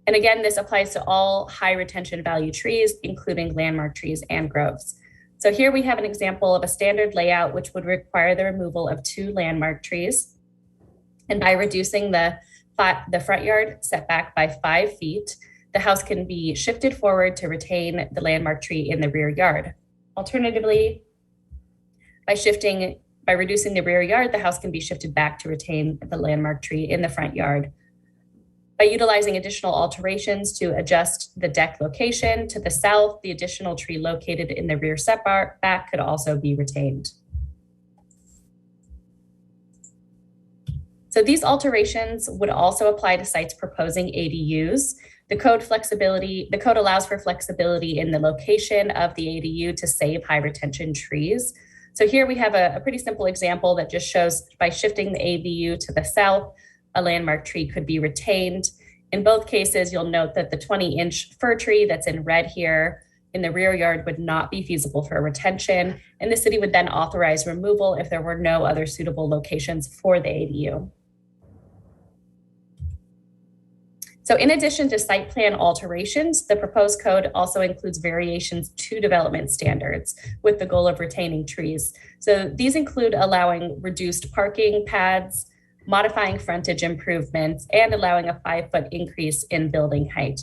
Speaker 3: And again, this applies to all high retention value trees, including landmark trees and groves. So here we have an example of a standard layout, which would require the removal of 2 landmark trees. And by reducing the front yard setback by 5 feet, the house can be shifted forward to retain the landmark tree in the rear yard. Alternatively, by reducing the rear yard, the house can be shifted back to retain the landmark tree in the front yard. By utilizing additional alterations to adjust the deck location to the south, the additional tree located in the rear setback could also be retained. So these alterations would also apply to sites proposing ADUs. The code allows for flexibility in the location of the ADU to save high retention trees. So here we have a pretty simple example that just shows by shifting the ADU to the south, a landmark tree could be retained. In both cases, you'll note that the 20-inch fir tree that's in red here in the rear yard would not be feasible for retention, and the city would then authorize removal if there were no other suitable locations for the ADU. So in addition to site plan alterations, the proposed code also includes variations to development standards with the goal of retaining trees. So these include allowing reduced parking pads, modifying frontage improvements, and allowing a 5-foot increase in building height.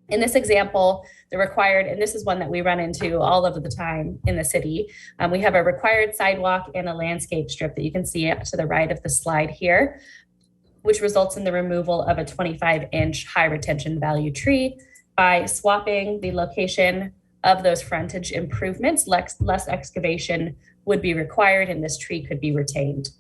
Speaker 3: In this example, the required, and this is one that we run into all of the time in the city, we have a required sidewalk and a landscape strip that you can see to the right of the slide here, which results in the removal of a 25-inch high retention value tree. By swapping the location of those frontage improvements, less excavation would be required and this tree could be retained.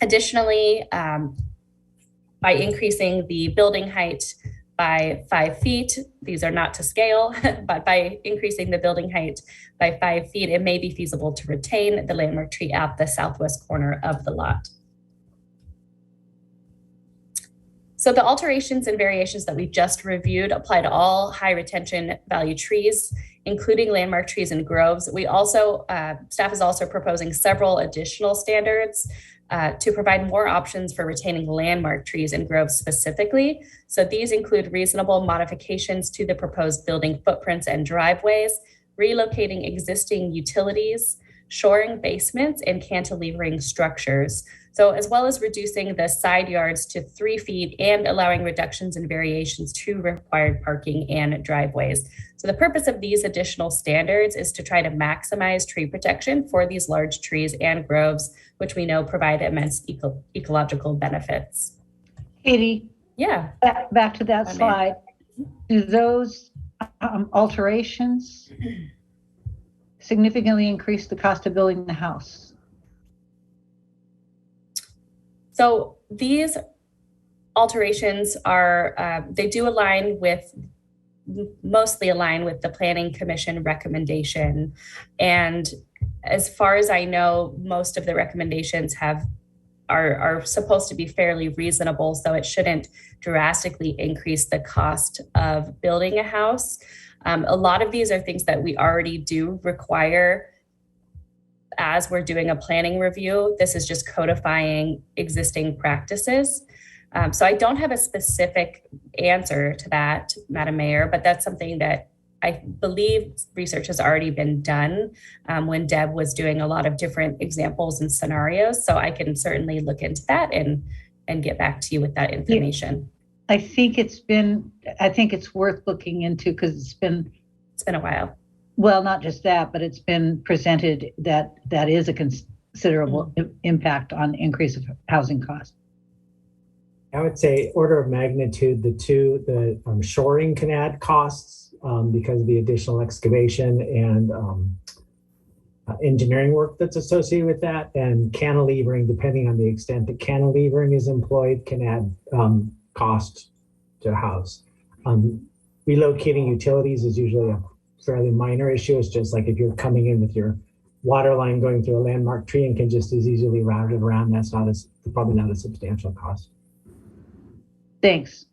Speaker 3: Additionally, by increasing the building height by 5 feet, these are not to scale, but by increasing the building height by 5 feet, it may be feasible to retain the landmark tree at the southwest corner of the lot. So the alterations and variations that we just reviewed apply to all high retention value trees, including landmark trees and groves. We also, staff is also proposing several additional standards to provide more options for retaining landmark trees and groves specifically. So these include reasonable modifications to the proposed building footprints and driveways, relocating existing utilities, shoring basements, and cantilevering structures. So as well as reducing the side yards to 3 feet and allowing reductions and variations to required parking and driveways. So the purpose of these additional standards is to try to maximize tree protection for these large trees and groves, which we know provide immense ecological benefits.
Speaker 2: Katie?
Speaker 3: Yeah.
Speaker 2: Back to that slide. Do those alterations significantly increase the cost of building the house?
Speaker 3: So these alterations are, they do align with, mostly align with the Planning Commission recommendation. And as far as I know, most of the recommendations have are supposed to be fairly reasonable, so it shouldn't drastically increase the cost of building a house. A lot of these are things that we already do require as we're doing a planning review. This is just codifying existing practices. So I don't have a specific answer to that, Madam Mayor, but that's something that I believe research has already been done when Deb was doing a lot of different examples and scenarios. So I can certainly look into that and get back to you with that information.
Speaker 2: I think it's worth looking into because it's been
Speaker 3: a while.
Speaker 2: Well, not just that, but it's been presented that is a considerable impact on increase of housing costs.
Speaker 4: I would say order of magnitude, the shoring can add costs because of the additional excavation and engineering work that's associated with that, and cantilevering, depending on the extent that cantilevering is employed, can add cost to a house. Relocating utilities is usually a fairly minor issue. It's just like if you're coming in with your water line going through a landmark tree and can just as easily route it around, that's probably not a substantial cost.
Speaker 2: Thanks.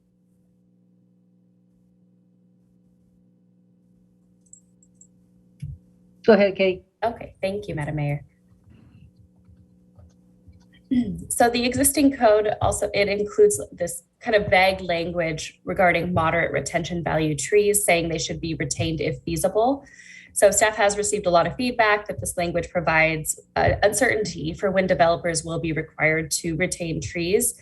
Speaker 2: Go ahead, Kate.
Speaker 3: Okay, thank you, Madam Mayor. So the existing code also, it includes this kind of vague language regarding moderate retention value trees, saying they should be retained if feasible. So staff has received a lot of feedback that this language provides uncertainty for when developers will be required to retain trees.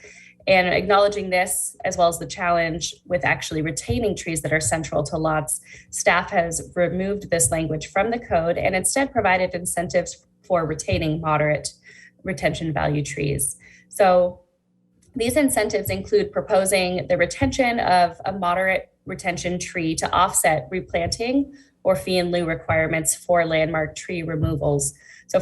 Speaker 3: And acknowledging this, as well as the challenge with actually retaining trees that are central to lots, staff has removed this language from the code and instead provided incentives for retaining moderate retention value trees. So these incentives include proposing the retention of a moderate retention tree to offset replanting or fee in lieu requirements for landmark tree removals. So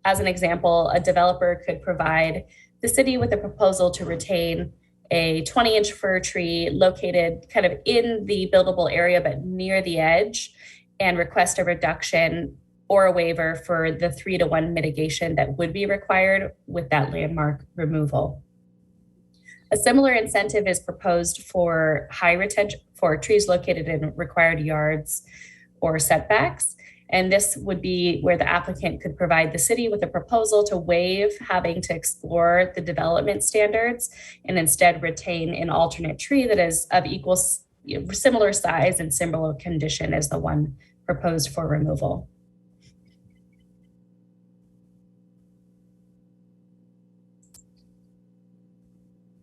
Speaker 3: as an example, a developer could provide the city with a proposal to retain a 20-inch fir tree located kind of in the buildable area but near the edge, and request a reduction or a waiver for the 3-to-1 mitigation that would be required with that landmark removal. A similar incentive is proposed for high retention for trees located in required yards or setbacks. And this would be where the applicant could provide the city with a proposal to waive having to explore the development standards and instead retain an alternate tree that is of similar size and similar condition as the one proposed for removal.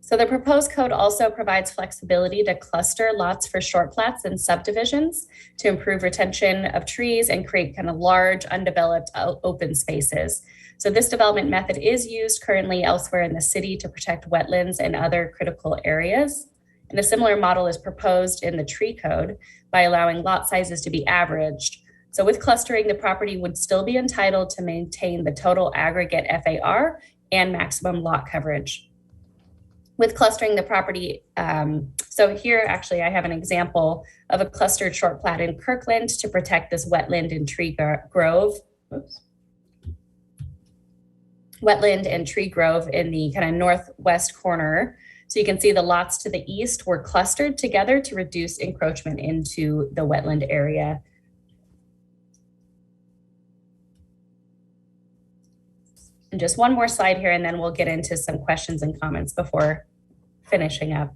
Speaker 3: So the proposed code also provides flexibility to cluster lots for short plats and subdivisions to improve retention of trees and create kind of large undeveloped open spaces. So this development method is used currently elsewhere in the city to protect wetlands and other critical areas. And a similar model is proposed in the tree code by allowing lot sizes to be averaged. So with clustering, the property would still be entitled to maintain the total aggregate FAR and maximum lot coverage. With clustering the property, so here actually I have an example of a clustered short plat in Kirkland to protect this wetland and tree grove. Wetland and tree grove in the kind of northwest corner. So you can see the lots to the east were clustered together to reduce encroachment into the wetland area. And just one more slide here, and then we'll get into some questions and comments before finishing up.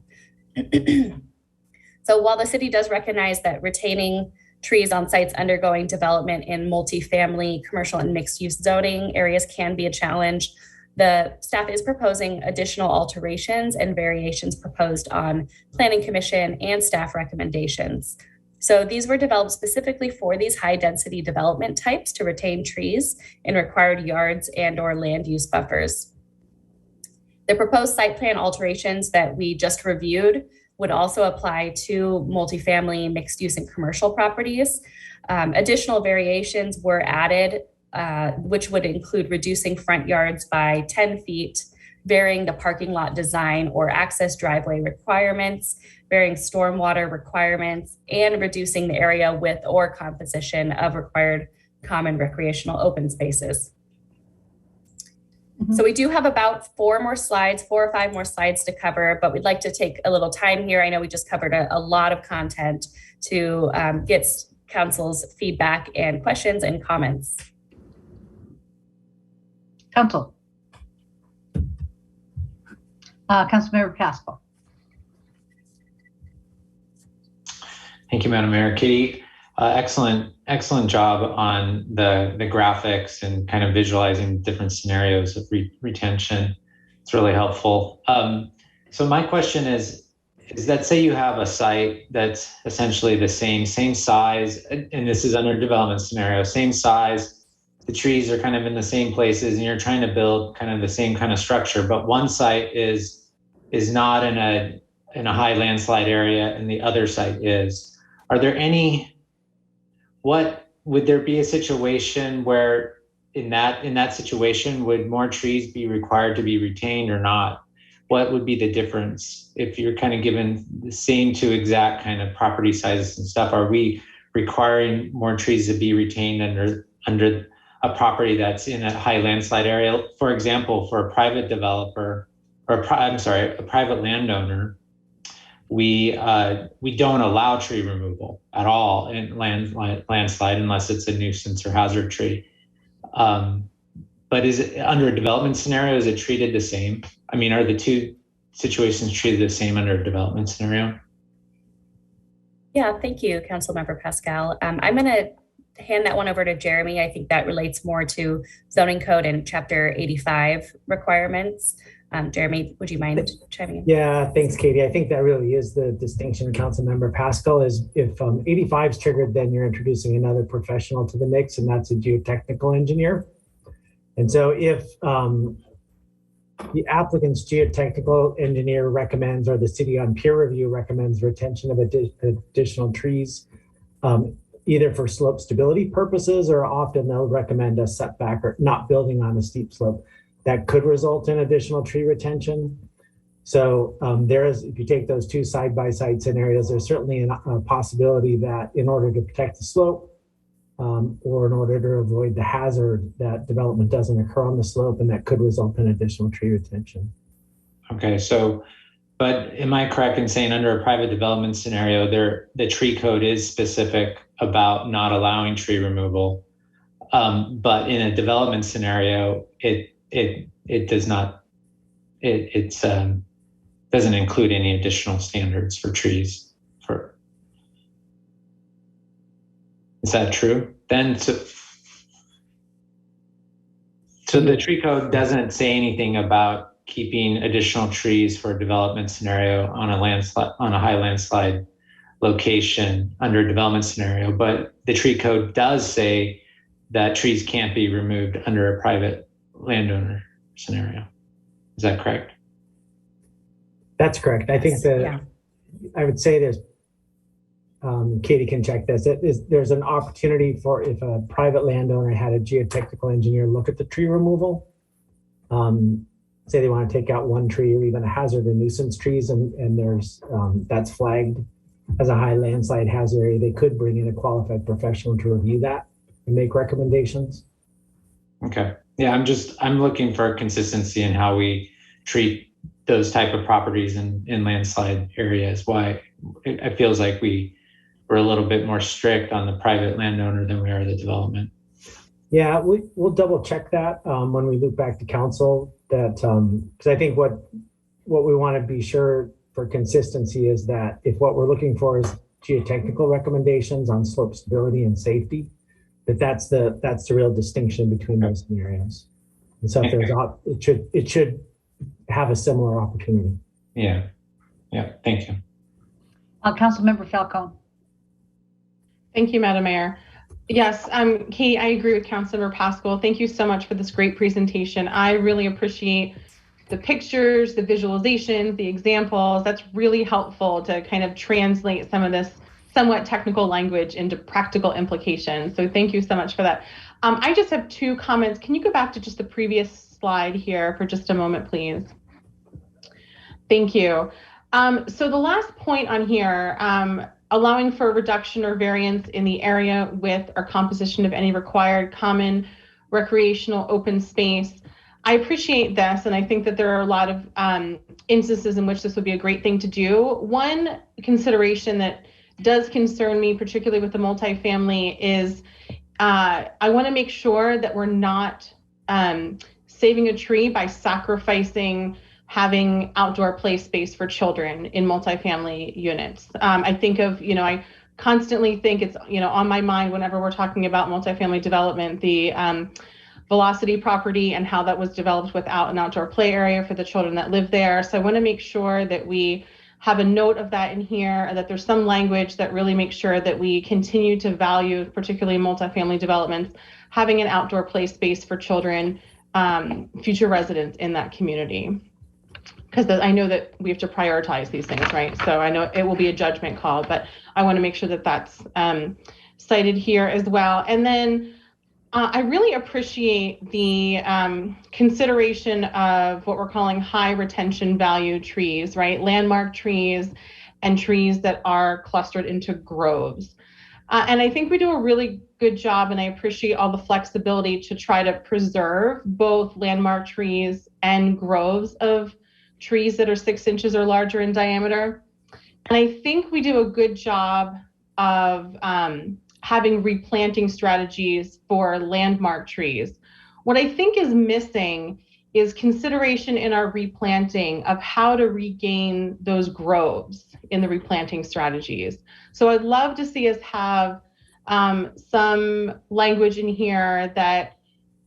Speaker 3: So while the city does recognize that retaining trees on sites undergoing development in multifamily, commercial, and mixed-use zoning areas can be a challenge, the staff is proposing additional alterations and variations proposed on Planning Commission and staff recommendations. So these were developed specifically for these high density development types to retain trees in required yards and or land use buffers. The proposed site plan alterations that we just reviewed would also apply to multifamily, mixed use, and commercial properties. Additional variations were added, which would include reducing front yards by 10 feet, varying the parking lot design or access driveway requirements, varying stormwater requirements, and reducing the area width or composition of required common recreational open spaces. So we do have about 4 or 5 more slides to cover, but we'd like to take a little time here. I know we just covered a lot of content to get council's feedback and questions and comments.
Speaker 2: Council. Councilmember Pascal.
Speaker 23: Thank you, Madam Mayor. Katie, excellent job on the graphics and kind of visualizing different scenarios of retention. It's really helpful. So my question is that say you have a site that's essentially the same size, and this is under development scenario, same size, the trees are kind of in the same places, and you're trying to build kind of the same kind of structure, but one site is not in a high landslide area and the other site is. Are there would there be a situation where in that situation, would more trees be required to be retained or not? What would be the difference if you're kind of given the same 2 exact kind of property sizes and stuff? Are we requiring more trees to be retained under a property that's in a high landslide area? For example, for a private developer, or a private landowner, we don't allow tree removal at all in landslide unless it's a nuisance or hazard tree. But is it under a development scenario, is it treated the same? I mean, are the 2 situations treated the same under a development scenario?
Speaker 3: Yeah, thank you, Councilmember Pascal. I'm going to hand that one over to Jeremy. I think that relates more to zoning code and chapter 85 requirements. Jeremy, would you mind chiming in?
Speaker 4: Yeah, thanks, Katie. I think that really is the distinction, Councilmember Pascal, is if 85 is triggered, then you're introducing another professional to the mix, and that's a geotechnical engineer. And so if the applicant's geotechnical engineer recommends, or the city on peer review recommends retention of additional trees, either for slope stability purposes, or often they'll recommend a setback or not building on a steep slope, that could result in additional tree retention. So if you take those 2 side-by-side scenarios, there's certainly a possibility that in order to protect the slope, or in order to avoid the hazard, that development doesn't occur on the slope, and that could result in additional tree retention.
Speaker 23: Okay, but am I correct in saying under a private development scenario, the tree code is specific about not allowing tree removal, but in a development scenario, it does not, doesn't include any additional standards for trees. Is that true? Then, so the tree code doesn't say anything about keeping additional trees for a development scenario on a high landslide location under a development scenario, but the tree code does say that trees can't be removed under a private landowner scenario. Is that correct?
Speaker 4: That's correct. I think that I would say there's, Katie can check this. There's an opportunity for if a private landowner had a geotechnical engineer look at the tree removal, say they want to take out 1 tree or even a hazard or nuisance trees, and there's that's flagged as a high landslide hazard area, they could bring in a qualified professional to review that and make recommendations.
Speaker 23: Okay. Yeah, I'm looking for consistency in how we treat those type of properties in landslide areas. Why it feels like we're a little bit more strict on the private landowner than we are the development.
Speaker 4: Yeah, we'll double check that when we loop back to council. That because I think what we want to be sure for consistency is that if what we're looking for is geotechnical recommendations on slope stability and safety, that's the real distinction between those scenarios. And so if there's it should have a similar opportunity.
Speaker 23: Yeah. Thank you.
Speaker 2: Councilmember Falcone.
Speaker 8: Thank you, Madam Mayor. Yes, Kate, I agree with Councilmember Pascal. Thank you so much for this great presentation. I really appreciate the pictures, the visualizations, the examples. That's really helpful to kind of translate some of this somewhat technical language into practical implications. So thank you so much for that. I just have 2 comments. Can you go back to just the previous slide here for just a moment, please? Thank you. So the last point on here, allowing for a reduction or variance in the area, width, or composition of any required common recreational open space. I appreciate this, and I think that there are a lot of instances in which this would be a great thing to do. One consideration that does concern me, particularly with the multifamily, is I want to make sure that we're not saving a tree by sacrificing having outdoor play space for children in multifamily units. I think of, I constantly think it's, on my mind whenever we're talking about multifamily development, the Velocity property and how that was developed without an outdoor play area for the children that live there. So I want to make sure that we have a note of that in here, and that there's some language that really makes sure that we continue to value, particularly multifamily developments, having an outdoor play space for children, future residents in that community. Because I know that we have to prioritize these things, right? So I know it will be a judgment call, but I want to make sure that that's cited here as well. And then I really appreciate the consideration of what we're calling high retention value trees, right? Landmark trees and trees that are clustered into groves. And I think we do a really good job, and I appreciate all the flexibility to try to preserve both landmark trees and groves of trees that are 6 inches or larger in diameter. And I think we do a good job of having replanting strategies for landmark trees. What I think is missing is consideration in our replanting of how to regain those groves in the replanting strategies. So I'd love to see us have some language in here that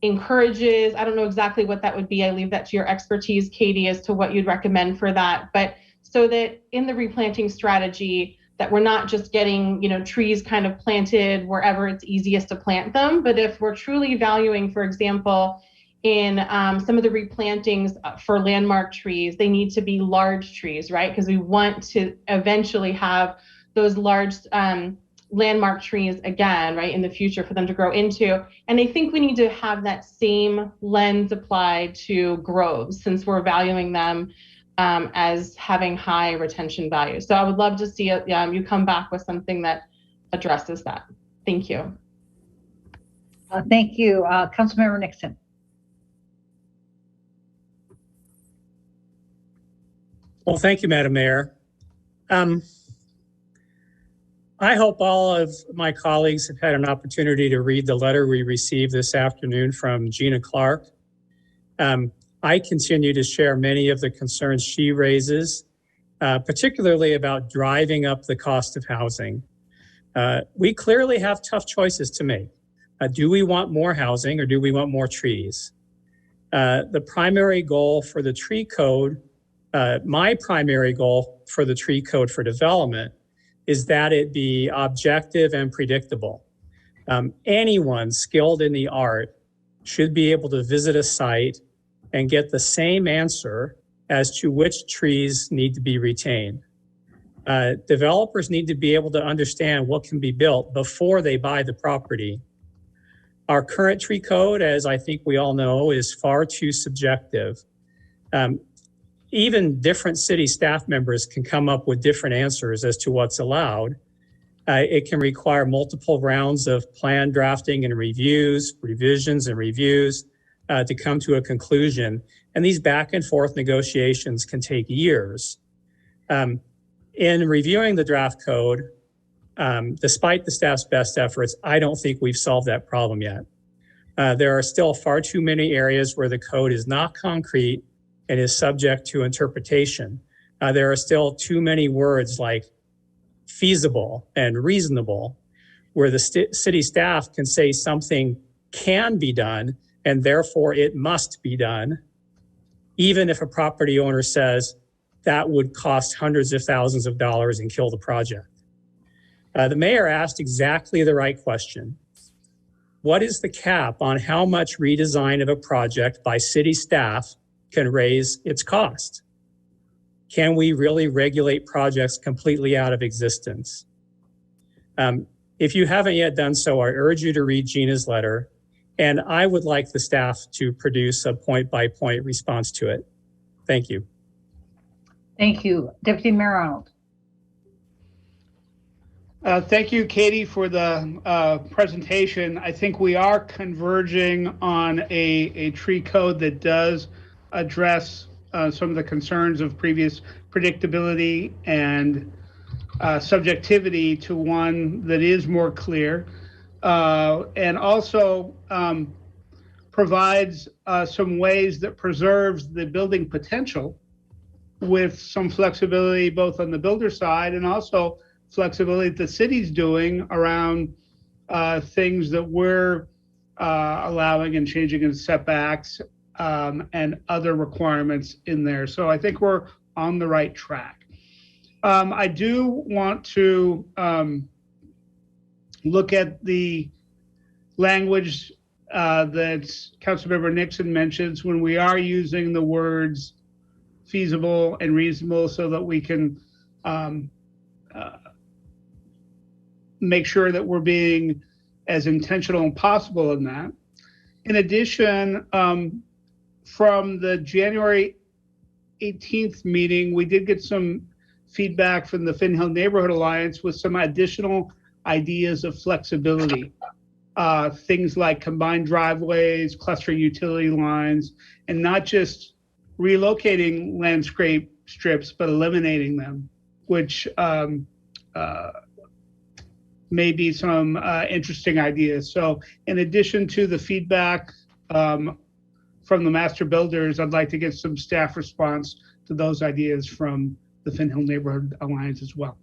Speaker 8: encourages, I don't know exactly what that would be. I leave that to your expertise, Katie, as to what you'd recommend for that. But so that in the replanting strategy, that we're not just getting, trees kind of planted wherever it's easiest to plant them, but if we're truly valuing, for example, in some of the replantings for landmark trees, they need to be large trees, right? Because we want to eventually have those large landmark trees again, right, in the future for them to grow into. And I think we need to have that same lens applied to groves, since we're valuing them as having high retention value. So I would love to see you come back with something that addresses that. Thank you.
Speaker 2: Thank you. Councilmember Nixon.
Speaker 7: Well, thank you, Madam Mayor. I hope all of my colleagues have had an opportunity to read the letter we received this afternoon from Gina Clark. I continue to share many of the concerns she raises, particularly about driving up the cost of housing. We clearly have tough choices to make. Do we want more housing, or do we want more trees? The primary goal for the tree code, my primary goal for the tree code for development, is that it be objective and predictable. Anyone skilled in the art should be able to visit a site and get the same answer as to which trees need to be retained. Developers need to be able to understand what can be built before they buy the property. Our current tree code, as I think we all know, is far too subjective. Even different city staff members can come up with different answers as to what's allowed. It can require multiple rounds of plan drafting and reviews, revisions and reviews to come to a conclusion. And these back and forth negotiations can take years. In reviewing the draft code, despite the staff's best efforts, I don't think we've solved that problem yet. There are still far too many areas where the code is not concrete and is subject to interpretation. There are still too many words like feasible and reasonable, where the city staff can say something can be done and therefore it must be done, even if a property owner says that would cost hundreds of thousands of dollars and kill the project. The mayor asked exactly the right question. What is the cap on how much redesign of a project by city staff can raise its cost? Can we really regulate projects completely out of existence? If you haven't yet done so, I urge you to read Gina's letter, and I would like the staff to produce a point-by-point response to it. Thank you.
Speaker 2: Thank you. Deputy Mayor Arnold.
Speaker 11: Thank you, Katie, for the presentation. I think we are converging on a tree code that does address some of the concerns of previous predictability and subjectivity to one that is more clear, and also provides some ways that preserves the building potential with some flexibility both on the builder side and also flexibility that the city's doing around things that we're allowing and changing in setbacks and other requirements in there. So I think we're on the right track. I do want to look at the language that Councilmember Nixon mentions when we are using the words feasible and reasonable, so that we can make sure that we're being as intentional as possible in that. In addition, from the January 18th meeting, we did get some feedback from the Finn Hill Neighborhood Alliance with some additional ideas of flexibility. Things like combined driveways, clustering utility lines, and not just relocating landscape strips, but eliminating them, which may be some interesting ideas. So in addition to the feedback from the master builders, I'd like to get some staff response to those ideas from the Finn Hill Neighborhood Alliance as well.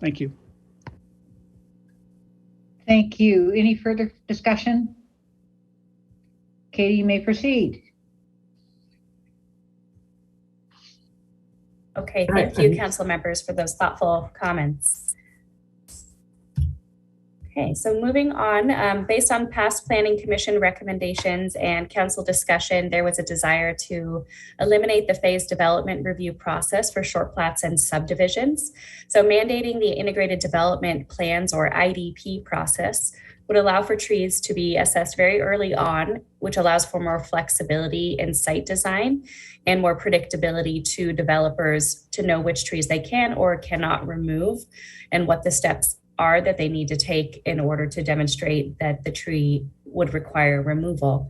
Speaker 11: Thank you.
Speaker 2: Thank you. Any further discussion? Katie, you may proceed.
Speaker 3: Okay, thank you, council members, for those thoughtful comments. Okay, so moving on, based on past Planning Commission recommendations and council discussion, there was a desire to eliminate the phase development review process for short plats and subdivisions. So mandating the integrated development plans, or IDP process, would allow for trees to be assessed very early on, which allows for more flexibility in site design and more predictability to developers to know which trees they can or cannot remove and what the steps are that they need to take in order to demonstrate that the tree would require removal.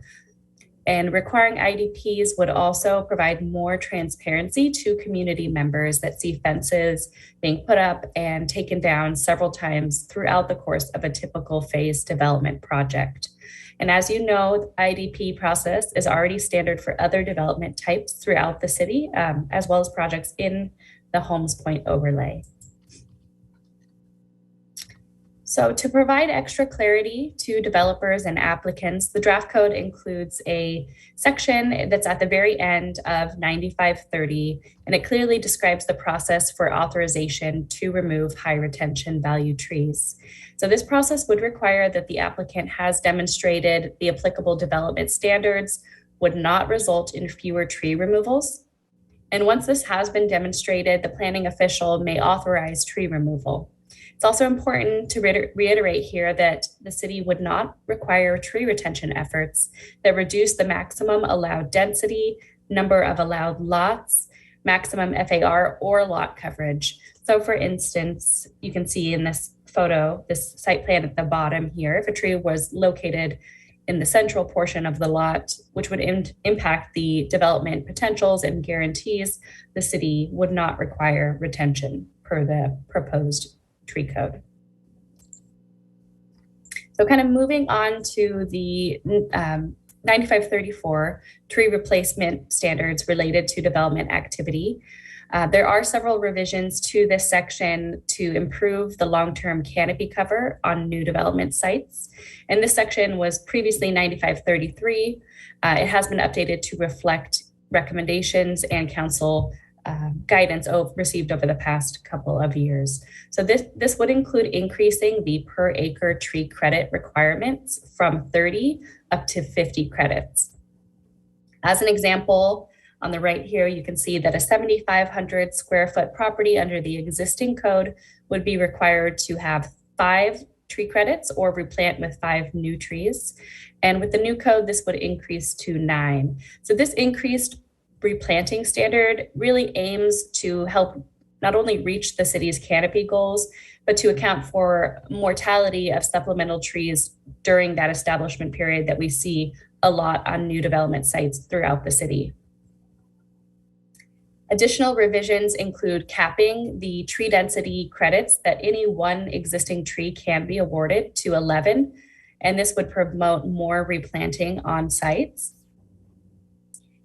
Speaker 3: And requiring IDPs would also provide more transparency to community members that see fences being put up and taken down several times throughout the course of a typical phase development project. And as you know, the IDP process is already standard for other development types throughout the city, as well as projects in the Holmes Point overlay. So to provide extra clarity to developers and applicants, the draft code includes a section that's at the very end of 9530, and it clearly describes the process for authorization to remove high retention value trees. So this process would require that the applicant has demonstrated the applicable development standards would not result in fewer tree removals. And once this has been demonstrated, the planning official may authorize tree removal. It's also important to reiterate here that the city would not require tree retention efforts that reduce the maximum allowed density, number of allowed lots, maximum FAR, or lot coverage. So for instance, you can see in this photo, this site plan at the bottom here, if a tree was located in the central portion of the lot, which would impact the development potentials and guarantees, the city would not require retention per the proposed tree code. So kind of moving on to the 9534 tree replacement standards related to development activity. There are several revisions to this section to improve the long-term canopy cover on new development sites. And this section was previously 9533. It has been updated to reflect recommendations and council guidance received over the past couple of years. So this would include increasing the per acre tree credit requirements from 30 up to 50 credits. As an example, on the right here, you can see that a 7,500 square foot property under the existing code would be required to have 5 tree credits or replant with 5 new trees. And with the new code, this would increase to 9. So this increased replanting standard really aims to help not only reach the city's canopy goals, but to account for mortality of supplemental trees during that establishment period that we see a lot on new development sites throughout the city. Additional revisions include capping the tree density credits that any one existing tree can be awarded to 11, and this would promote more replanting on sites.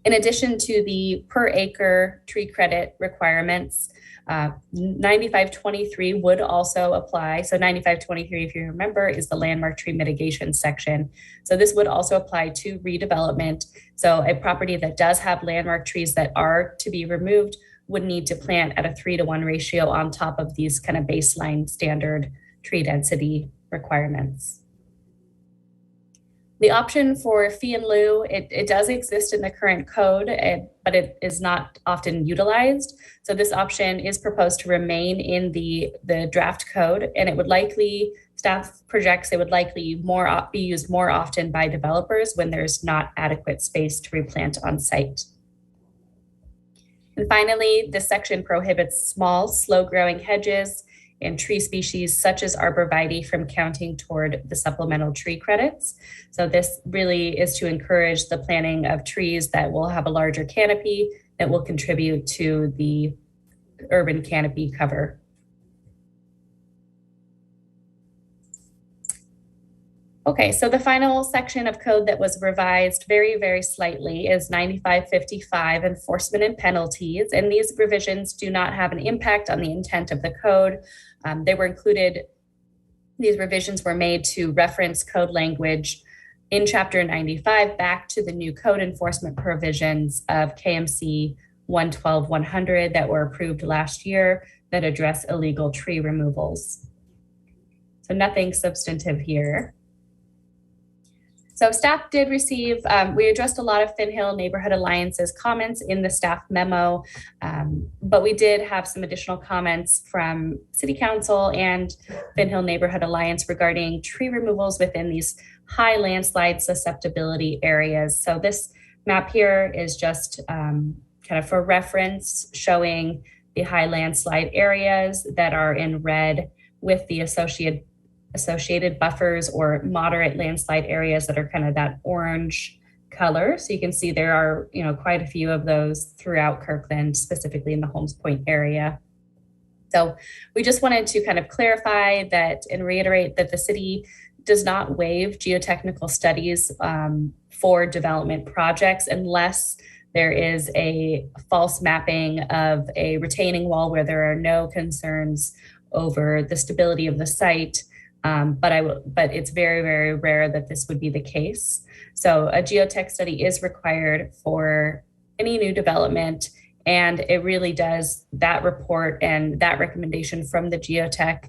Speaker 3: In addition to the per acre tree credit requirements, 9523 would also apply. So 9523, if you remember, is the landmark tree mitigation section. So this would also apply to redevelopment. So a property that does have landmark trees that are to be removed would need to plant at a 3-to-1 ratio on top of these kind of baseline standard tree density requirements. The option for fee in lieu, it does exist in the current code, but it is not often utilized. So this option is proposed to remain in the draft code, and it would likely, staff projects it would likely be used more often by developers when there's not adequate space to replant on site. And finally, this section prohibits small, slow-growing hedges and tree species such as arborvitae from counting toward the supplemental tree credits. So this really is to encourage the planting of trees that will have a larger canopy that will contribute to the urban canopy cover. Okay, so the final section of code that was revised very, very slightly is 9555, enforcement and penalties. And these revisions do not have an impact on the intent of the code. They were included, these revisions were made to reference code language in Chapter 95 back to the new code enforcement provisions of KMC 112-100 that were approved last year that address illegal tree removals. So nothing substantive here. So staff did receive, we addressed a lot of Finn Hill Neighborhood Alliance's comments in the staff memo, but we did have some additional comments from City Council and Finn Hill Neighborhood Alliance regarding tree removals within these high landslide susceptibility areas. So this map here is just kind of for reference, showing the high landslide areas that are in red with the associated buffers or moderate landslide areas that are kind of that orange color. So you can see there are, quite a few of those throughout Kirkland, specifically in the Holmes Point area. So we just wanted to kind of clarify that and reiterate that the city does not waive geotechnical studies for development projects unless there is a false mapping of a retaining wall where there are no concerns over the stability of the site. But it's very, very rare that this would be the case. So a geotech study is required for any new development, and it really does, that report and that recommendation from the geotech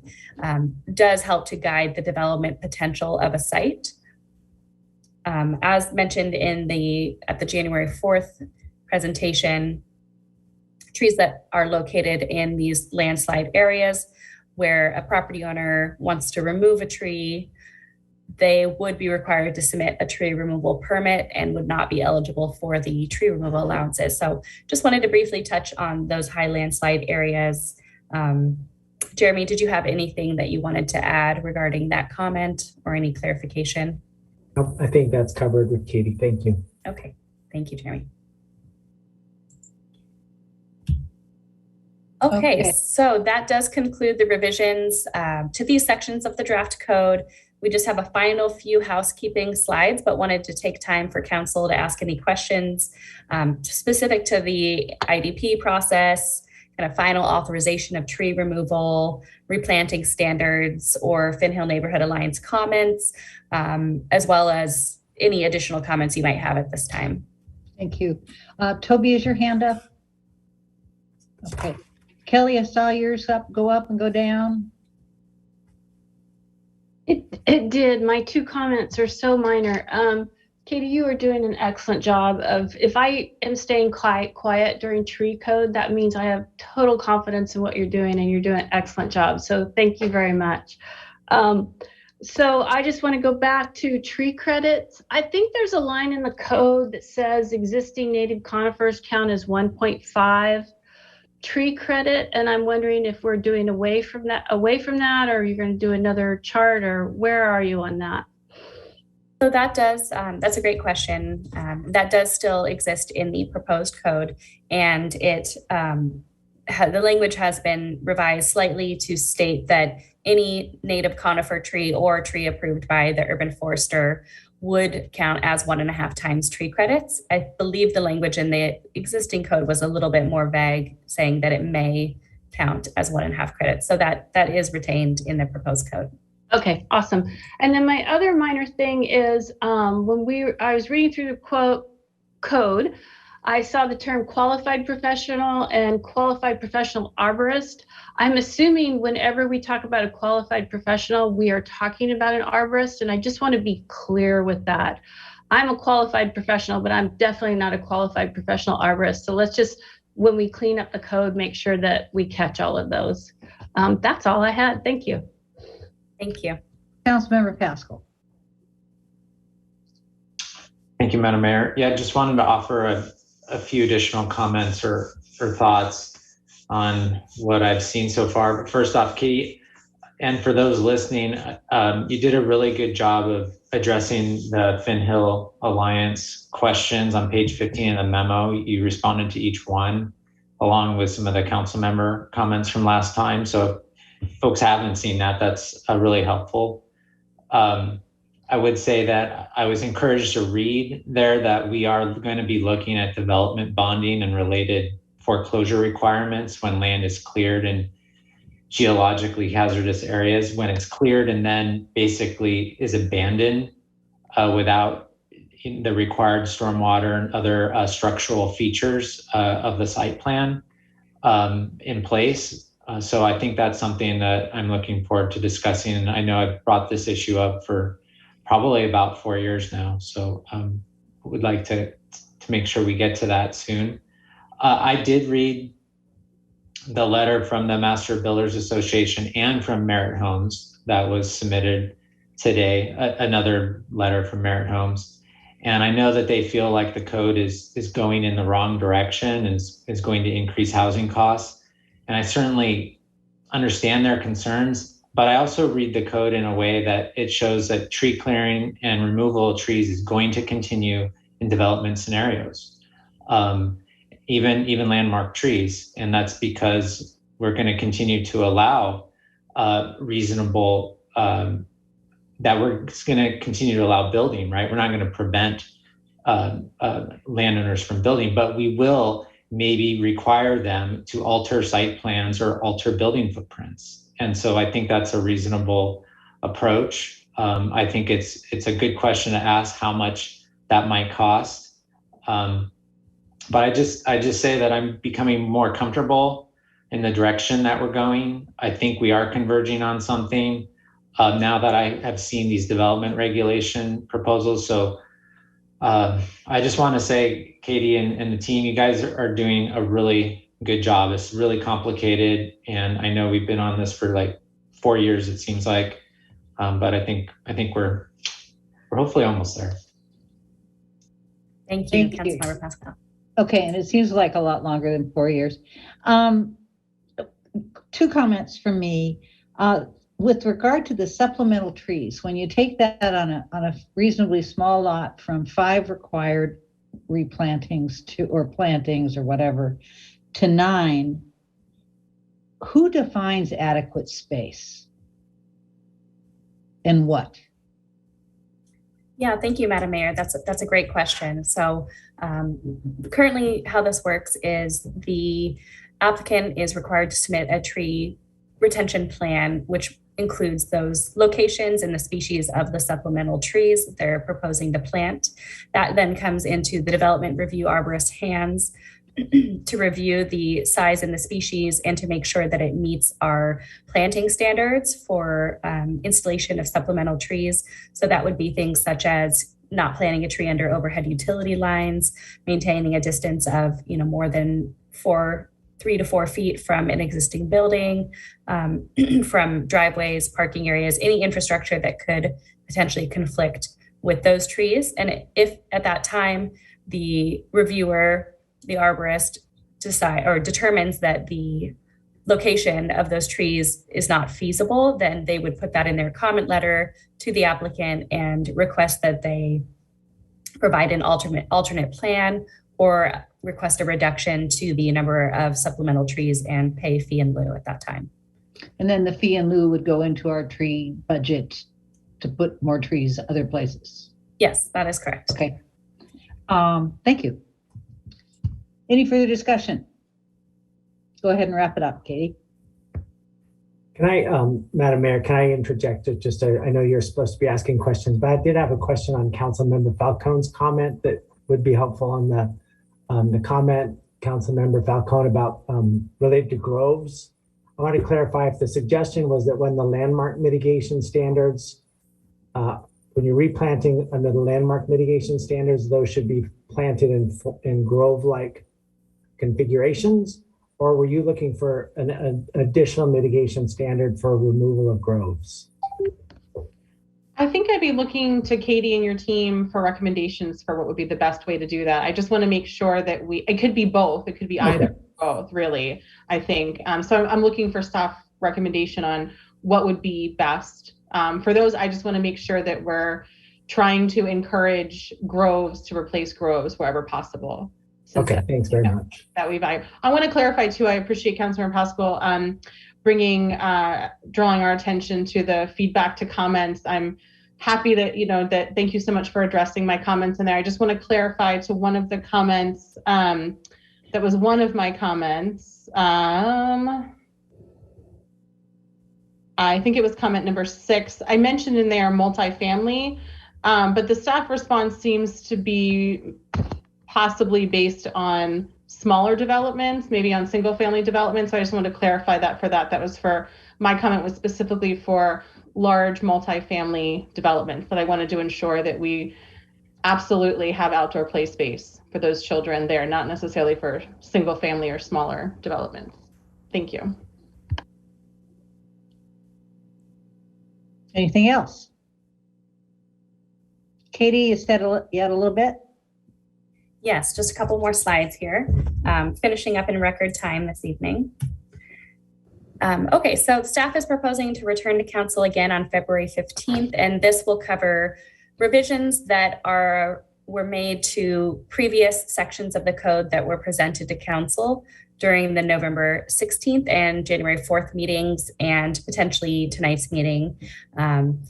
Speaker 3: does help to guide the development potential of a site. As mentioned at the January 4th presentation, trees that are located in these landslide areas where a property owner wants to remove a tree, they would be required to submit a tree removal permit and would not be eligible for the tree removal allowances. So just wanted to briefly touch on those high landslide areas. Jeremy, did you have anything that you wanted to add regarding that comment or any clarification?
Speaker 4: Nope, I think that's covered with Katie. Thank you.
Speaker 3: Okay, thank you, Jeremy. Okay, so that does conclude the revisions to these sections of the draft code. We just have a final few housekeeping slides, but wanted to take time for council to ask any questions specific to the IDP process, kind of final authorization of tree removal, replanting standards, or Finn Hill Neighborhood Alliance comments, as well as any additional comments you might have at this time.
Speaker 2: Thank you. Toby, is your hand up? Okay. Kelly, I saw yours go up and go down.
Speaker 22: It did. My two comments are so minor. Katie, you are doing an excellent job of, if I am staying quiet during tree code, that means I have total confidence in what you're doing, and you're doing an excellent job. So thank you very much. So I just want to go back to tree credits. I think there's a line in the code that says existing native conifers count as 1.5. tree credit, and I'm wondering if we're doing away from that, or you're going to do another chart, or where are you on that?
Speaker 3: So that does, that's a great question. That does still exist in the proposed code, and it the language has been revised slightly to state that any native conifer tree or tree approved by the urban forester would count as 1.5 times tree credits. I believe the language in the existing code was a little bit more vague, saying that it may count as 1.5 credits. So that is retained in the proposed code.
Speaker 22: Okay, awesome. And then my other minor thing is when I was reading through the code, I saw the term qualified professional and qualified professional arborist. I'm assuming whenever we talk about a qualified professional, we are talking about an arborist, and I just want to be clear with that. I'm a qualified professional, but I'm definitely not a qualified professional arborist. So let's just, when we clean up the code, make sure that we catch all of those. That's all I had. Thank you.
Speaker 3: Thank you.
Speaker 2: Councilmember Pascal.
Speaker 23: Thank you, Madam Mayor. Yeah, just wanted to offer a few additional comments or thoughts on what I've seen so far. But first off, Katie, and for those listening, you did a really good job of addressing the Finn Hill Alliance questions on page 15 of the memo. You responded to each one, along with some of the council member comments from last time. So if folks haven't seen that, that's really helpful. I would say that I was encouraged to read there that we are going to be looking at development bonding and related foreclosure requirements when land is cleared in geologically hazardous areas, when it's cleared and then basically is abandoned without the required stormwater and other structural features of the site plan in place. So I think that's something that I'm looking forward to discussing. And I know I've brought this issue up for probably about 4 years now. So would like to make sure we get to that soon. I did read the letter from the Master Builders Association and from Merit Homes that was submitted today, another letter from Merit Homes. And I know that they feel like the code is going in the wrong direction and is going to increase housing costs. And I certainly understand their concerns, but I also read the code in a way that it shows that tree clearing and removal of trees is going to continue in development scenarios, even landmark trees. And that's because we're going to continue to allow reasonable, that we're going to continue to allow building, right? We're not going to prevent landowners from building, but we will maybe require them to alter site plans or alter building footprints. And so I think that's a reasonable approach. I think it's a good question to ask how much that might cost. But I just say that I'm becoming more comfortable in the direction that we're going. I think we are converging on something now that I have seen these development regulation proposals. So I just want to say, Katie and the team, you guys are doing a really good job. It's really complicated, and I know we've been on this for like 4 years, it seems like, but I think we're hopefully almost there.
Speaker 3: Thank you, Councilmember Pascal.
Speaker 2: Okay, and it seems like a lot longer than 4 years. 2 comments from me. With regard to the supplemental trees, when you take that on a reasonably small lot from 5 required replantings or plantings or whatever to 9, who defines adequate space and what?
Speaker 3: Yeah, thank you, Madam Mayor. That's a great question. So currently how this works is the applicant is required to submit a tree retention plan, which includes those locations and the species of the supplemental trees that they're proposing to plant. That then comes into the development review arborist's hands to review the size and the species and to make sure that it meets our planting standards for installation of supplemental trees. So that would be things such as not planting a tree under overhead utility lines, maintaining a distance of more than 3 to 4 feet from an existing building, from driveways, parking areas, any infrastructure that could potentially conflict with those trees. And if at that time the reviewer, the arborist, decide or determines that the location of those trees is not feasible, then they would put that in their comment letter to the applicant and request that they provide an alternate plan or request a reduction to the number of supplemental trees and pay fee in lieu at that time.
Speaker 2: And then the fee in lieu would go into our tree budget to put more trees other places.
Speaker 3: Yes, that is correct.
Speaker 2: Okay. Thank you. Any further discussion? Go ahead and wrap it up, Katie.
Speaker 4: Can I, Madam Mayor, can I interject? I know you're supposed to be asking questions, but I did have a question on Councilmember Falcone's comment that would be helpful on the comment, Councilmember Falcone, about related to groves. I want to clarify if the suggestion was that when the landmark mitigation standards, when you're replanting under the landmark mitigation standards, those should be planted in grove-like configurations, or were you looking for an additional mitigation standard for removal of groves?
Speaker 8: I think I'd be looking to Katie and your team for recommendations for what would be the best way to do that. I just want to make sure that it could be both. It could be either or both, really, I think. So I'm looking for staff recommendation on what would be best. For those, I just want to make sure that we're trying to encourage groves to replace groves wherever possible.
Speaker 4: Okay, thanks very much.
Speaker 8: That we've, I want to clarify too, I appreciate Councilmember Pascal drawing our attention to the feedback to comments. I'm happy that, thank you so much for addressing my comments in there. I just want to clarify to one of the comments, that was one of my comments. I think it was comment number 6. I mentioned in there multifamily, but the staff response seems to be possibly based on smaller developments, maybe on single family developments. So I just wanted to clarify that for that. That was for, my comment was specifically for large multifamily developments, that I wanted to ensure that we absolutely have outdoor play space for those children there, not necessarily for single family or smaller developments. Thank you.
Speaker 2: Anything else? Katie, you said yet a little bit?
Speaker 3: Yes, just a couple more slides here. Finishing up in record time this evening. Okay, so staff is proposing to return to council again on February 15th, and this will cover revisions that were made to previous sections of the code that were presented to council during the November 16th and January 4th meetings, and potentially tonight's meeting.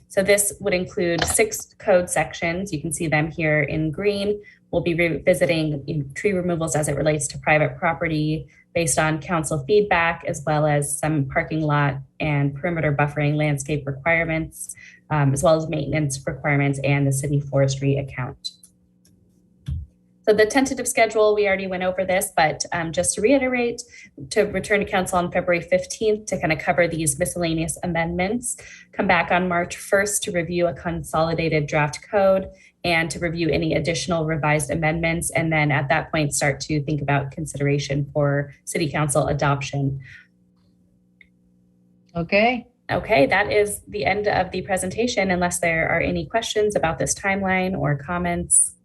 Speaker 3: So this would include 6 code sections. You can see them here in green. We'll be revisiting tree removals as it relates to private property based on council feedback, as well as some parking lot and perimeter buffering landscape requirements, as well as maintenance requirements and the city forestry account. So the tentative schedule, we already went over this, but just to reiterate, to return to council on February 15th to kind of cover these miscellaneous amendments, come back on March 1st to review a consolidated draft code and to review any additional revised amendments. And then at that point, start to think about consideration for city council adoption.
Speaker 2: Okay.
Speaker 3: Okay, that is the end of the presentation, unless there are any questions about this timeline or comments.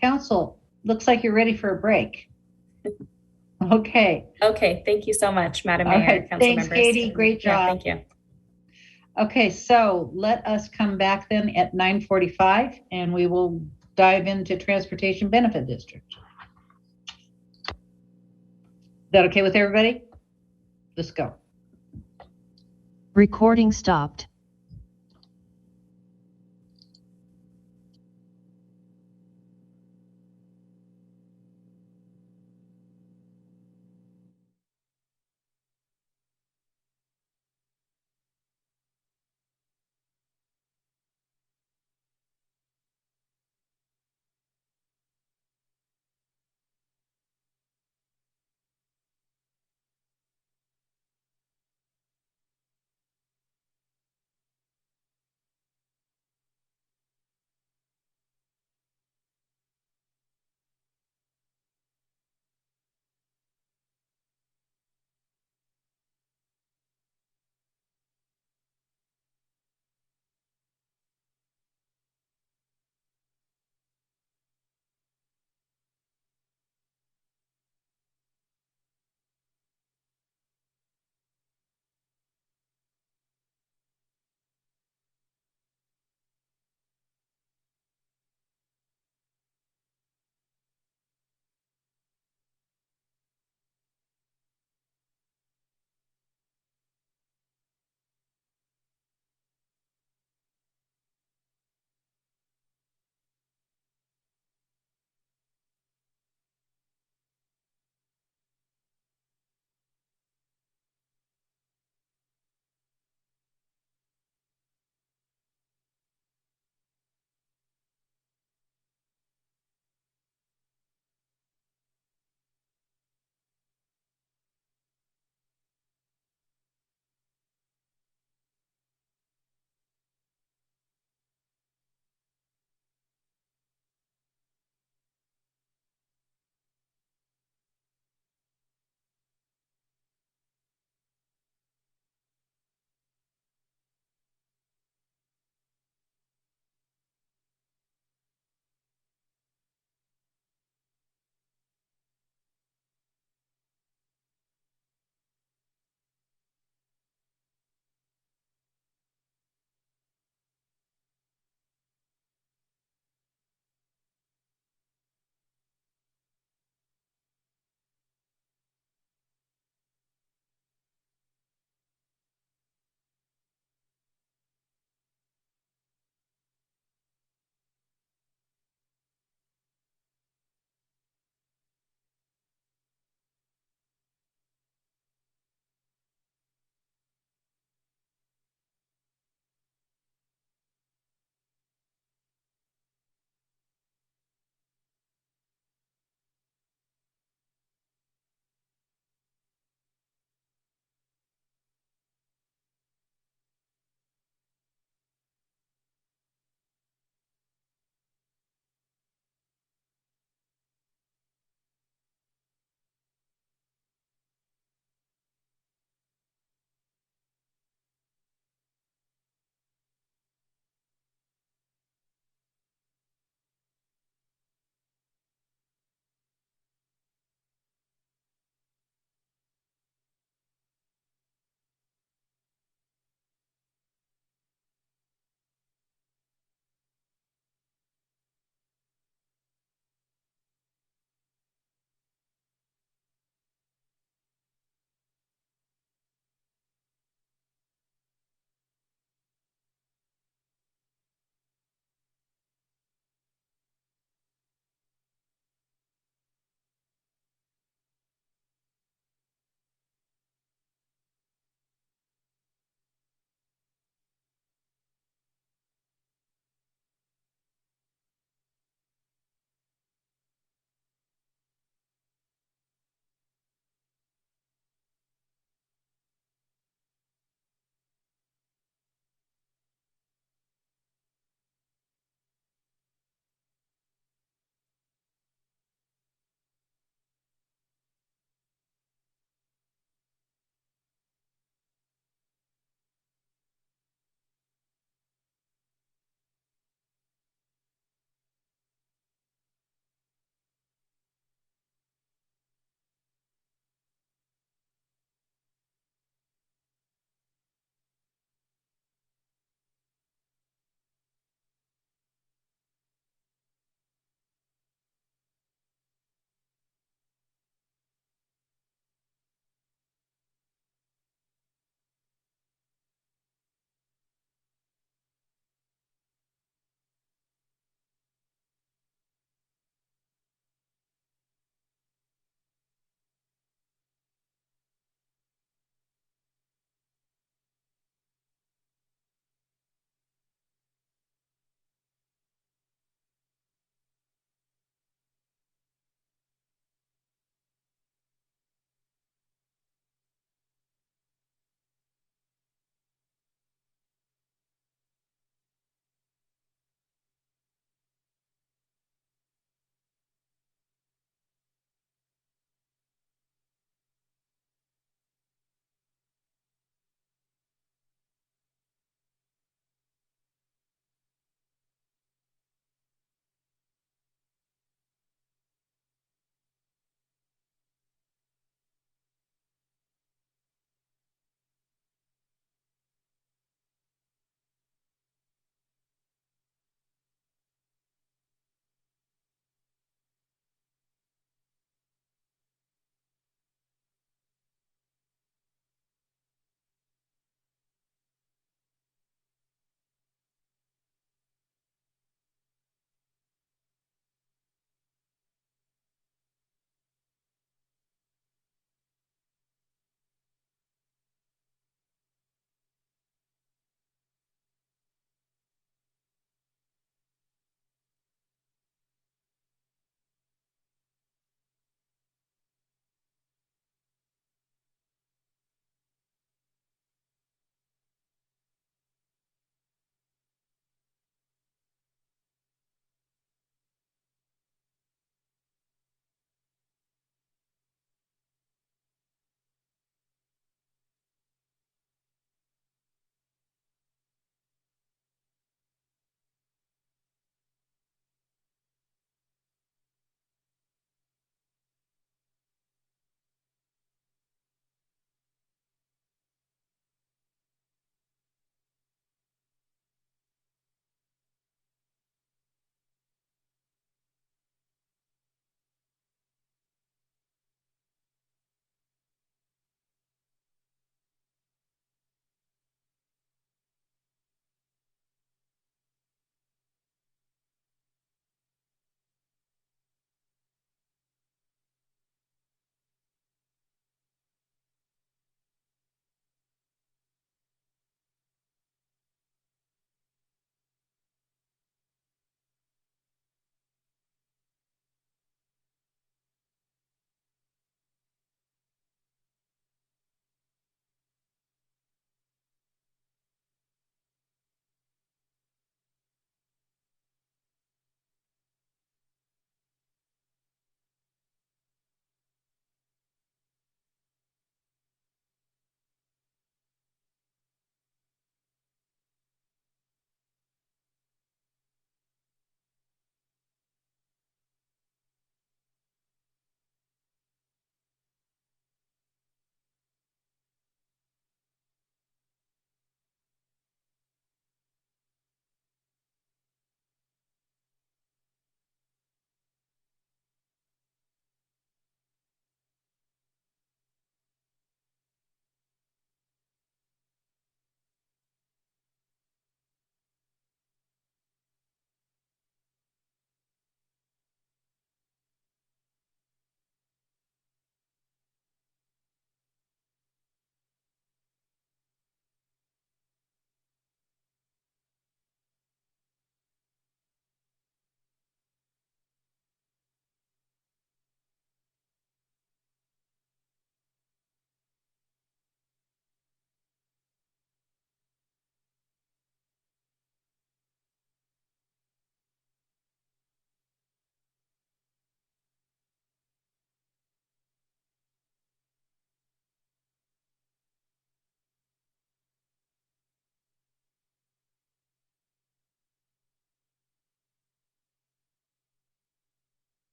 Speaker 2: Council, looks like you're ready for a break. Okay.
Speaker 3: Okay, thank you so much, Madam Mayor.
Speaker 2: All right,
Speaker 3: Council
Speaker 2: thanks,
Speaker 3: members.
Speaker 2: Katie. Great job.
Speaker 3: Yeah, thank you.
Speaker 2: Okay, so let us come back then at 9:45 and we will dive into Transportation Benefit District. Is that okay with everybody? Let's go.
Speaker 12: Recording stopped.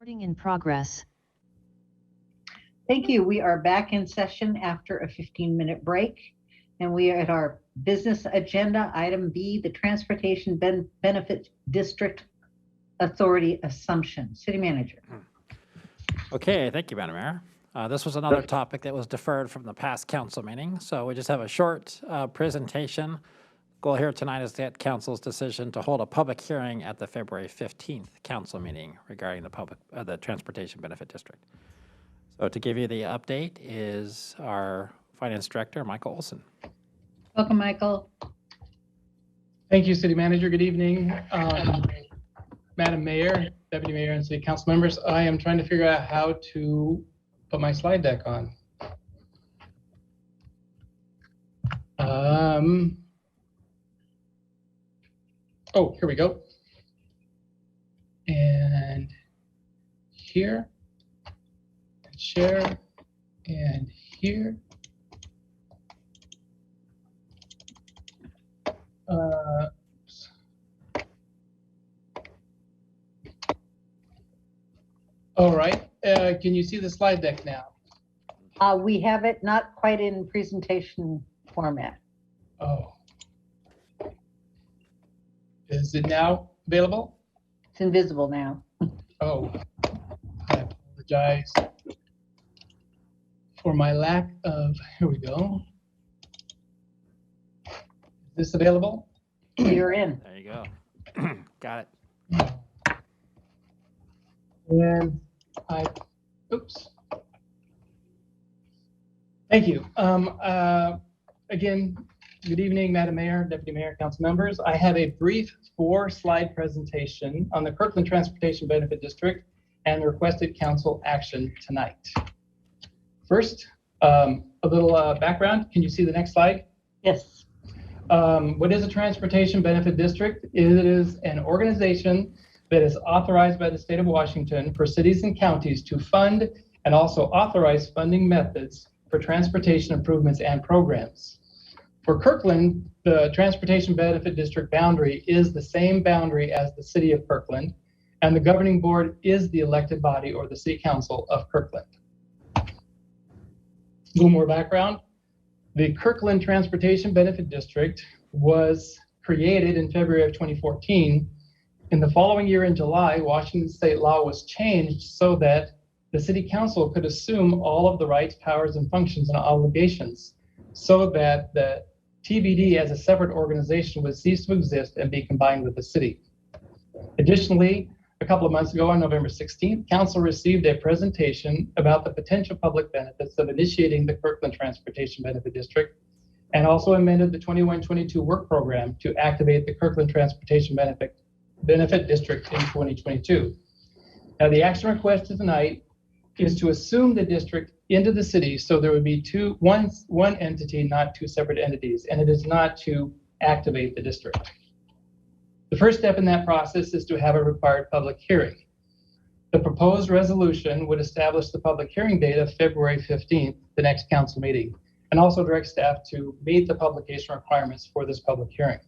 Speaker 12: Recording in progress.
Speaker 2: Thank you. We are back in session after a 15-minute break, and we are at our business agenda, item B, the Transportation Benefit District Authority Assumption. City Manager.
Speaker 5: Okay, thank you, Madam Mayor. This was another topic that was deferred from the past council meeting, so we just have a short presentation. Goal here tonight is to get council's decision to hold a public hearing at the February 15th council meeting regarding the Transportation Benefit District. So to give you the update is our Finance Director, Michael Olson.
Speaker 2: Welcome, Michael.
Speaker 13: Thank you, City Manager. Good evening. Madam Mayor, Deputy Mayor, and City Council members. I am trying to figure out how to put my slide deck on. Oh, here we go. And here, share, and here. All right, can you see the slide deck now?
Speaker 2: We have it not quite in presentation format.
Speaker 13: Oh. Is it now available?
Speaker 2: It's invisible now.
Speaker 13: Oh, I apologize for my lack of, here we go. Is this available?
Speaker 2: You're in.
Speaker 5: There you go. Got it.
Speaker 13: And oops. Thank you. Again, good evening, Madam Mayor, Deputy Mayor, Council members. I have a brief 4-slide presentation on the Kirkland Transportation Benefit District and the requested council action tonight. First, a little background. Can you see the next slide?
Speaker 2: Yes.
Speaker 13: What is a Transportation Benefit District? It is an organization that is authorized by the state of Washington for cities and counties to fund and also authorize funding methods for transportation improvements and programs. For Kirkland, the Transportation Benefit District boundary is the same boundary as the city of Kirkland, and the governing board is the elected body or the city council of Kirkland. A little more background. The Kirkland Transportation Benefit District was created in February of 2014. In the following year in July, Washington state law was changed so that the city council could assume all of the rights, powers, and functions and obligations so that the TBD as a separate organization would cease to exist and be combined with the city. Additionally, a couple of months ago on November 16th, council received a presentation about the potential public benefits of initiating the Kirkland Transportation Benefit District and also amended the 21-22 work program to activate the Kirkland Transportation Benefit District in 2022. Now, the action requested tonight is to assume the district into the city so there would be one entity, not two separate entities, and it is not to activate the district. The first step in that process is to have a required public hearing. The proposed resolution would establish the public hearing date of February 15th, the next council meeting, and also direct staff to meet the publication requirements for this public hearing.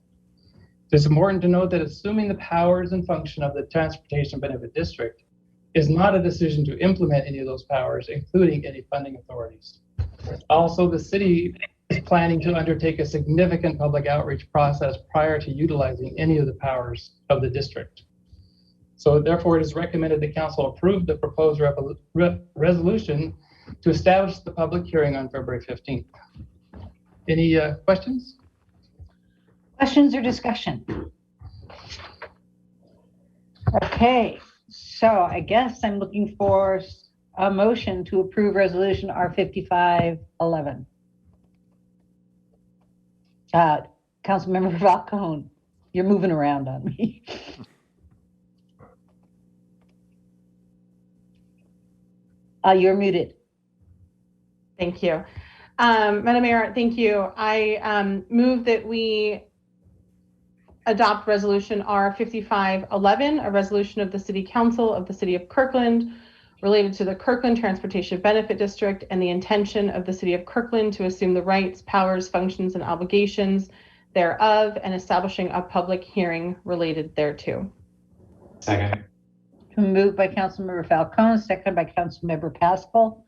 Speaker 13: It's important to note that assuming the powers and function of the Transportation Benefit District is not a decision to implement any of those powers, including any funding authorities. Also, the city is planning to undertake a significant public outreach process prior to utilizing any of the powers of the district. So therefore, it is recommended the council approve the proposed resolution to establish the public hearing on February 15th. Any questions?
Speaker 2: Questions or discussion? Okay, so I guess I'm looking for a motion to approve resolution R5511. Councilmember Falcone, you're moving around on me. You're muted.
Speaker 8: Thank you. Madam Mayor, thank you. I move that we adopt resolution R5511, a resolution of the City Council of the City of Kirkland related to the Kirkland Transportation Benefit District and the intention of the City of Kirkland to assume the rights, powers, functions, and obligations thereof and establishing a public hearing related thereto.
Speaker 23: Second.
Speaker 2: Been moved by Councilmember Falcone, seconded by Councilmember Pascal.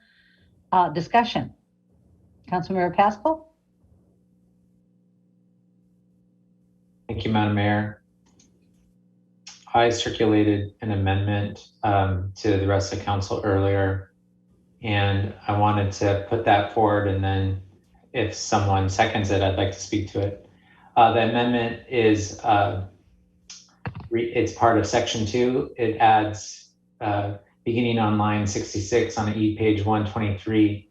Speaker 2: Discussion. Councilmember Pascal?
Speaker 23: Thank you, Madam Mayor. I circulated an amendment to the rest of the council earlier, and I wanted to put that forward, and then if someone seconds it, I'd like to speak to it. The amendment is, it's part of section 2. It adds, beginning on line 66 on page 123,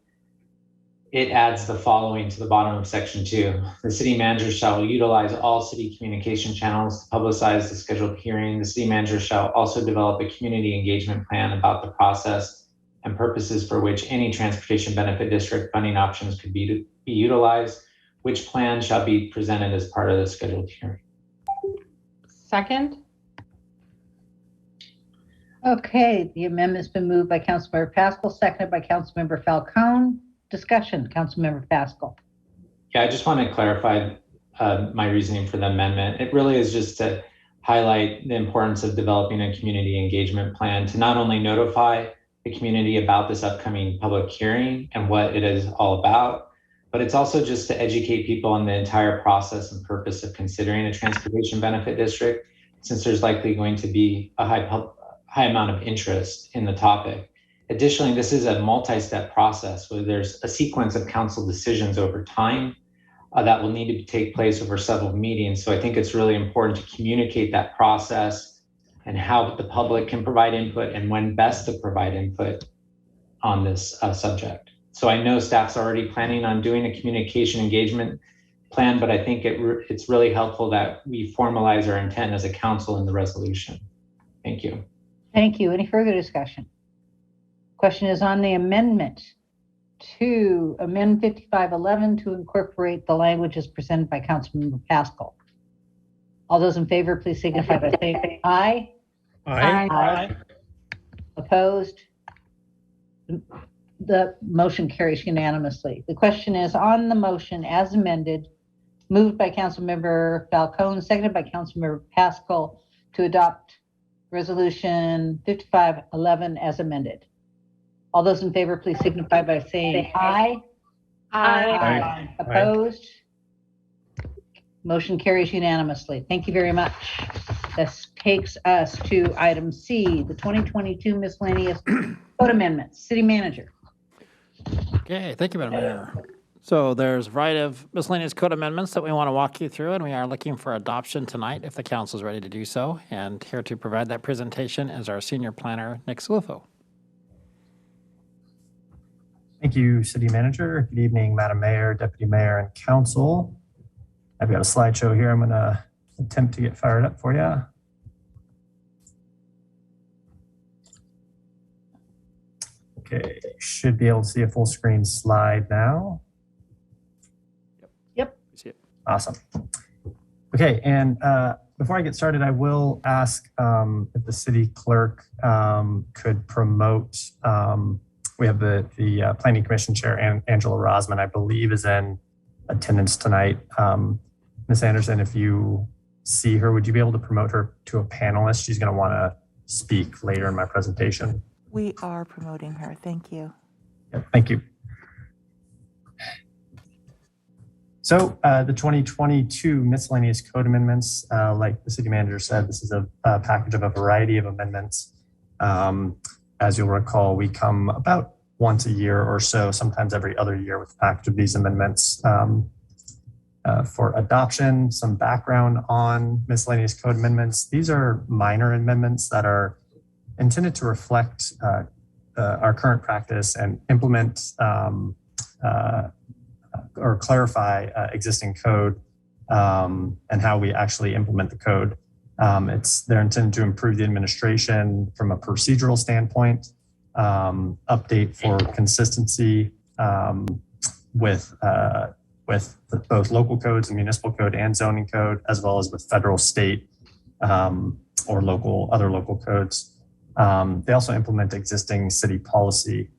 Speaker 23: it adds the following to the bottom of section 2. The city manager shall utilize all city communication channels to publicize the scheduled hearing. The city manager shall also develop a community engagement plan about the process and purposes for which any transportation benefit district funding options could be utilized, which plan shall be presented as part of the scheduled hearing.
Speaker 8: Second.
Speaker 2: Okay, the amendment's been moved by Councilmember Pascal, seconded by Councilmember Falcone. Discussion, Councilmember Pascal.
Speaker 23: Yeah, I just want to clarify my reasoning for the amendment. It really is just to highlight the importance of developing a community engagement plan to not only notify the community about this upcoming public hearing and what it is all about, but it's also just to educate people on the entire process and purpose of considering a transportation benefit district, since there's likely going to be a high amount of interest in the topic. Additionally, this is a multi-step process where there's a sequence of council decisions over time that will need to take place over several meetings. So I think it's really important to communicate that process and how the public can provide input and when best to provide input on this subject. So I know staff's already planning on doing a communication engagement plan, but I think it's really helpful that we formalize our intent as a council in the resolution. Thank you.
Speaker 2: Thank you. Any further discussion? Question is on the amendment to amend 5511 to incorporate the language as presented by Councilmember Pascal. All those in favor, please signify by saying aye.
Speaker 7: Aye.
Speaker 2: Aye. Opposed? The motion carries unanimously. The question is on the motion as amended, moved by Councilmember Falcone, seconded by Councilmember Pascal to adopt Resolution 5511 as amended. All those in favor, please signify by saying aye.
Speaker 8: Aye.
Speaker 2: Opposed? Motion carries unanimously. Thank you very much. This takes us to item C, the 2022 miscellaneous code amendments. City manager.
Speaker 5: Okay, thank you, Madam Mayor. So there's a variety of miscellaneous code amendments that we want to walk you through, and we are looking for adoption tonight if the council is ready to do so. And here to provide that presentation is our senior planner, Nick Salufo.
Speaker 12: Thank you, City Manager. Good evening, Madam Mayor, Deputy Mayor, and Council. I've got a slideshow here. I'm going to attempt to get fired up for you. Okay, should be able to see a full screen slide now.
Speaker 2: Yep.
Speaker 5: See it.
Speaker 12: Awesome. Okay, and before I get started, I will ask if the city clerk could promote. We have the Planning Commission Chair, Angela Rosman, I believe, is in attendance tonight. Ms. Anderson, if you see her, would you be able to promote her to a panelist? She's going to want to speak later in my presentation.
Speaker 1: We are promoting her. Thank you.
Speaker 12: Yeah, thank you. So the 2022 miscellaneous code amendments, like the city manager said, this is a package of a variety of amendments. As you'll recall, we come about once a year or so, sometimes every other year, with a package of these amendments for adoption. Some background on miscellaneous code amendments. These are minor amendments that are intended to reflect our current practice and implement or clarify existing code and how we actually implement the code. They're intended to improve the administration from a procedural standpoint, update for consistency with both local codes and municipal code and zoning code, as well as with federal, state, or other local codes. They also implement existing city policy.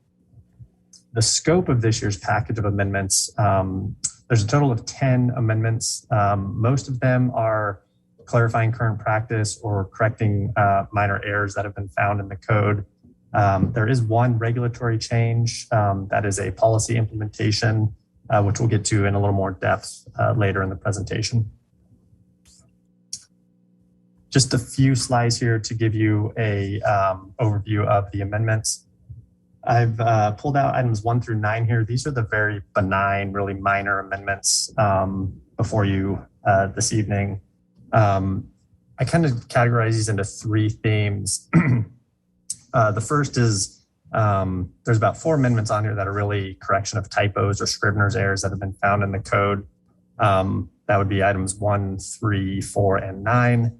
Speaker 12: The scope of this year's package of amendments, there's a total of 10 amendments. Most of them are clarifying current practice or correcting minor errors that have been found in the code. There is one regulatory change that is a policy implementation, which we'll get to in a little more depth later in the presentation. Just a few slides here to give you a overview of the amendments. I've pulled out items 1 through 9 here. These are the very benign, really minor amendments before you this evening. I kind of categorize these into 3 themes. The first is there's about 4 amendments on here that are really correction of typos or Scrivener's errors that have been found in the code. That would be items 1, 3, 4, and 9.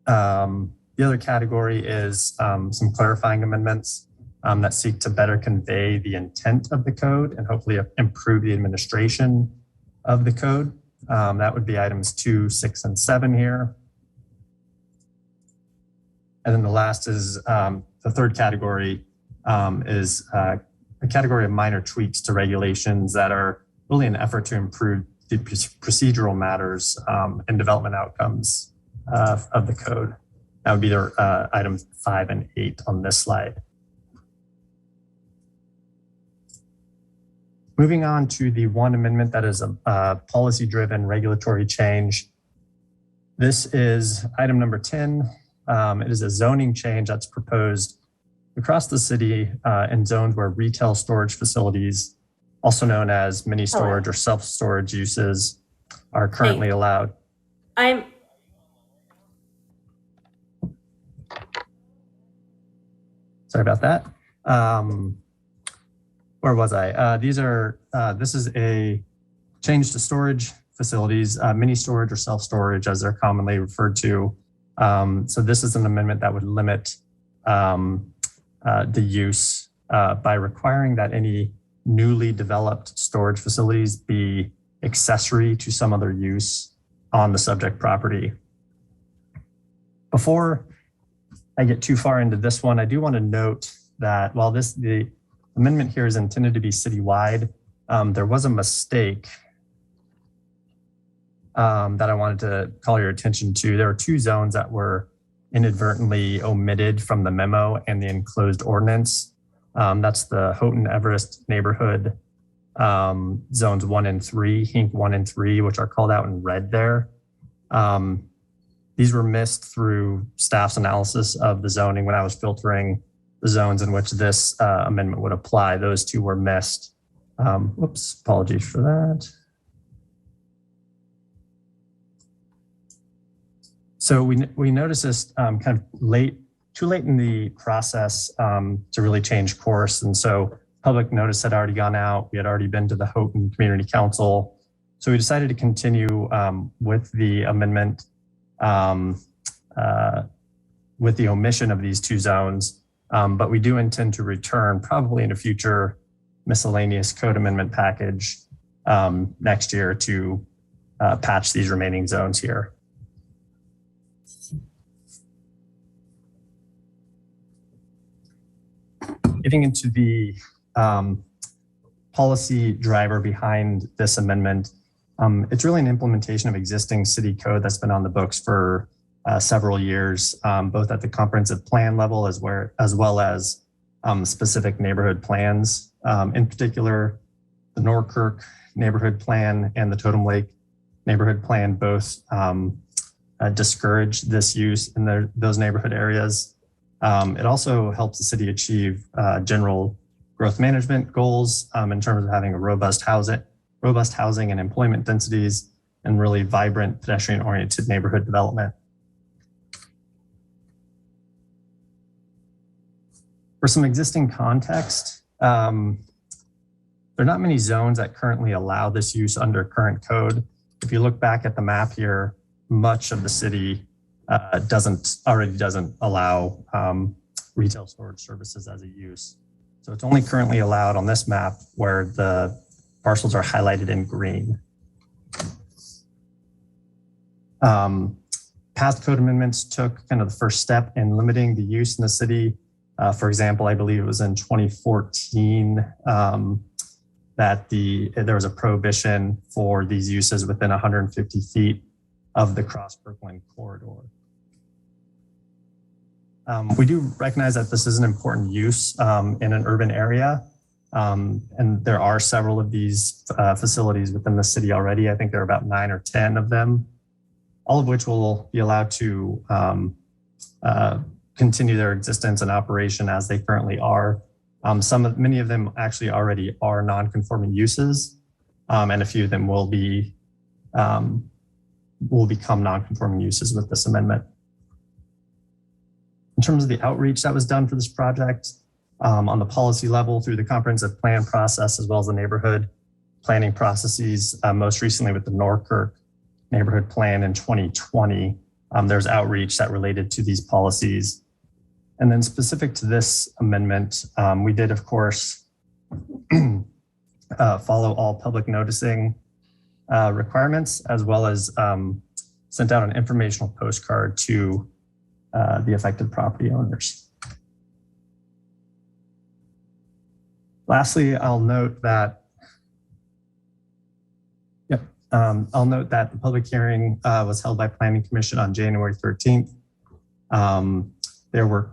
Speaker 12: The other category is some clarifying amendments that seek to better convey the intent of the code and hopefully improve the administration of the code. That would be items 2, 6, and 7 here. And then the last is the third category is a category of minor tweaks to regulations that are really an effort to improve the procedural matters and development outcomes of the code. That would be their items 5 and 8 on this slide. Moving on to the one amendment that is a policy-driven regulatory change. This is item number 10. It is a zoning change that's proposed across the city in zones where retail storage facilities, also known as mini storage or self-storage uses, are currently allowed. Sorry about that. Where was I? This is a change to storage facilities, mini storage or self-storage as they're commonly referred to. So this is an amendment that would limit the use by requiring that any newly developed storage facilities be accessory to some other use on the subject property. Before I get too far into this one, I do want to note that while the amendment here is intended to be citywide, there was a mistake that I wanted to call your attention to. There are 2 zones that were inadvertently omitted from the memo and the enclosed ordinance. That's the Houghton Everest neighborhood zones 1 and 3, Hink 1 and 3, which are called out in red there. These were missed through staff's analysis of the zoning when I was filtering the zones in which this amendment would apply. Those 2 were missed. Whoops, apologies for that. So we noticed this kind of too late in the process to really change course. And so public notice had already gone out. We had already been to the Houghton Community Council. So we decided to continue with the amendment with the omission of these 2 zones. But we do intend to return probably in a future miscellaneous code amendment package next year to patch these remaining zones here. Getting into the policy driver behind this amendment, it's really an implementation of existing city code that's been on the books for several years, both at the comprehensive plan level as well as specific neighborhood plans. In particular, the Norkirk neighborhood plan and the Totem Lake neighborhood plan both discourage this use in those neighborhood areas. It also helps the city achieve general growth management goals in terms of having a robust housing and employment densities and really vibrant pedestrian-oriented neighborhood development. For some existing context, there are not many zones that currently allow this use under current code. If you look back at the map here, much of the city doesn't allow retail storage services as a use. So it's only currently allowed on this map where the parcels are highlighted in green. Past code amendments took kind of the first step in limiting the use in the city. For example, I believe it was in 2014 that there was a prohibition for these uses within 150 feet of the Cross-Kirkland corridor. We do recognize that this is an important use in an urban area. And there are several of these facilities within the city already. I think there are about 9 or 10 of them, all of which will be allowed to continue their existence and operation as they currently are. Many of them actually already are non-conforming uses, and a few of them will become non-conforming uses with this amendment. In terms of the outreach that was done for this project, on the policy level through the comprehensive plan process, as well as the neighborhood planning processes, most recently with the Norkirk neighborhood plan in 2020, there's outreach that related to these policies. And then specific to this amendment, we did, of course, follow all public noticing requirements, as well as sent out an informational postcard to the affected property owners. Lastly, I'll note that the public hearing was held by Planning Commission on January 13th. There were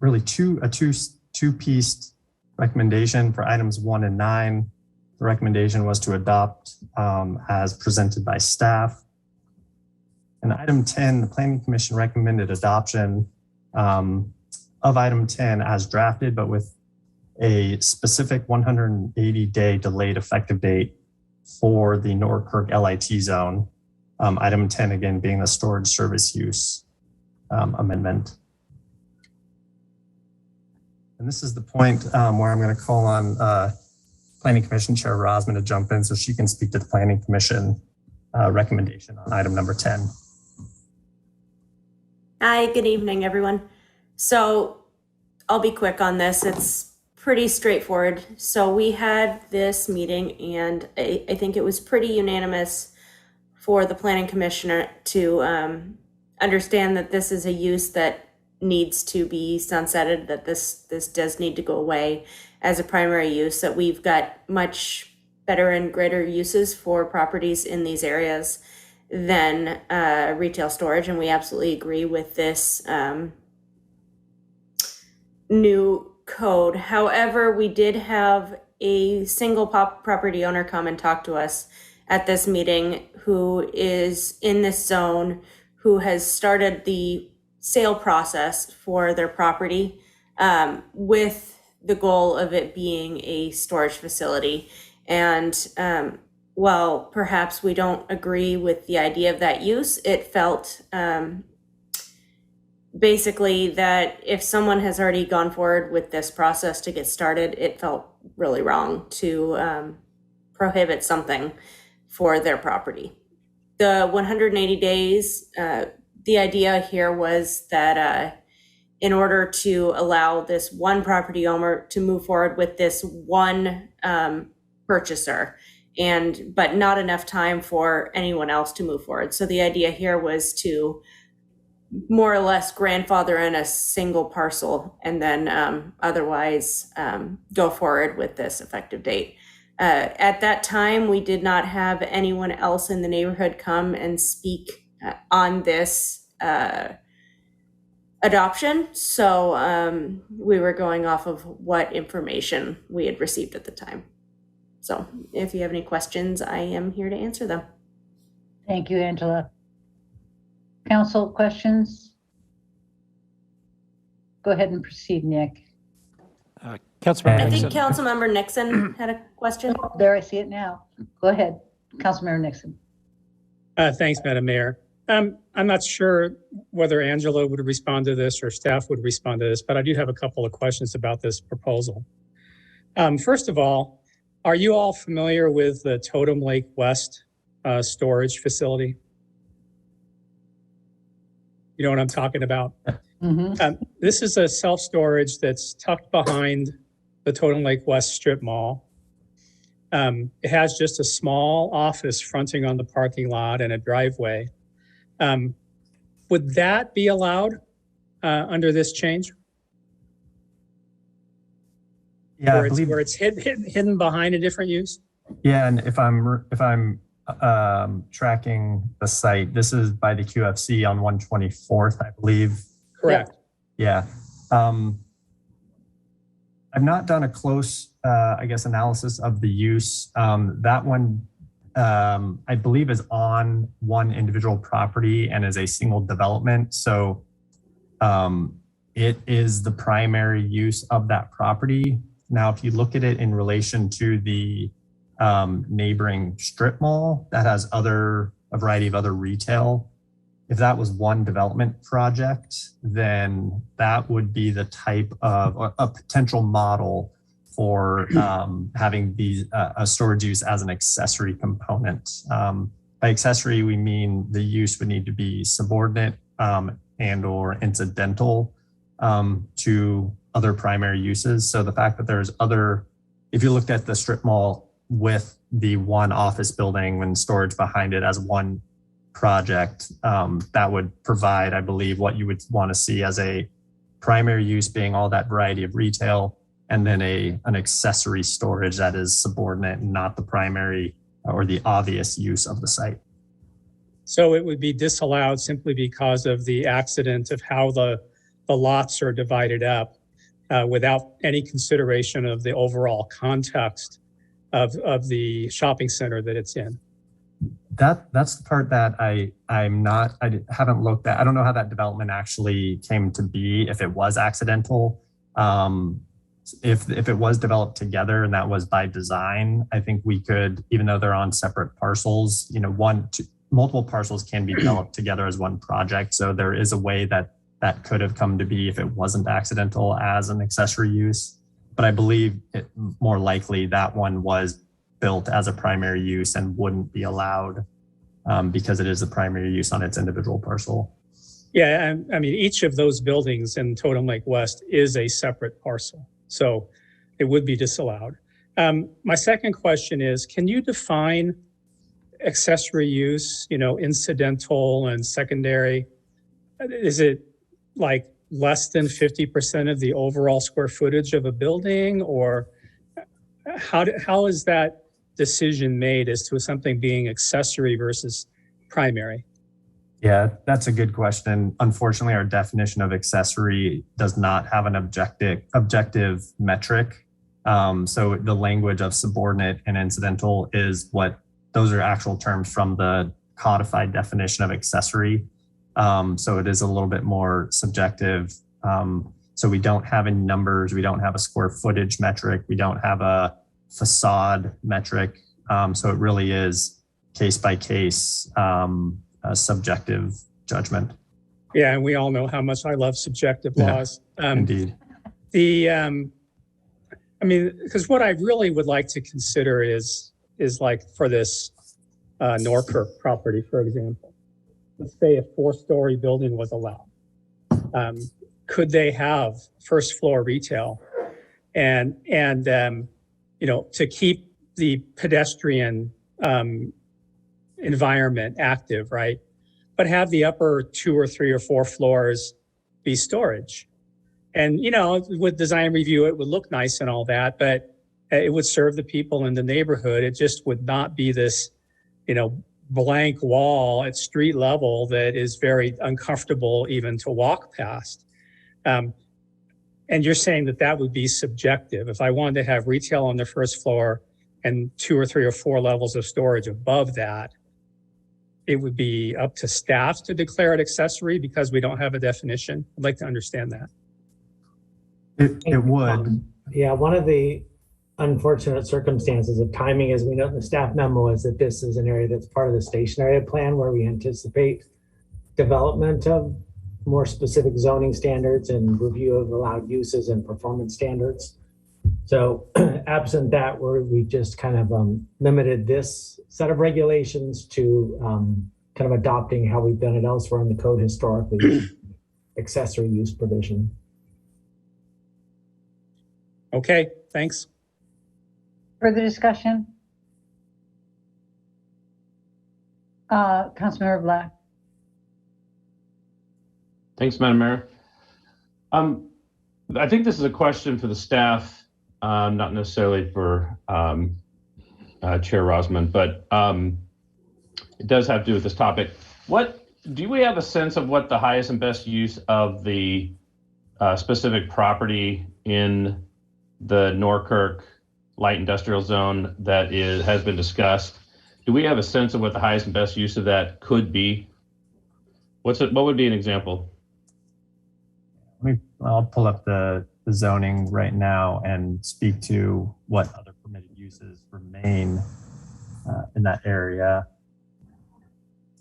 Speaker 12: really two-pieced recommendation for items 1 and 9. The recommendation was to adopt as presented by staff. And item 10, the Planning Commission recommended adoption of item 10 as drafted, but with a specific 180-day delayed effective date for the Norkirk LIT zone. Item 10, again, being the storage service use amendment. And this is the point where I'm going to call on Planning Commission Chair Rosman to jump in so she can speak to the Planning Commission recommendation on item number 10.
Speaker 14: Hi, good evening, everyone. So I'll be quick on this. It's pretty straightforward. So we had this meeting, and I think it was pretty unanimous for the Planning Commissioner to understand that this is a use that needs to be sunsetted, that this does need to go away as a primary use, that we've got much better and greater uses for properties in these areas than retail storage. And we absolutely agree with this new code. However, we did have a single property owner come and talk to us at this meeting who is in this zone, who has started the sale process for their property with the goal of it being a storage facility. And while perhaps we don't agree with the idea of that use, it felt basically that if someone has already gone forward with this process to get started, it felt really wrong to prohibit something for their property. The 180 days, the idea here was that in order to allow this one property owner to move forward with this one purchaser, but not enough time for anyone else to move forward. So the idea here was to more or less grandfather in a single parcel and then otherwise go forward with this effective date. At that time, we did not have anyone else in the neighborhood come and speak on this adoption. So we were going off of what information we had received at the time. So if you have any questions, I am here to answer them.
Speaker 2: Thank you, Angela. Council questions? Go ahead and proceed, Nick.
Speaker 5: Councilmember
Speaker 14: I think
Speaker 5: Nixon.
Speaker 14: Councilmember Nixon had a question.
Speaker 2: Oh, there, I see it now. Go ahead, Councilmember Nixon.
Speaker 7: Thanks, Madam Mayor. I'm not sure whether Angela would respond to this or staff would respond to this, but I do have a couple of questions about this proposal. First of all, are you all familiar with the Totem Lake West storage facility? You know what I'm talking about?
Speaker 2: Mm-hmm.
Speaker 7: This is a self-storage that's tucked behind the Totem Lake West strip mall. It has just a small office fronting on the parking lot and a driveway. Would that be allowed under this change?
Speaker 12: Yeah,
Speaker 7: where it's hidden behind a different use?
Speaker 12: Yeah, and if I'm tracking the site. This is by the QFC on 124th, I believe.
Speaker 7: Correct.
Speaker 12: Yeah. I've not done a close, analysis of the use. That one, I believe, is on one individual property and is a single development. So it is the primary use of that property. Now, if you look at it in relation to the neighboring strip mall that has a variety of other retail, if that was one development project, then that would be the type of a potential model for having a storage use as an accessory component. By accessory, we mean the use would need to be subordinate and or incidental to other primary uses. So the fact that there's if you looked at the strip mall with the one office building and storage behind it as one project, that would provide, I believe, what you would want to see as a primary use being all that variety of retail, and then an accessory storage that is subordinate and not the primary or the obvious use of the site.
Speaker 7: So it would be disallowed simply because of the accident of how the lots are divided up without any consideration of the overall context of the shopping center that it's in.
Speaker 12: That's the part that I haven't looked at. I don't know how that development actually came to be, if it was accidental. If it was developed together and that was by design, I think we could, even though they're on separate parcels, multiple parcels can be developed together as one project. So there is a way that could have come to be if it wasn't accidental as an accessory use. But I believe more likely that one was built as a primary use and wouldn't be allowed because it is a primary use on its individual parcel.
Speaker 7: Yeah, I mean, each of those buildings in Totem Lake West is a separate parcel, so it would be disallowed. My second question is, can you define accessory use, incidental and secondary? Is it like less than 50% of the overall square footage of a building, or how is that decision made as to something being accessory versus primary?
Speaker 12: Yeah, that's a good question. Unfortunately, our definition of accessory does not have an objective metric. So the language of subordinate and incidental those are actual terms from the codified definition of accessory. So it is a little bit more subjective. So we don't have any numbers. We don't have a square footage metric. We don't have a facade metric. So it really is case by case, a subjective judgment.
Speaker 7: Yeah, and we all know how much I love subjective laws.
Speaker 12: Indeed.
Speaker 7: Because what I really would like to consider is like for this Norkirk property, for example, let's say a 4-story building was allowed. Could they have first floor retail and to keep the pedestrian environment active, right? But have the upper 2 or 3 or 4 floors be storage. And, with design review, it would look nice and all that, but it would serve the people in the neighborhood. It just would not be this, blank wall at street level that is very uncomfortable even to walk past. And you're saying that would be subjective. If I wanted to have retail on the first floor and 2 or 3 or 4 levels of storage above that, it would be up to staff to declare it accessory because we don't have a definition. I'd like to understand that.
Speaker 12: It would.
Speaker 4: Yeah, one of the unfortunate circumstances of timing, as we note in the staff memo, is that this is an area that's part of the station area plan where we anticipate development of more specific zoning standards and review of allowed uses and performance standards. So absent that, we just kind of limited this set of regulations to kind of adopting how we've done it elsewhere in the code historically, accessory use provision.
Speaker 7: Okay, thanks.
Speaker 2: Further discussion? Councilmember Black.
Speaker 9: Thanks, Madam Mayor. I think this is a question for the staff, not necessarily for Chair Rosman, but it does have to do with this topic. What do we have a sense of what the highest and best use of the specific property in the Norkirk light industrial zone that has been discussed? Do we have a sense of what the highest and best use of that could be? What would be an example?
Speaker 12: I'll pull up the zoning right now and speak to what other permitted uses remain in that area.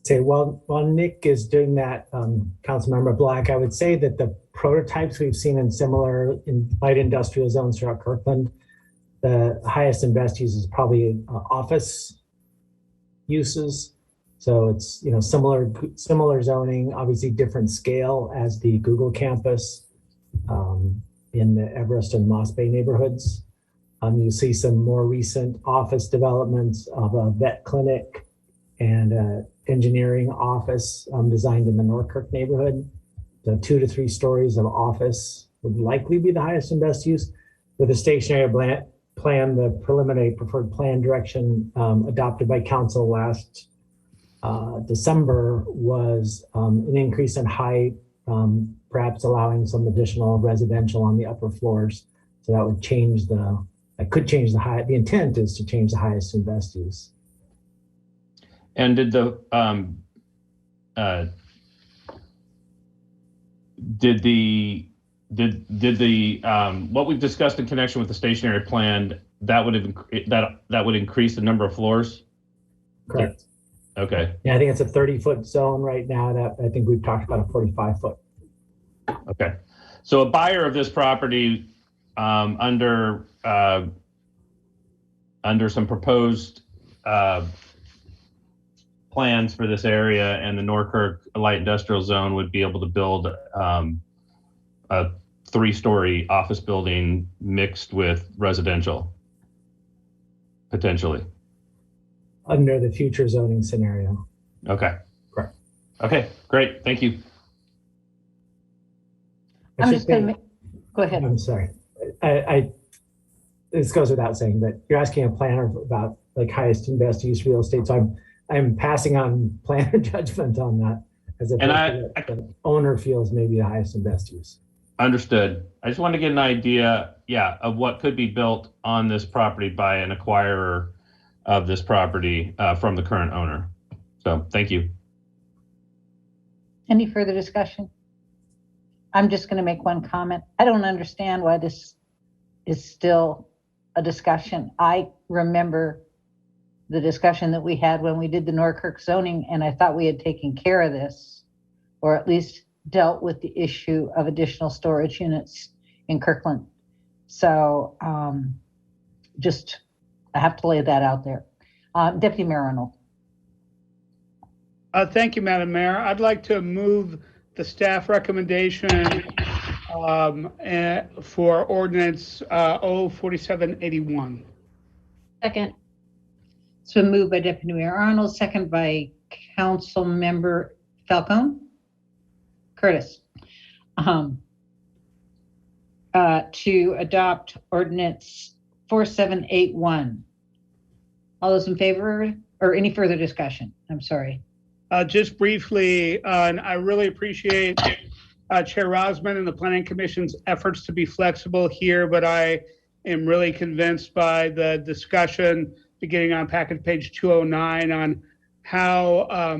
Speaker 4: Say, while Nick is doing that, Councilmember Black, I would say that the prototypes we've seen in light industrial zones throughout Kirkland, the highest and best use is probably office uses. So it's similar zoning, obviously different scale as the Google campus in the Everest and Moss Bay neighborhoods. You see some more recent office developments of a vet clinic and engineering office designed in the Norkirk neighborhood. The 2 to 3 stories of office would likely be the highest and best use. With a stationary plan, the preliminary preferred plan direction adopted by council last December was an increase in height, perhaps allowing some additional residential on the upper floors. So that would change the intent is to change the highest and best use.
Speaker 9: And did the what we've discussed in connection with the stationary plan, that would increase the number of floors?
Speaker 4: Correct.
Speaker 9: Okay.
Speaker 4: Yeah, I think it's a 30-foot zone right now. That I think we've talked about a 45-foot.
Speaker 9: Okay. So a buyer of this property under some proposed plans for this area and the Norkirk light industrial zone would be able to build a 3-story office building mixed with residential, potentially.
Speaker 4: Under the future zoning scenario.
Speaker 9: Okay.
Speaker 4: Correct.
Speaker 9: Okay, great. Thank you.
Speaker 2: I'm just going to go ahead.
Speaker 4: I'm sorry. This goes without saying, but you're asking a planner about like highest and best use real estate. So I'm passing on planner judgment on that as a the owner feels maybe the highest and best use.
Speaker 9: Understood. I just wanted to get an idea, of what could be built on this property by an acquirer of this property from the current owner. So thank you.
Speaker 2: Any further discussion? I'm just going to make one comment. I don't understand why this is still a discussion. I remember the discussion that we had when we did the Norkirk zoning, and I thought we had taken care of this, or at least dealt with the issue of additional storage units in Kirkland. So I have to lay that out there. Deputy Mayor Arnold.
Speaker 11: Thank you, Madam Mayor. I'd like to move the staff recommendation for ordinance 04781.
Speaker 22: Second.
Speaker 2: It's been moved by Deputy Mayor Arnold, second by Council Member Falcone. Curtis. To adopt ordinance 4781. All those in favor, or any further discussion? I'm sorry.
Speaker 11: Just briefly, and I really appreciate Chair Rosman and the Planning Commission's efforts to be flexible here, but I am really convinced by the discussion beginning on packet page 209 on how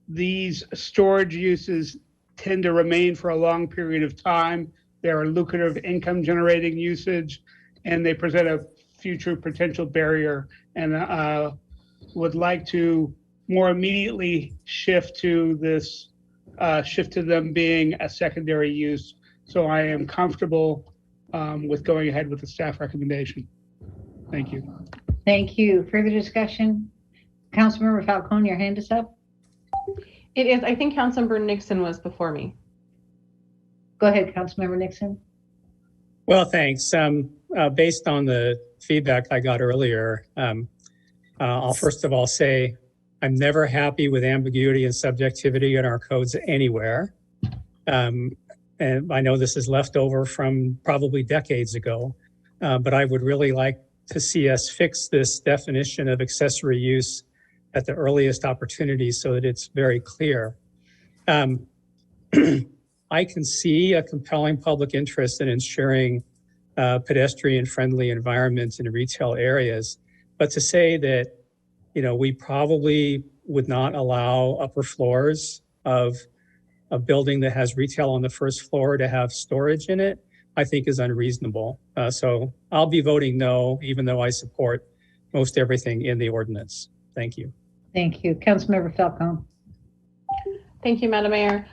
Speaker 11: these storage uses tend to remain for a long period of time. They are lucrative income generating usage, and they present a future potential barrier, and would like to more immediately shift to them being a secondary use. So I am comfortable with going ahead with the staff recommendation. Thank you.
Speaker 2: Thank you. Further discussion? Councilmember Falcone, your hand is up.
Speaker 8: It is. I think Councilmember Nixon was before me.
Speaker 2: Go ahead, Councilmember Nixon.
Speaker 7: Well, thanks. Based on the feedback I got earlier, I'll first of all say I'm never happy with ambiguity and subjectivity in our codes anywhere. And I know this is left over from probably decades ago, but I would really like to see us fix this definition of accessory use at the earliest opportunity so that it's very clear. I can see a compelling public interest in ensuring pedestrian-friendly environments in retail areas, but to say that, we probably would not allow upper floors of a building that has retail on the first floor to have storage in it, I think is unreasonable. So I'll be voting no, even though I support most everything in the ordinance. Thank you.
Speaker 2: Thank you. Councilmember Falcone.
Speaker 8: Thank you, Madam Mayor.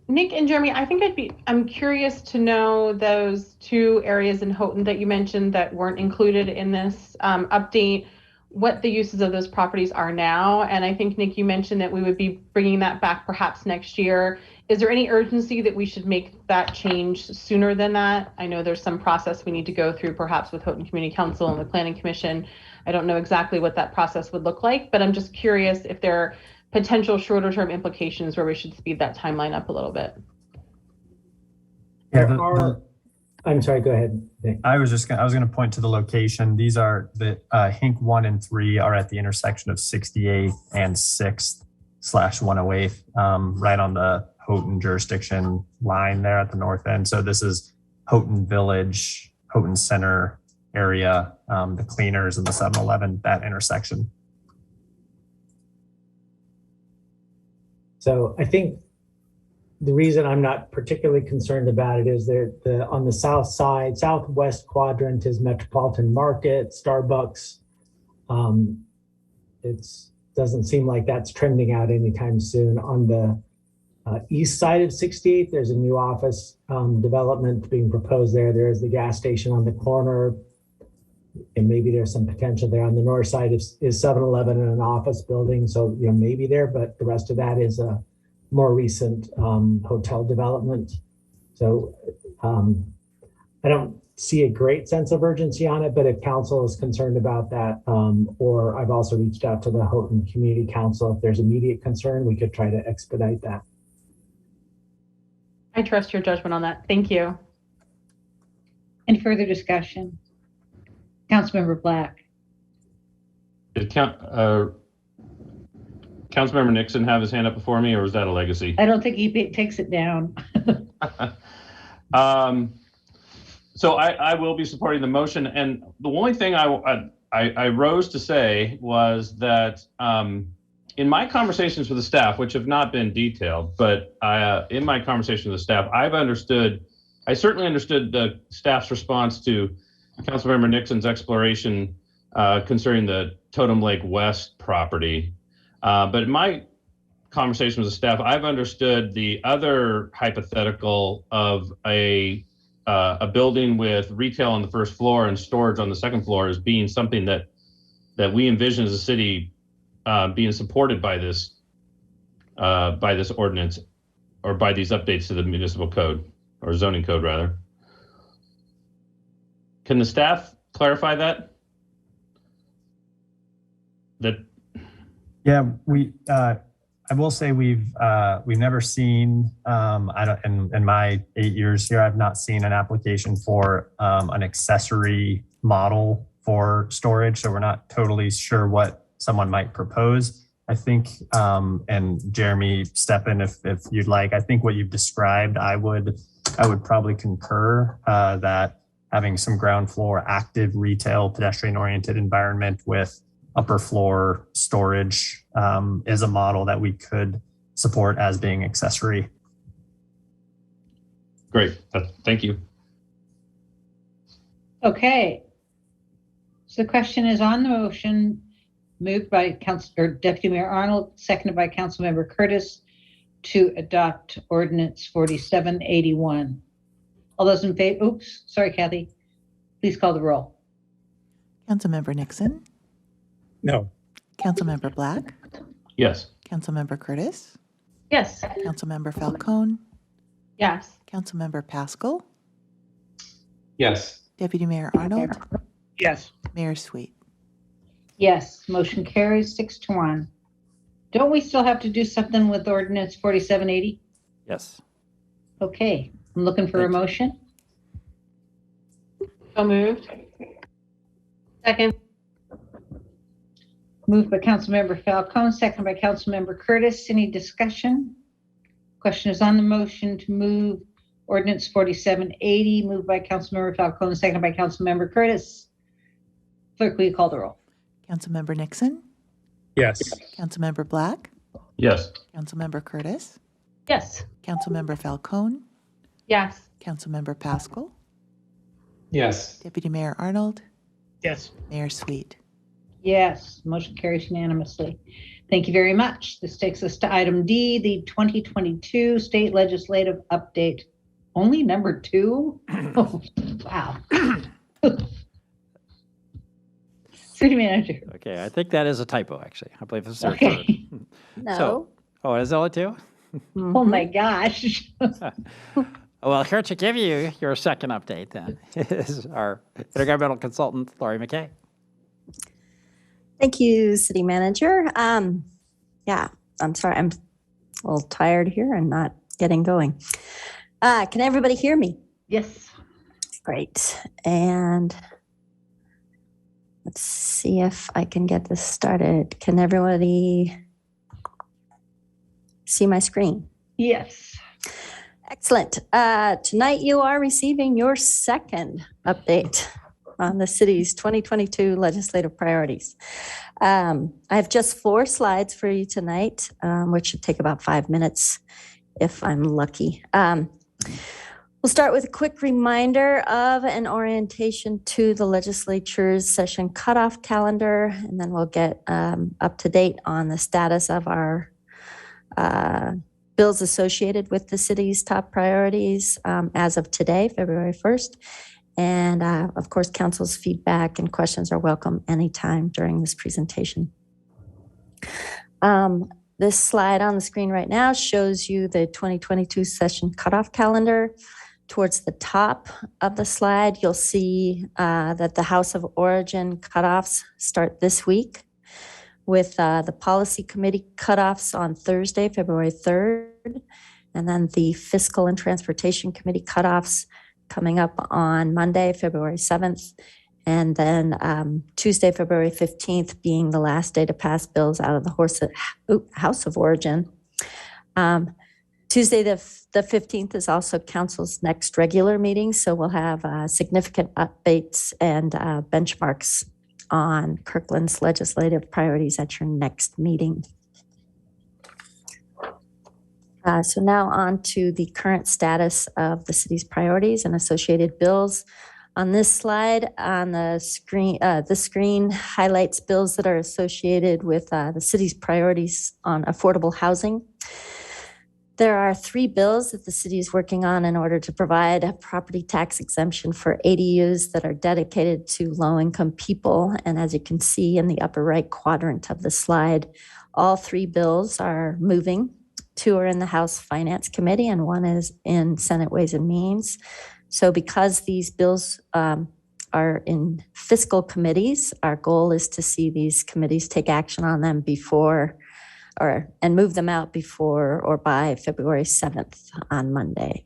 Speaker 8: Nick and Jeremy, I think I'm curious to know those two areas in Houghton that you mentioned that weren't included in this update, what the uses of those properties are now. And I think, Nick, you mentioned that we would be bringing that back perhaps next year. Is there any urgency that we should make that change sooner than that? I know there's some process we need to go through perhaps with Houghton Community Council and the Planning Commission. I don't know exactly what that process would look like, but I'm just curious if there are potential shorter term implications where we should speed that timeline up a little bit.
Speaker 4: I'm sorry, go ahead, Nick.
Speaker 12: I was going to point to the location. These are the Hink 1 and 3 are at the intersection of 68th and 6th/108th, right on the Houghton jurisdiction line there at the north end. So this is Houghton Village, Houghton Center area, the cleaners and the 7-Eleven, that intersection.
Speaker 4: So I think the reason I'm not particularly concerned about it is that on the south side, southwest quadrant is Metropolitan Market, Starbucks. It doesn't seem like that's trending out anytime soon. On the east side of 68th, there's a new office development being proposed there. There is the gas station on the corner, and maybe there's some potential there. On the north side is 7-Eleven and an office building, so maybe there, but the rest of that is a more recent hotel development. So I don't see a great sense of urgency on it, but if council is concerned about that, or I've also reached out to the Houghton Community Council, if there's immediate concern, we could try to expedite that.
Speaker 8: I trust your judgment on that. Thank you.
Speaker 2: Any further discussion? Councilmember Black.
Speaker 9: Did Councilmember Nixon have his hand up before me, or was that a legacy?
Speaker 2: I don't think he takes it down.
Speaker 9: So I will be supporting the motion, and the only thing I rose to say was that in my conversations with the staff, which have not been detailed, but in my conversation with the staff, I certainly understood the staff's response to Councilmember Nixon's exploration concerning the Totem Lake West property. But in my conversation with the staff, I've understood the other hypothetical of a building with retail on the first floor and storage on the second floor as being something that we envision as a city being supported by this ordinance, or by these updates to the municipal code, or zoning code rather. Can the staff clarify that?
Speaker 12: Yeah, I will say we've never seen, in my 8 years here, I've not seen an application for an accessory model for storage. So we're not totally sure what someone might propose. I think, and Jeremy, step in if you'd like. I think what you've described, I would probably concur that having some ground floor active retail pedestrian oriented environment with upper floor storage is a model that we could support as being accessory.
Speaker 9: Great, thank you.
Speaker 2: Okay. So the question is on the motion, moved by Deputy Mayor Arnold, seconded by Councilmember Curtis, to adopt Ordinance 4781. All those in favor? Oops, sorry, Kathy. Please call the roll.
Speaker 1: Councilmember Nixon?
Speaker 7: No.
Speaker 1: Councilmember Black?
Speaker 9: Yes.
Speaker 1: Councilmember Curtis?
Speaker 8: Yes.
Speaker 1: Councilmember Falcone?
Speaker 8: Yes.
Speaker 1: Councilmember Pascal?
Speaker 23: Yes.
Speaker 1: Deputy Mayor Arnold?
Speaker 11: Yes.
Speaker 1: Mayor Sweet?
Speaker 2: Yes, motion carries 6-1. Don't we still have to do something with Ordinance 4780?
Speaker 5: Yes.
Speaker 2: Okay, I'm looking for a motion.
Speaker 8: So moved. Second.
Speaker 2: Moved by Councilmember Falcone, second by Councilmember Curtis. Any discussion? Question is on the motion to move ordinance 4780, moved by Councilmember Falcone, second by Councilmember Curtis. Clerk, will you call the roll?
Speaker 1: Councilmember Nixon,
Speaker 7: Yes.
Speaker 1: Councilmember Black,
Speaker 9: Yes.
Speaker 1: Councilmember Curtis,
Speaker 22: Yes.
Speaker 1: Councilmember Falcone,
Speaker 22: Yes.
Speaker 1: Councilmember Pascal,
Speaker 23: Yes.
Speaker 1: Deputy Mayor Arnold,
Speaker 11: Yes.
Speaker 1: Mayor Sweet.
Speaker 2: Yes, motion carries unanimously. Thank you very much. This takes us to item D, the 2022 state legislative update. Only number 2? Oh, wow. City manager.
Speaker 5: Okay, I think that is a typo, actually. I believe it's
Speaker 2: Okay.
Speaker 14: No.
Speaker 5: So, oh, it is only 2?
Speaker 2: Oh my gosh.
Speaker 5: Well, here to give you your second update then is our intergovernmental consultant, Lori McKay.
Speaker 15: Thank you, City Manager. Yeah, I'm sorry, I'm a little tired here and not getting going. Can everybody hear me?
Speaker 2: Yes.
Speaker 15: Great. And let's see if I can get this started. Can everybody see my screen?
Speaker 2: Yes.
Speaker 15: Excellent. Tonight you are receiving your second update on the city's 2022 legislative priorities. I have just 4 slides for you tonight, which should take about 5 minutes if I'm lucky. We'll start with a quick reminder of an orientation to the legislature's session cutoff calendar, and then we'll get up to date on the status of our bills associated with the city's top priorities as of today, February 1st. And of course, council's feedback and questions are welcome anytime during this presentation. This slide on the screen right now shows you the 2022 session cutoff calendar. Towards the top of the slide, you'll see that the House of Origin cutoffs start this week, with the Policy Committee cutoffs on Thursday, February 3rd, and then the Fiscal and Transportation Committee cutoffs coming up on Monday, February 7th, and then Tuesday, February 15th being the last day to pass bills out of the House of Origin. Tuesday, the 15th is also council's next regular meeting, so we'll have significant updates and benchmarks on Kirkland's legislative priorities at your next meeting. So now on to the current status of the city's priorities and associated bills. On this slide on the screen highlights bills that are associated with the city's priorities on affordable housing. There are 3 bills that the city is working on in order to provide a property tax exemption for ADUs that are dedicated to low-income people. And as you can see in the upper right quadrant of the slide, all 3 bills are moving. 2 are in the House Finance Committee and 1 is in Senate Ways and Means. So because these bills are in fiscal committees, our goal is to see these committees take action on them before and move them out before or by February 7th on Monday.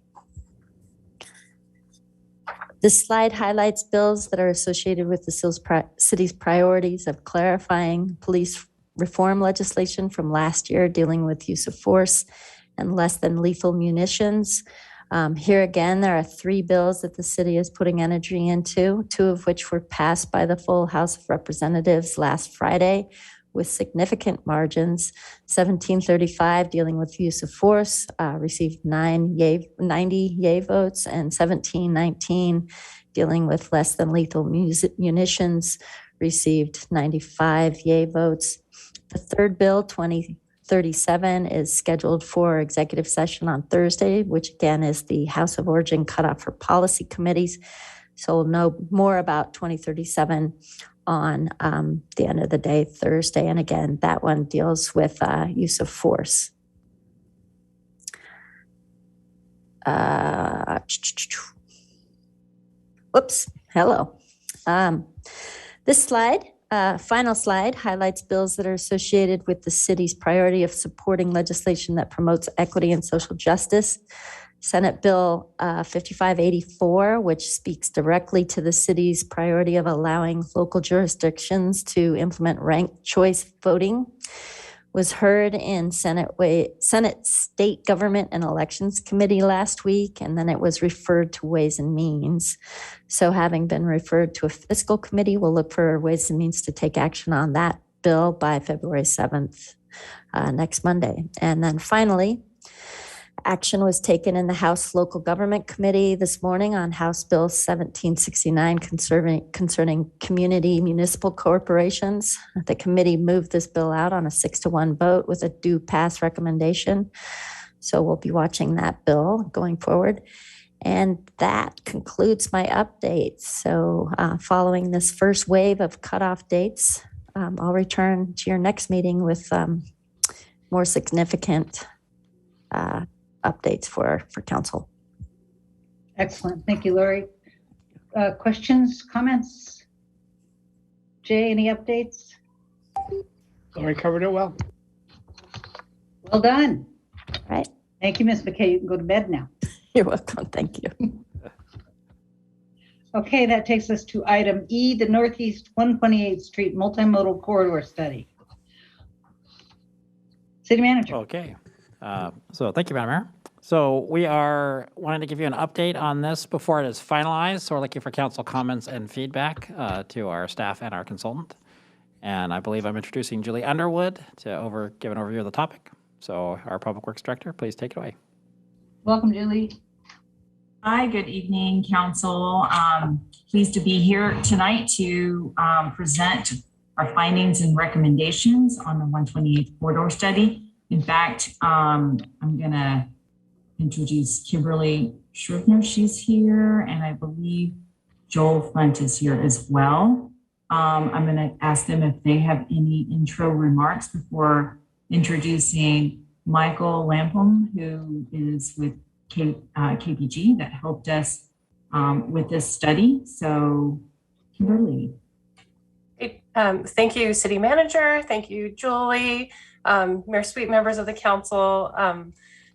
Speaker 15: This slide highlights bills that are associated with the city's priorities of clarifying police reform legislation from last year dealing with use of force and less than lethal munitions. Here again, there are 3 bills that the city is putting energy into, 2 of which were passed by the full House of Representatives last Friday with significant margins. 1735 dealing with use of force received 90 yay votes, and 1719 dealing with less than lethal munitions received 95 yay votes. The third bill, 2037, is scheduled for executive session on Thursday, which again is the House of Origin cutoff for policy committees. So we'll know more about 2037 on the end of the day, Thursday. And again, that one deals with use of force. Whoops, hello. This slide, final slide, highlights bills that are associated with the city's priority of supporting legislation that promotes equity and social justice. Senate Bill 5584, which speaks directly to the city's priority of allowing local jurisdictions to implement ranked choice voting, was heard in Senate State Government and Elections Committee last week, and then it was referred to Ways and Means. So having been referred to a fiscal committee, we'll look for Ways and Means to take action on that bill by February 7th, next Monday. And then finally, action was taken in the House Local Government Committee this morning on House Bill 1769 concerning community municipal corporations. The committee moved this bill out on a 6-1 vote with a due pass recommendation. So we'll be watching that bill going forward. And that concludes my updates. So following this first wave of cutoff dates, I'll return to your next meeting with more significant updates for council.
Speaker 2: Excellent. Thank you, Lori. Questions, comments? Jay, any updates?
Speaker 11: Lori covered it well.
Speaker 2: Well done.
Speaker 15: All right.
Speaker 2: Thank you, Ms. McKay. You can go to bed now.
Speaker 15: You're welcome. Thank you.
Speaker 2: Okay, that takes us to item E, the Northeast 128th Street Multimodal Corridor Study. City Manager.
Speaker 5: Okay. So thank you, Madam Mayor. So we are wanting to give you an update on this before it is finalized. So we're looking for council comments and feedback to our staff and our consultant. And I believe I'm introducing Julie Underwood to give an overview of the topic. So our Public Works Director, please take it away.
Speaker 2: Welcome, Julie.
Speaker 16: Hi, good evening, Council. Pleased to be here tonight to present our findings and recommendations on the 128th Corridor Study. In fact, I'm going to introduce Kimberly Shrivner. She's here, and I believe Joel Flint is here as well. I'm going to ask them if they have any intro remarks before introducing Michael Lampum, who is with KPG that helped us with this study. So, Kimberly.
Speaker 3: Thank you, City Manager. Thank you, Julie. Mayor Sweet, members of the council,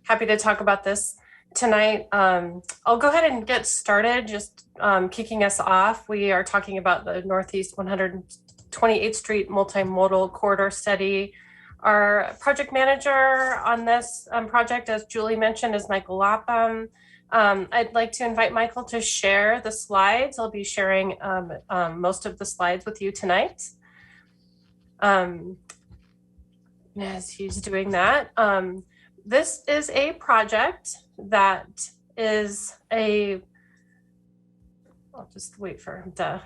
Speaker 3: happy to talk about this tonight. I'll go ahead and get started, just kicking us off. We are talking about the Northeast 128th Street Multimodal Corridor Study. Our project manager on this project, as Julie mentioned, is Michael Lapham. I'd like to invite Michael to share the slides. I'll be sharing most of the slides with you tonight. As he's doing that, this is a project that is I'll just wait for him to.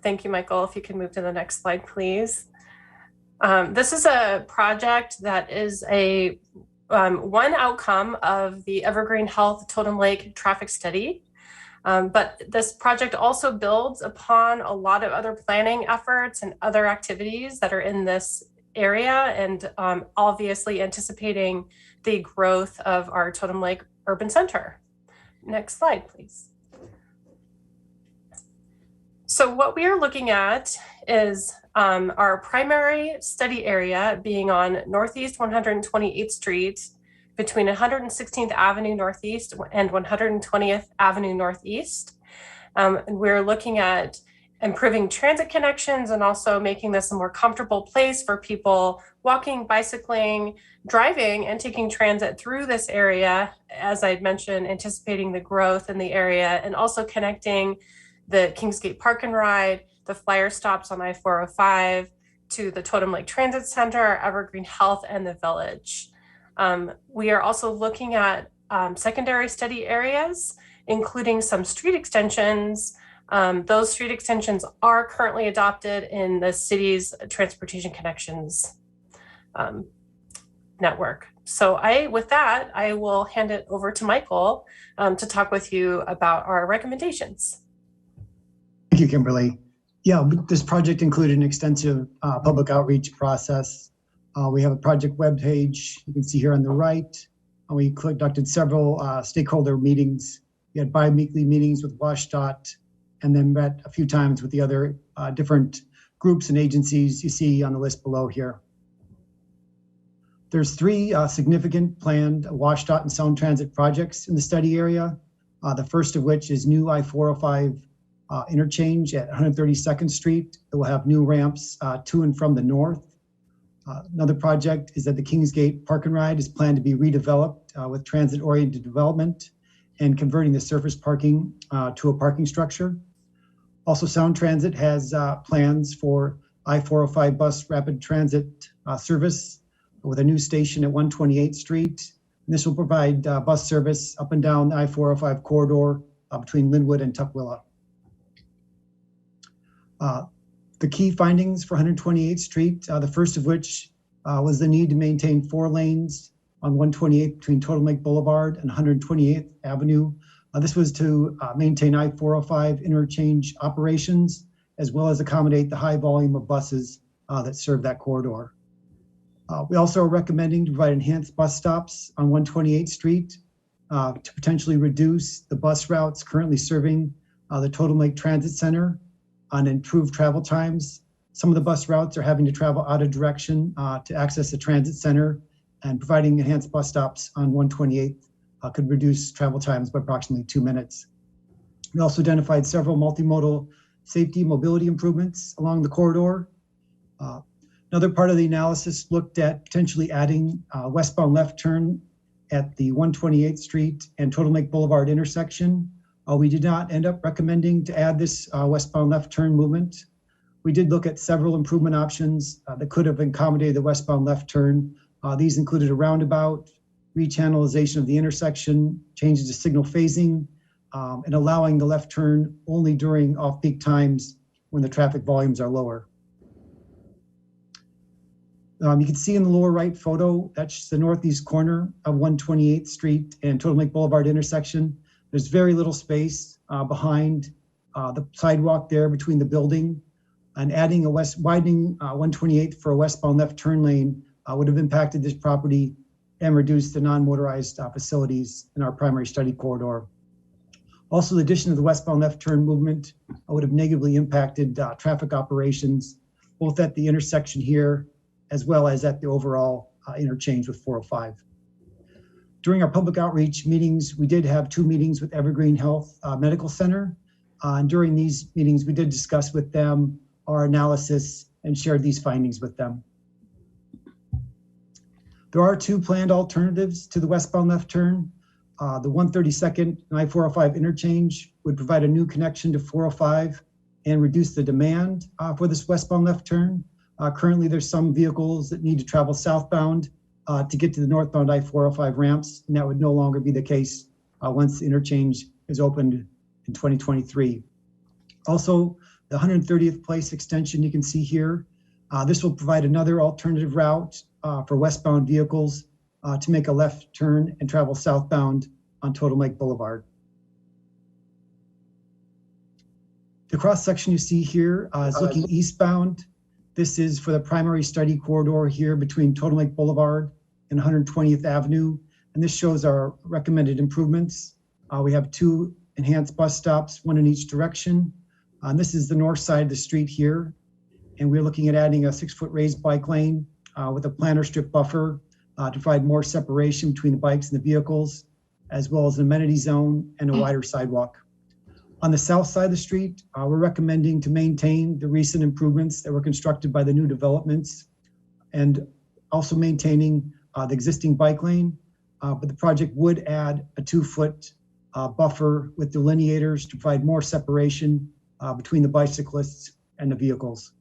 Speaker 3: Thank you, Michael. If you can move to the next slide, please. This is a project that is one outcome of the Evergreen Health Totem Lake traffic study. But this project also builds upon a lot of other planning efforts and other activities that are in this area, and obviously anticipating the growth of our Totem Lake Urban Center. Next slide, please. So what we are looking at is our primary study area being on Northeast 128th Street between 116th Avenue Northeast and 120th Avenue Northeast. And we're looking at improving transit connections and also making this a more comfortable place for people walking, bicycling, driving, and taking transit through this area, as I'd mentioned, anticipating the growth in the area, and also connecting the Kingsgate Park and Ride, the flyer stops on I-405 to the Totem Lake Transit Center, Evergreen Health, and the Village. We are also looking at secondary study areas, including some street extensions. Those street extensions are currently adopted in the city's transportation connections network. So with that, I will hand it over to Michael to talk with you about our recommendations.
Speaker 17: Thank you, Kimberly. Yeah, this project included an extensive public outreach process. We have a project webpage you can see here on the right. We conducted several stakeholder meetings. We had bi-weekly meetings with WashDOT, and then met a few times with the other different groups and agencies you see on the list below here. There's three significant planned WashDOT and Sound Transit projects in the study area. The first of which is new I-405 interchange at 132nd Street. It will have new ramps to and from the north. Another project is that the Kingsgate Park and Ride is planned to be redeveloped with transit-oriented development and converting the surface parking to a parking structure. Also, Sound Transit has plans for I-405 bus rapid transit service with a new station at 128th Street. And this will provide bus service up and down the I-405 corridor between Linwood and Tukwila. The key findings for 128th Street, the first of which was the need to maintain 4 lanes on 128th between Totem Lake Boulevard and 128th Avenue. This was to maintain I-405 interchange operations, as well as accommodate the high volume of buses that serve that corridor. We also are recommending to provide enhanced bus stops on 128th Street to potentially reduce the bus routes currently serving the Totem Lake Transit Center on improved travel times. Some of the bus routes are having to travel out of direction to access the transit center, and providing enhanced bus stops on 128th could reduce travel times by approximately 2 minutes. We also identified several multimodal safety mobility improvements along the corridor. Another part of the analysis looked at potentially adding westbound left turn at the 128th Street and Totem Lake Boulevard intersection. We did not end up recommending to add this westbound left turn movement. We did look at several improvement options that could have accommodated the westbound left turn. These included a roundabout, rechannelization of the intersection, changes to signal phasing, and allowing the left turn only during off-peak times when the traffic volumes are lower. You can see in the lower right photo, that's the northeast corner of 128th Street and Totem Lake Boulevard intersection. There's very little space behind the sidewalk there between the building, and adding a widening 128th for a westbound left turn lane would have impacted this property and reduced the non-motorized facilities in our primary study corridor. Also, the addition of the westbound left turn movement would have negatively impacted traffic operations, both at the intersection here as well as at the overall interchange with 405. During our public outreach meetings, we did have 2 meetings with Evergreen Health Medical Center. And during these meetings, we did discuss with them our analysis and shared these findings with them. There are 2 planned alternatives to the westbound left turn. The 132nd and I-405 interchange would provide a new connection to 405 and reduce the demand for this westbound left turn. Currently, there's some vehicles that need to travel southbound to get to the northbound I-405 ramps, and that would no longer be the case once the interchange is opened in 2023. Also, the 130th Place extension you can see here, this will provide another alternative route for westbound vehicles to make a left turn and travel southbound on Totem Lake Boulevard. The cross section you see here is looking eastbound. This is for the primary study corridor here between Totem Lake Boulevard and 120th Avenue. And this shows our recommended improvements. We have 2 enhanced bus stops, 1 in each direction. And this is the north side of the street here. And we're looking at adding a 6-foot raised bike lane with a planter strip buffer to provide more separation between the bikes and the vehicles, as well as an amenity zone and a wider sidewalk. On the south side of the street, we're recommending to maintain the recent improvements that were constructed by the new developments, and also maintaining the existing bike lane. But the project would add a 2-foot buffer with delineators to provide more separation between the bicyclists and the vehicles.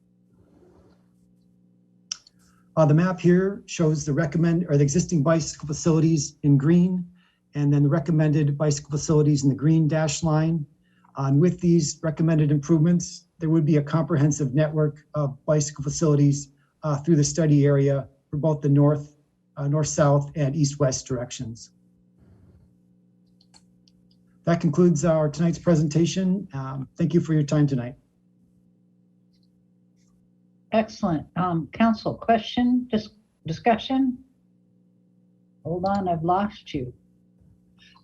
Speaker 17: The map here shows the existing bicycle facilities in green, and then the recommended bicycle facilities in the green dashed line. And with these recommended improvements, there would be a comprehensive network of bicycle facilities through the study area for both the north-south and east-west directions. That concludes our tonight's presentation. Thank you for your time tonight.
Speaker 2: Excellent. Council, question, discussion? Hold on, I've lost you.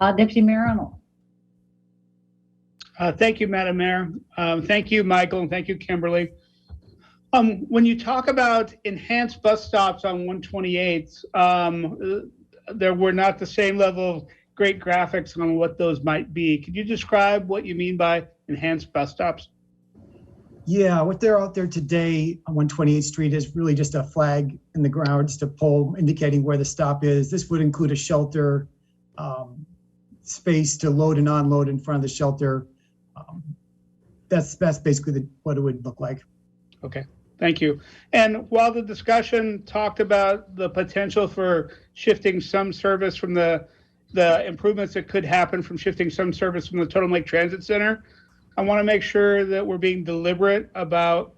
Speaker 2: Deputy Mayor Arnold.
Speaker 11: Thank you, Madam Mayor. Thank you, Michael, and thank you, Kimberly. When you talk about enhanced bus stops on 128th, there were not the same level of great graphics on what those might be. Could you describe what you mean by enhanced bus stops?
Speaker 17: Yeah, what they're out there today on 128th Street is really just a flag in the ground, just a pole indicating where the stop is. This would include a shelter, space to load and unload in front of the shelter. That's basically what it would look like.
Speaker 11: Okay, thank you. And while the discussion talked about the potential for shifting some service from the improvements that could happen from shifting some service from the Totem Lake Transit Center, I want to make sure that we're being deliberate about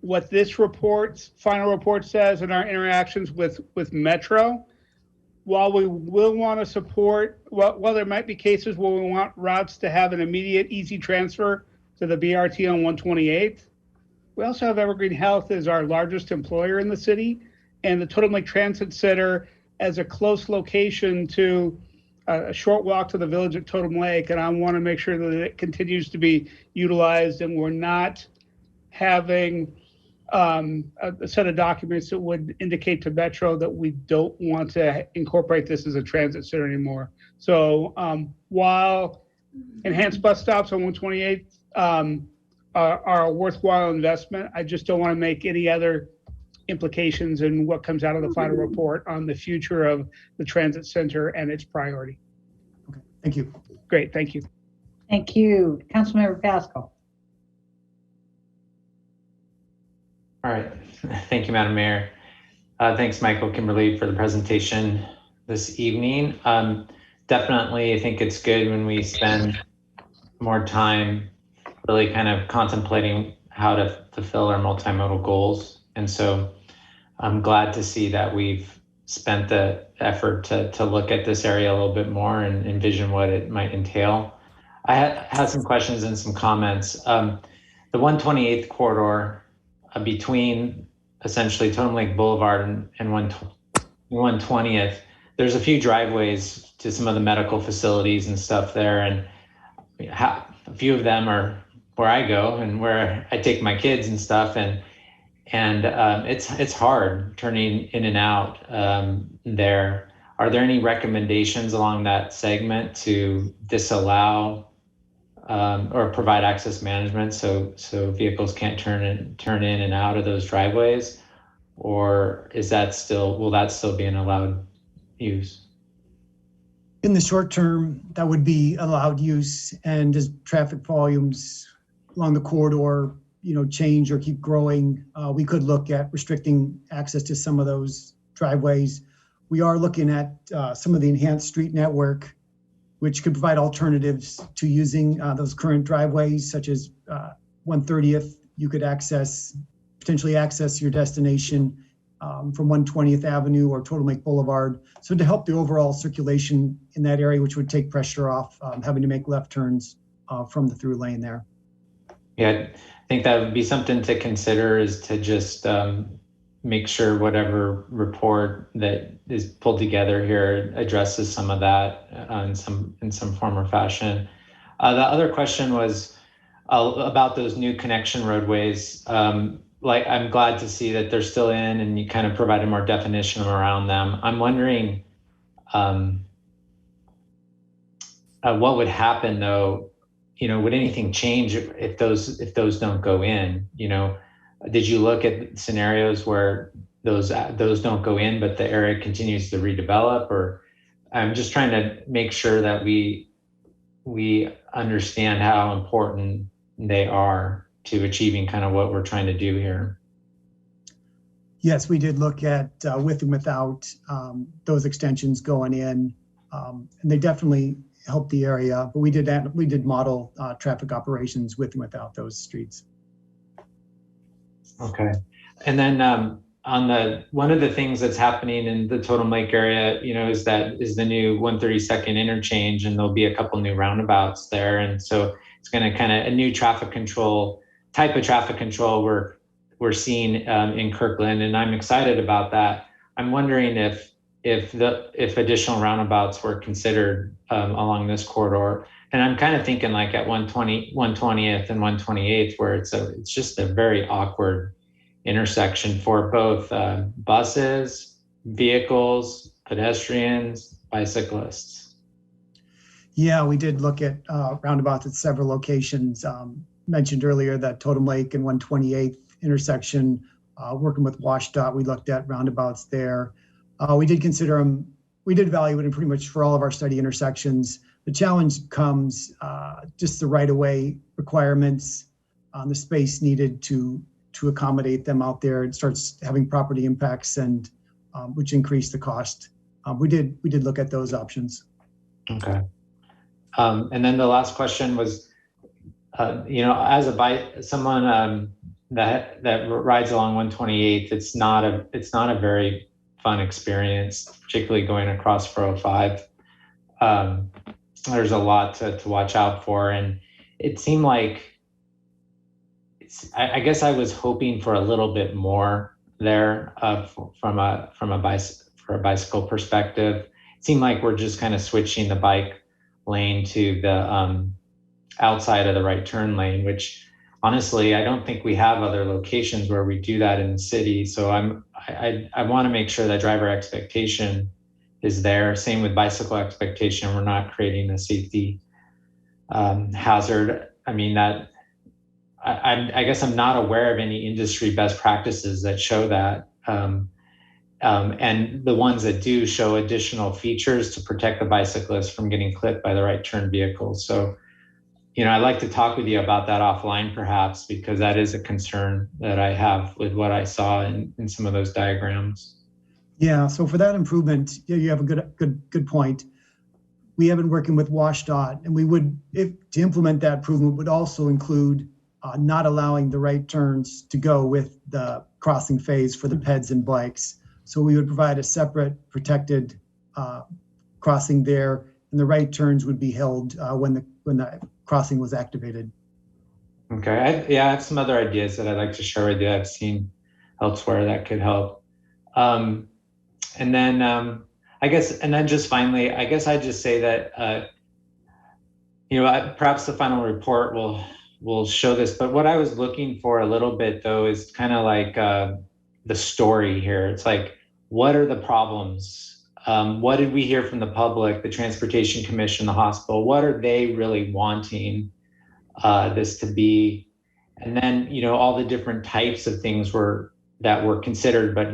Speaker 11: what this final report says in our interactions with Metro. While we will want to support, while there might be cases where we want routes to have an immediate, easy transfer to the BRT on 128th, we also have Evergreen Health as our largest employer in the city, and the Totem Lake Transit Center as a close location to a short walk to the village at Totem Lake. And I want to make sure that it continues to be utilized and we're not having a set of documents that would indicate to Metro that we don't want to incorporate this as a transit center anymore. So while enhanced bus stops on 128th are a worthwhile investment, I just don't want to make any other implications in what comes out of the final report on the future of the transit center and its priority.
Speaker 17: Okay, thank you.
Speaker 11: Great, thank you.
Speaker 2: Thank you. Councilmember Pascal.
Speaker 23: All right. Thank you, Madam Mayor. Thanks, Michael, Kimberly, for the presentation this evening. Definitely, I think it's good when we spend more time really kind of contemplating how to fulfill our multimodal goals. And so I'm glad to see that we've spent the effort to look at this area a little bit more and envision what it might entail. I had some questions and some comments. The 128th corridor between essentially Totem Lake Boulevard and 120th, there's a few driveways to some of the medical facilities and stuff there. And a few of them are where I go and where I take my kids and stuff. And it's hard turning in and out there. Are there any recommendations along that segment to disallow or provide access management so vehicles can't turn in and out of those driveways? Or will that still be an allowed use?
Speaker 17: In the short term, that would be allowed use, and as traffic volumes along the corridor, change or keep growing, we could look at restricting access to some of those driveways. We are looking at some of the enhanced street network, which could provide alternatives to using those current driveways, such as 130th. You could potentially access your destination from 120th Avenue or Totem Lake Boulevard. So to help the overall circulation in that area, which would take pressure off having to make left turns from the through lane there.
Speaker 23: Yeah, I think that would be something to consider, is to just make sure whatever report that is pulled together here addresses some of that in some form or fashion. The other question was about those new connection roadways. I'm glad to see that they're still in and you kind of provided more definition around them. I'm wondering what would happen though, would anything change if those don't go in? Did you look at scenarios where those don't go in, but the area continues to redevelop? Or I'm just trying to make sure that we understand how important they are to achieving kind of what we're trying to do here.
Speaker 17: Yes, we did look at with and without those extensions going in, and they definitely helped the area. But we did model traffic operations with and without those streets.
Speaker 23: Okay, and then on one of the things that's happening in the Totem Lake area, is the new 132nd interchange, and there'll be a couple new roundabouts there, and so it's going to kind of a new type of traffic control we're seeing in Kirkland, and I'm excited about that. I'm wondering if additional roundabouts were considered along this corridor, and I'm kind of thinking like at 120th and 128th, where it's just a very awkward intersection for both buses, vehicles, pedestrians, bicyclists.
Speaker 17: Yeah, we did look at roundabouts at several locations. Mentioned earlier that Totem Lake and 128th intersection, working with WashDOT, we looked at roundabouts there. We did consider them, we did evaluate them pretty much for all of our study intersections. The challenge comes just the right-of-way requirements, the space needed to accommodate them out there. It starts having property impacts and which increase the cost. We did look at those options.
Speaker 23: Okay. And then the last question was, as someone that rides along 128th, it's not a very fun experience, particularly going across 405. There's a lot to watch out for, and it seemed like I guess I was hoping for a little bit more there from a bicycle perspective. It seemed like we're just kind of switching the bike lane to the outside of the right turn lane, which honestly, I don't think we have other locations where we do that in the city. So I want to make sure that driver expectation is there. Same with bicycle expectation. We're not creating a safety hazard. I mean, I guess I'm not aware of any industry best practices that show that. And the ones that do show additional features to protect the bicyclist from getting clipped by the right turn vehicles. So, I'd like to talk with you about that offline perhaps, because that is a concern that I have with what I saw in some of those diagrams.
Speaker 17: Yeah, so for that improvement, you have a good point. We have been working with WashDOT, and we would, to implement that improvement, would also include not allowing the right turns to go with the crossing phase for the peds and bikes. So we would provide a separate protected crossing there, and the right turns would be held when the crossing was activated.
Speaker 23: Okay, I have some other ideas that I'd like to share with you. I've seen elsewhere that could help. And then just finally, I guess I'd just say that, perhaps the final report will show this, but what I was looking for a little bit though is kind of like the story here. It's like, what are the problems? What did we hear from the public, the Transportation Commission, the hospital? What are they really wanting this to be? And then, all the different types of things that were considered, but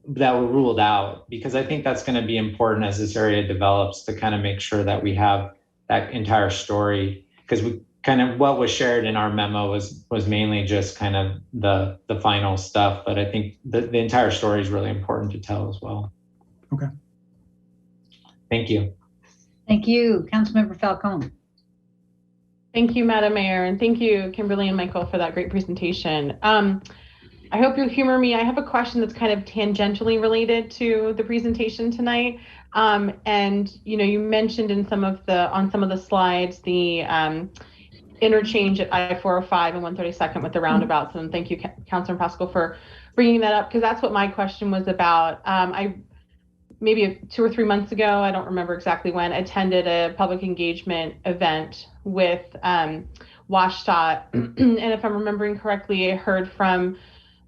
Speaker 23: that were ruled out, because I think that's going to be important as this area develops to kind of make sure that we have that entire story, because we kind of what was shared in our memo was mainly just kind of the final stuff, but I think the entire story is really important to tell as well.
Speaker 17: Okay.
Speaker 23: Thank you.
Speaker 2: Thank you, Councilmember Falcone.
Speaker 8: Thank you, Madam Mayor, and thank you, Kimberly and Michael, for that great presentation. I hope you'll humor me. I have a question that's kind of tangentially related to the presentation tonight. And you mentioned on some of the slides the interchange at I-405 and 132nd with the roundabouts. And thank you, Councilor Pascal, for bringing that up, because that's what my question was about. I maybe 2 or 3 months ago, I don't remember exactly when, attended a public engagement event with WashDOT. And if I'm remembering correctly, I heard from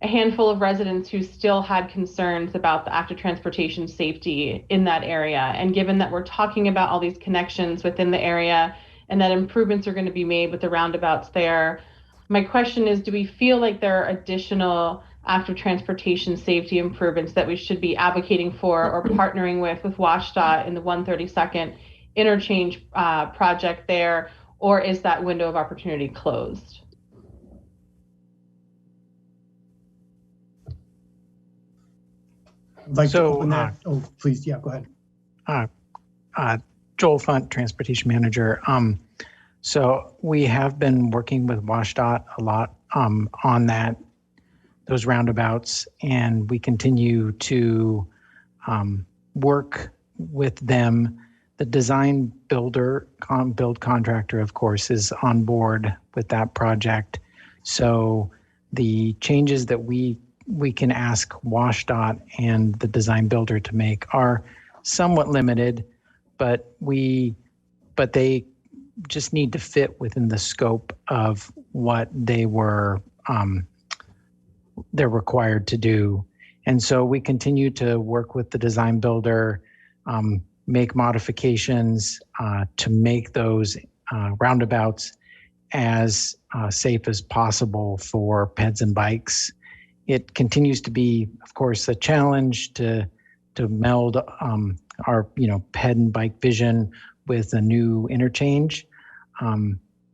Speaker 8: a handful of residents who still had concerns about the active transportation safety in that area. And given that we're talking about all these connections within the area and that improvements are going to be made with the roundabouts there, my question is, do we feel like there are additional active transportation safety improvements that we should be advocating for or partnering with WashDOT in the 132nd interchange project there, or is that window of opportunity closed?
Speaker 17: I'd like to open that. Oh, please. Yeah, go ahead.
Speaker 18: Joel Funt, Transportation Manager. So we have been working with WashDOT a lot on those roundabouts, and we continue to work with them. The design build contractor, of course, is on board with that project. So the changes that we can ask WashDOT and the design builder to make are somewhat limited, but they just need to fit within the scope of what they were they're required to do. And so we continue to work with the design builder, make modifications to make those roundabouts as safe as possible for peds and bikes. It continues to be, of course, a challenge to meld our ped and bike vision with a new interchange.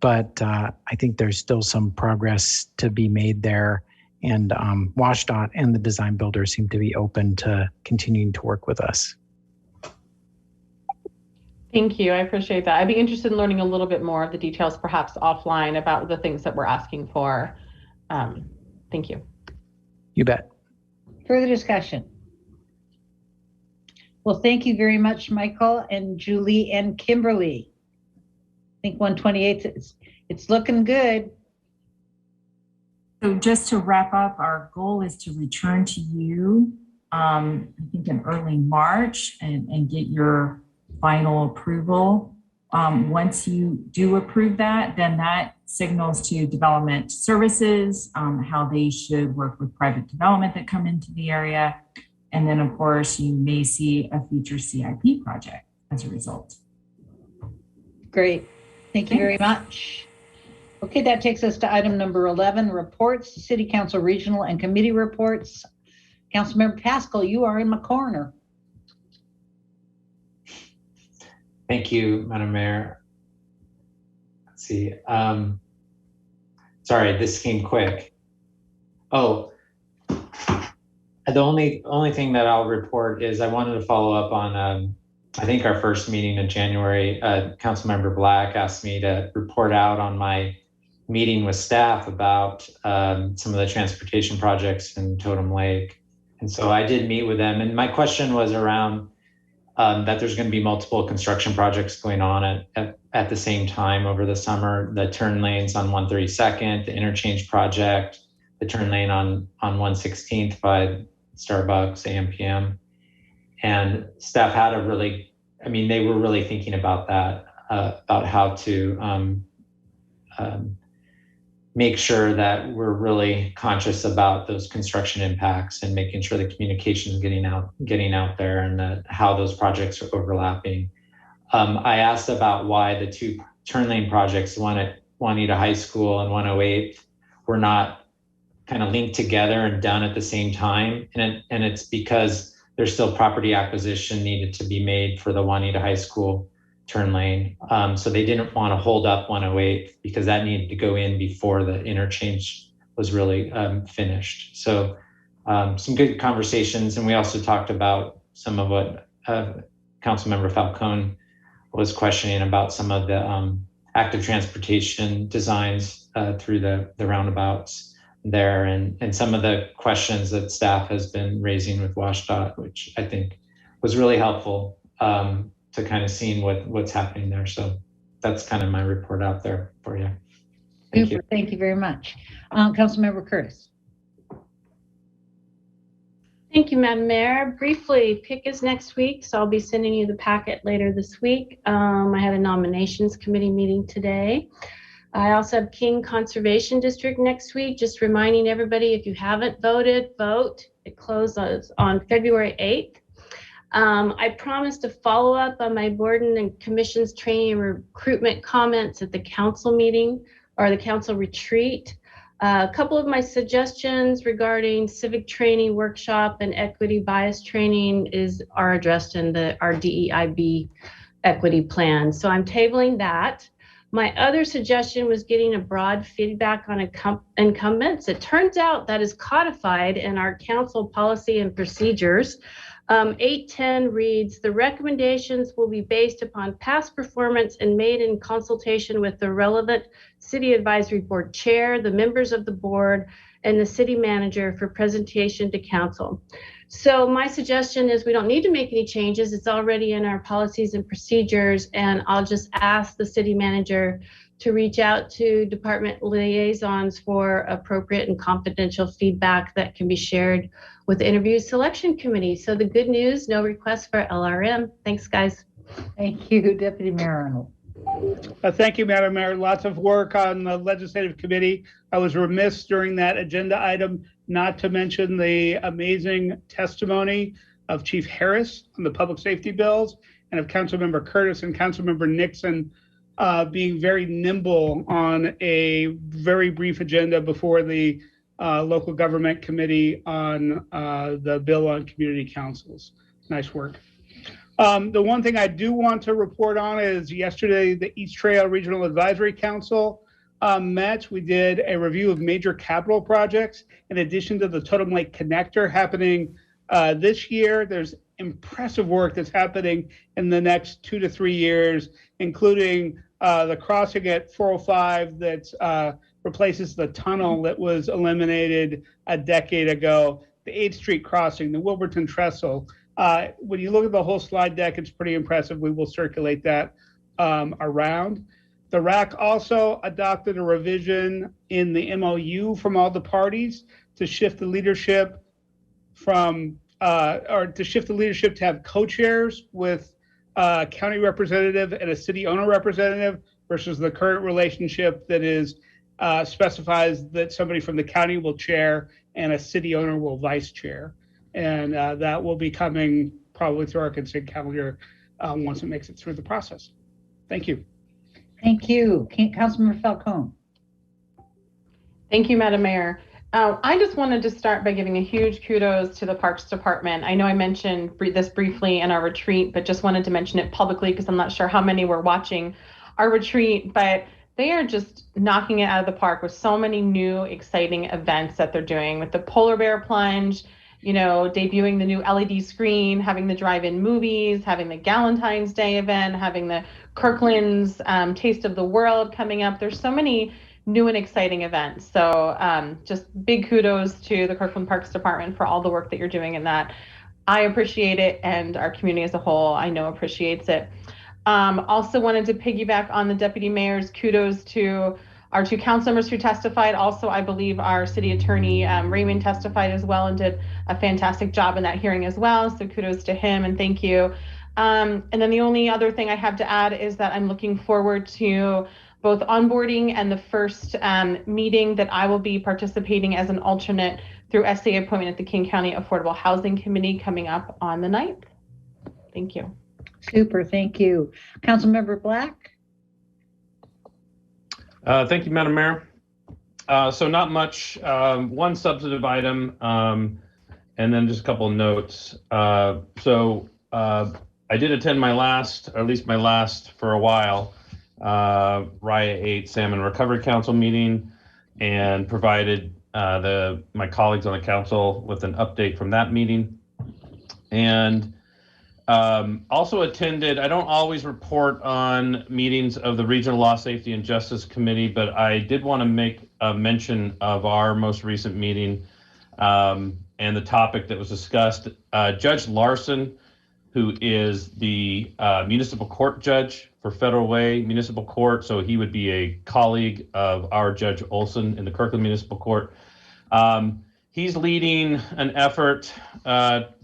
Speaker 18: But I think there's still some progress to be made there. And WashDOT and the design builder seem to be open to continuing to work with us.
Speaker 8: Thank you. I appreciate that. I'd be interested in learning a little bit more of the details, perhaps offline, about the things that we're asking for. Thank you.
Speaker 18: You bet.
Speaker 2: Further discussion? Well, thank you very much, Michael and Julie and Kimberly. I think 128, it's looking good.
Speaker 16: So just to wrap up, our goal is to return to you, I think in early March and get your final approval. Once you do approve that, then that signals to development services, how they should work with private development that come into the area. And then of course, you may see a future CIP project as a result.
Speaker 2: Great. Thank you very much. Okay, that takes us to item number 11, reports, City Council regional and committee reports. Councilmember Pascal, you are in my corner.
Speaker 23: Thank you, Madam Mayor. Let's see. Sorry, this came quick. Oh, the only thing that I'll report is I wanted to follow up on I think our first meeting in January. Councilmember Black asked me to report out on my meeting with staff about some of the transportation projects in Totem Lake, and so I did meet with them. And my question was around that there's going to be multiple construction projects going on at the same time over the summer. The turn lanes on 132nd, the interchange project, the turn lane on 116th by Starbucks, AM/PM. And staff had they were really thinking about that, about how to make sure that we're really conscious about those construction impacts and making sure the communication is getting out there and how those projects are overlapping. I asked about why the two turn lane projects, one at Juanita High School and 108, were not kind of linked together and done at the same time. And it's because there's still property acquisition needed to be made for the Juanita High School turn lane. So they didn't want to hold up 108 because that needed to go in before the interchange was really finished. So some good conversations. And we also talked about some of what Councilmember Falcone was questioning about some of the active transportation designs through the roundabouts there, and some of the questions that staff has been raising with WashDOT, which I think was really helpful to kind of seeing what's happening there. So that's kind of my report out there for you. Thank you.
Speaker 2: Thank you very much. Councilmember Curtis.
Speaker 22: Thank you, Madam Mayor. Briefly, PIC is next week, so I'll be sending you the packet later this week. I had a nominations committee meeting today. I also have King Conservation District next week. Just reminding everybody, if you haven't voted, vote. It closes on February 8th. I promised to follow up on my board and commission's training and recruitment comments at the council meeting or the council retreat. A couple of my suggestions regarding civic training workshop and equity bias training are addressed in our DEIB equity plan. So I'm tabling that. My other suggestion was getting a broad feedback on incumbents. It turns out that is codified in our council policy and procedures. 810 reads, the recommendations will be based upon past performance and made in consultation with the relevant city advisory board chair, the members of the board, and the city manager for presentation to council. So my suggestion is we don't need to make any changes. It's already in our policies and procedures, and I'll just ask the city manager to reach out to department liaisons for appropriate and confidential feedback that can be shared with the interview selection committee. So the good news, no request for LRM. Thanks, guys.
Speaker 2: Thank you, Deputy Mayor Arnold.
Speaker 11: Thank you, Madam Mayor. Lots of work on the legislative committee. I was remiss during that agenda item not to mention the amazing testimony of Chief Harris on the public safety bills, and of Councilmember Curtis and Councilmember Nixon being very nimble on a very brief agenda before the local government committee on the bill on community councils. Nice work. The one thing I do want to report on is yesterday, the East Trail Regional Advisory Council met. We did a review of major capital projects in addition to the Totem Lake Connector happening this year. There's impressive work that's happening in the next 2 to 3 years, including the crossing at 405 that replaces the tunnel that was eliminated a decade ago, the 8th Street crossing, the Wilburton Trestle. When you look at the whole slide deck, it's pretty impressive. We will circulate that around. The RAC also adopted a revision in the MOU from all the parties to shift the leadership from, to have co-chairs with a county representative and a city owner representative versus the current relationship that is specifies that somebody from the county will chair and a city owner will vice chair. And that will be coming probably through our consent calendar once it makes it through the process. Thank you.
Speaker 2: Thank you. Councilmember Falcone.
Speaker 8: Thank you, Madam Mayor. I just wanted to start by giving a huge kudos to the Parks Department. I know I mentioned this briefly in our retreat, but just wanted to mention it publicly because I'm not sure how many were watching our retreat, but they are just knocking it out of the park with so many new exciting events that they're doing with the polar bear plunge, you know, debuting the new LED screen, having the drive-in movies, having the Galentine's Day event, having the Kirkland's Taste of the World coming up. There's so many new and exciting events. So just big kudos to the Kirkland Parks Department for all the work that you're doing in that. I appreciate it, and our community as a whole, I know, appreciates it. Also wanted to piggyback on the Deputy Mayor's kudos to our 2 council members who testified. Also, I believe our City Attorney Raymond testified as well and did a fantastic job in that hearing as well. So kudos to him and thank you. And then the only other thing I have to add is that I'm looking forward to both onboarding and the first meeting that I will be participating as an alternate through SA appointment at the King County Affordable Housing Committee coming up on the 9th. Thank you.
Speaker 2: Super, thank you. Councilmember Black.
Speaker 9: Thank you, Madam Mayor. So not much, one substantive item, and then just a couple of notes. I did attend my last, or at least my last for a while, RIA 8 Salmon Recovery Council meeting, and provided my colleagues on the council with an update from that meeting. And also attended, I don't always report on meetings of the Regional Law, Safety, and Justice Committee, but I did want to make a mention of our most recent meeting and the topic that was discussed. Judge Larson, who is the municipal court judge for Federal Way Municipal Court, so he would be a colleague of our Judge Olson in the Kirkland Municipal Court. He's leading an effort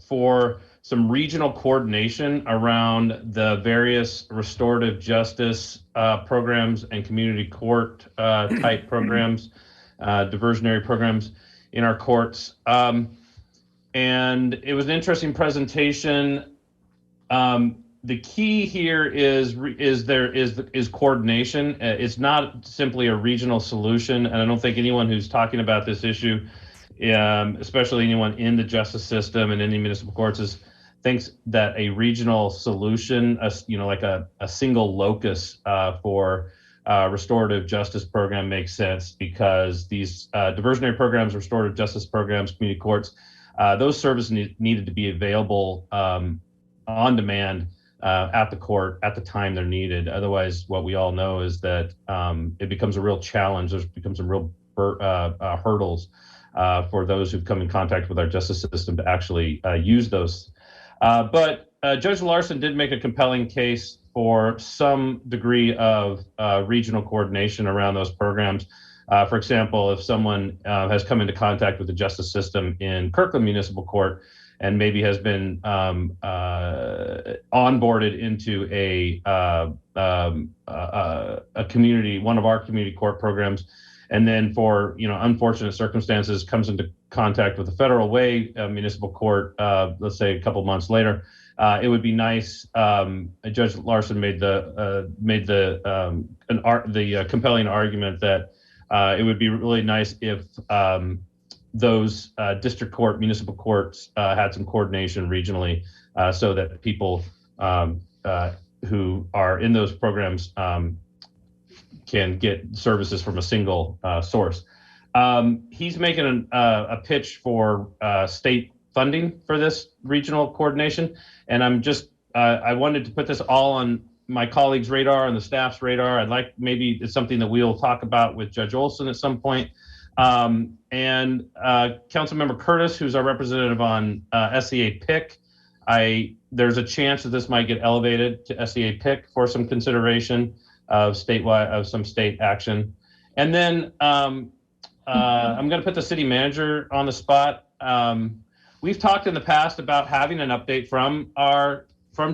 Speaker 9: for some regional coordination around the various restorative justice programs and community court type programs, diversionary programs in our courts. And it was an interesting presentation. The key here is coordination. It's not simply a regional solution, and I don't think anyone who's talking about this issue, especially anyone in the justice system and in the municipal courts, thinks that a regional solution, like a single locus for restorative justice program makes sense, because these diversionary programs, restorative justice programs, community courts, those services needed to be available on demand at the court at the time they're needed. Otherwise, what we all know is that it becomes a real challenge. There becomes some real hurdles for those who've come in contact with our justice system to actually use those. But Judge Larson did make a compelling case for some degree of regional coordination around those programs. For example, if someone has come into contact with the justice system in Kirkland Municipal Court and maybe has been onboarded into a community, one of our community court programs, and then for unfortunate circumstances comes into contact with the Federal Way Municipal Court, let's say a couple months later, it would be nice. Judge Larson made the compelling argument that it would be really nice if those district court, municipal courts had some coordination regionally, so that people who are in those programs can get services from a single source. He's making a pitch for state funding for this regional coordination, and I'm just I wanted to put this all on my colleagues' radar and the staff's radar. I'd like, maybe it's something that we'll talk about with Judge Olson at some point. And Councilmember Curtis, who's our representative on SEA PIC, there's a chance that this might get elevated to SEA PIC for some consideration of some state action. And then I'm going to put the city manager on the spot. We've talked in the past about having an update from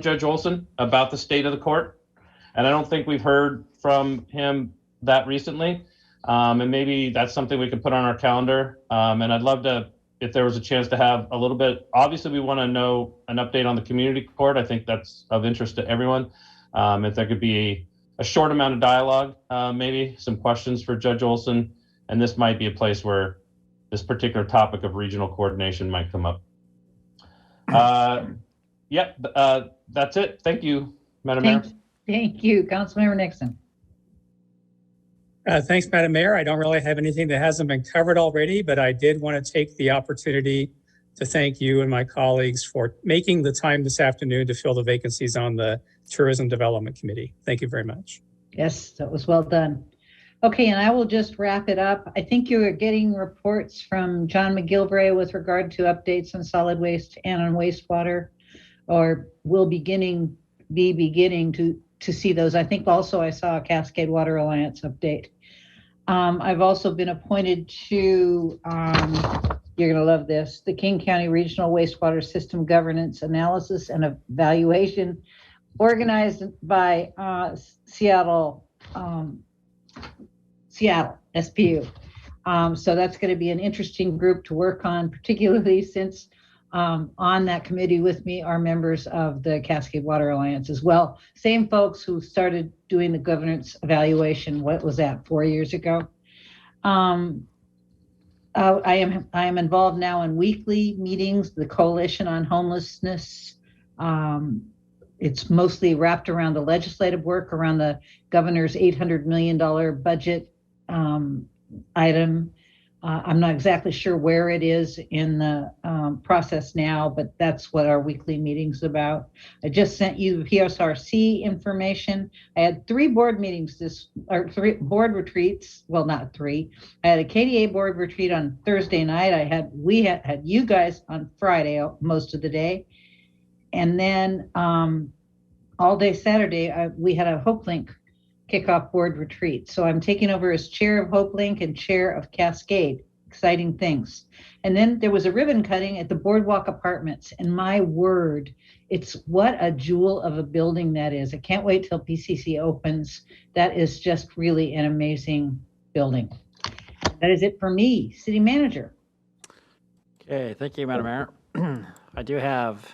Speaker 9: Judge Olson about the state of the court, and I don't think we've heard from him that recently. And maybe that's something we could put on our calendar. And I'd love to, if there was a chance to have a little bit, obviously we want to know an update on the community court. I think that's of interest to everyone. If there could be a short amount of dialogue, maybe some questions for Judge Olson. And this might be a place where this particular topic of regional coordination might come up. That's it. Thank you, Madam Mayor.
Speaker 2: Thank you, Councilmember Nixon.
Speaker 7: Thanks, Madam Mayor. I don't really have anything that hasn't been covered already, but I did want to take the opportunity to thank you and my colleagues for making the time this afternoon to fill the vacancies on the Tourism Development Committee. Thank you very much.
Speaker 2: Yes, that was well done. Okay, and I will just wrap it up. I think you are getting reports from John McGilvray with regard to updates on solid waste and on wastewater, or will be beginning to see those. I think also I saw a Cascade Water Alliance update. I've also been appointed to, you're going to love this, the King County Regional Wastewater System Governance Analysis and Evaluation, organized by Seattle SPU. So that's going to be an interesting group to work on, particularly since on that committee with me are members of the Cascade Water Alliance as well. Same folks who started doing the governance evaluation, what was that, 4 years ago? I am involved now in weekly meetings, the Coalition on Homelessness. It's mostly wrapped around the legislative work, around the governor's $800 million budget item. I'm not exactly sure where it is in the process now, but that's what our weekly meeting's about. I just sent you PSRC information. I had 3 board meetings three board retreats. Well, not 3. I had a KDA board retreat on Thursday night. We had you guys on Friday most of the day. And then all day Saturday, we had a HopeLink kickoff board retreat. So I'm taking over as chair of HopeLink and chair of Cascade. Exciting things. And then there was a ribbon cutting at the Boardwalk Apartments. And my word, it's what a jewel of a building that is. I can't wait till PCC opens. That is just really an amazing building. That is it for me, City Manager.
Speaker 5: Okay, thank you, Madam Mayor. I do have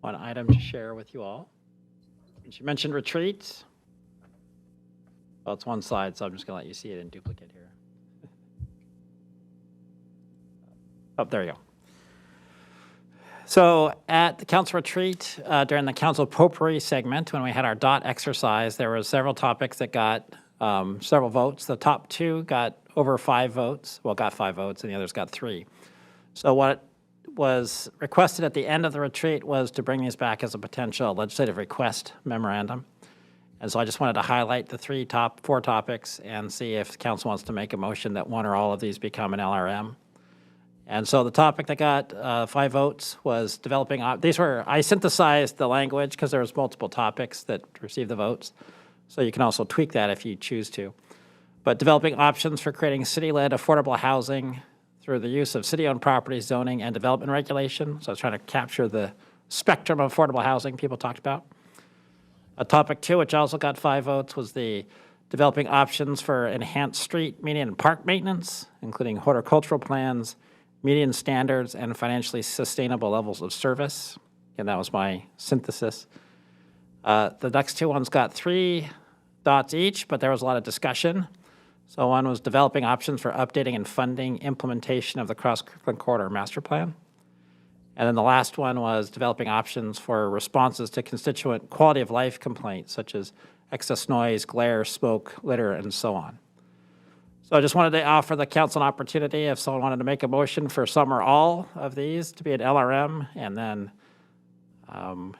Speaker 5: one item to share with you all. She mentioned retreats. Well, it's one slide, so I'm just going to let you see it in duplicate here. Oh, there you go. So at the council retreat, during the council potpourri segment, when we had our DOT exercise, there were several topics that got several votes. The top 2 got over 5 votes. Well, got 5 votes, and the others got 3. So what was requested at the end of the retreat was to bring these back as a potential legislative request memorandum. And so I just wanted to highlight the 4 topics and see if the council wants to make a motion that one or all of these become an LRM. And so the topic that got 5 votes was developing, I synthesized the language because there was multiple topics that received the votes. So you can also tweak that if you choose to. But developing options for creating city-led affordable housing through the use of city-owned property zoning and development regulation. So I was trying to capture the spectrum of affordable housing people talked about. Topic 2, which also got 5 votes, was the developing options for enhanced street, median, and park maintenance, including horticultural plans, median standards, and financially sustainable levels of service. And that was my synthesis. The next two ones got 3 dots each, but there was a lot of discussion. So one was developing options for updating and funding implementation of the Cross-Kirkland Corridor Master Plan. And then the last one was developing options for responses to constituent quality of life complaints, such as excess noise, glare, smoke, litter, and so on. So I just wanted to offer the council an opportunity if someone wanted to make a motion for some or all of these to be an LRM, and then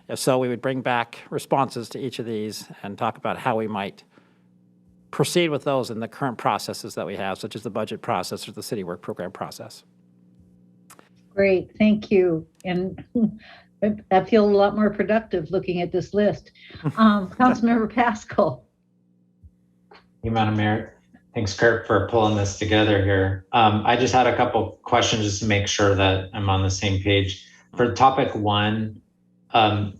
Speaker 5: if so, we would bring back responses to each of these and talk about how we might proceed with those in the current processes that we have, such as the budget process or the city work program process.
Speaker 2: Great, thank you. And I feel a lot more productive looking at this list. Councilmember Pascal.
Speaker 23: Thank you, Madam Mayor. Thanks, Kirk, for pulling this together here. I just had a couple questions just to make sure that I'm on the same page. For topic 1, I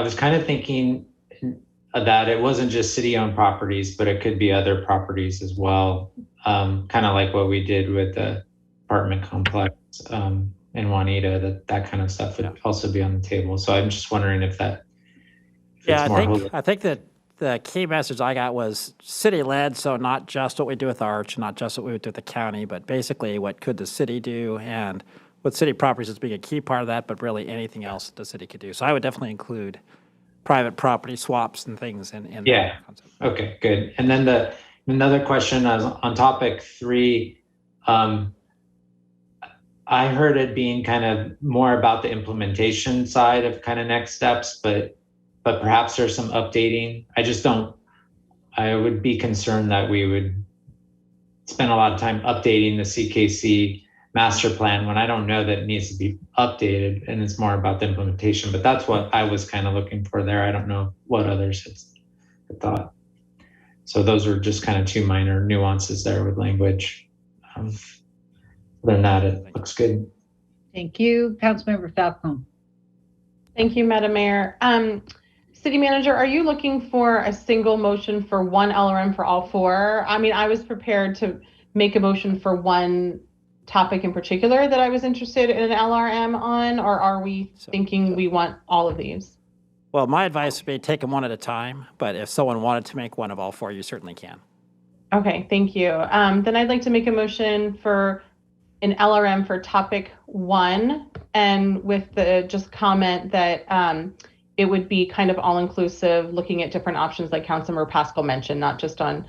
Speaker 23: was kind of thinking that it wasn't just city-owned properties, but it could be other properties as well, kind of like what we did with the apartment complex in Juanita, that kind of stuff would also be on the table. So I'm just wondering if that.
Speaker 5: I think that the key message I got was city-led, so not just what we do with Arch, not just what we would do with the county, but basically what could the city do, and with city properties as being a key part of that, but really anything else the city could do. So I would definitely include private property swaps and things in
Speaker 23: that concept. Okay, good. And then another question on topic 3, I heard it being kind of more about the implementation side of kind of next steps, but perhaps there's some updating. I would be concerned that we would spend a lot of time updating the CKC master plan when I don't know that it needs to be updated, and it's more about the implementation. But that's what I was kind of looking for there. I don't know what others had thought. So those are just kind of 2 minor nuances there with language. Other than that, it looks good.
Speaker 2: Thank you. Councilmember Falcone.
Speaker 8: Thank you, Madam Mayor. City Manager, are you looking for a single motion for one LRM for all 4? I mean, I was prepared to make a motion for one topic in particular that I was interested in an LRM on, or are we thinking we want all of these?
Speaker 5: Well, my advice would be take them one at a time, but if someone wanted to make one of all 4, you certainly can.
Speaker 8: Okay, thank you. Then I'd like to make a motion for an LRM for topic 1, and with the just comment that it would be kind of all-inclusive, looking at different options like Councilmember Pascal mentioned, not just on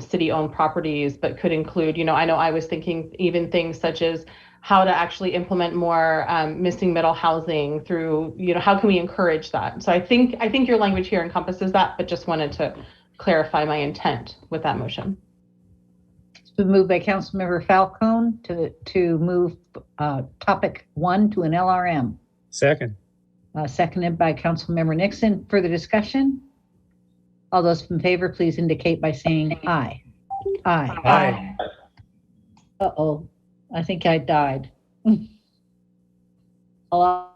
Speaker 8: city-owned properties, but could include, I know I was thinking even things such as how to actually implement more missing middle housing through, how can we encourage that? So I think your language here encompasses that, but just wanted to clarify my intent with that motion.
Speaker 2: It's been moved by Councilmember Falcone to move topic 1 to an LRM.
Speaker 7: Second.
Speaker 2: Seconded by Councilmember Nixon. Further discussion? All those in favor, please indicate by saying aye. Aye.
Speaker 7: Aye.
Speaker 2: Uh-oh, I think I died. Hello?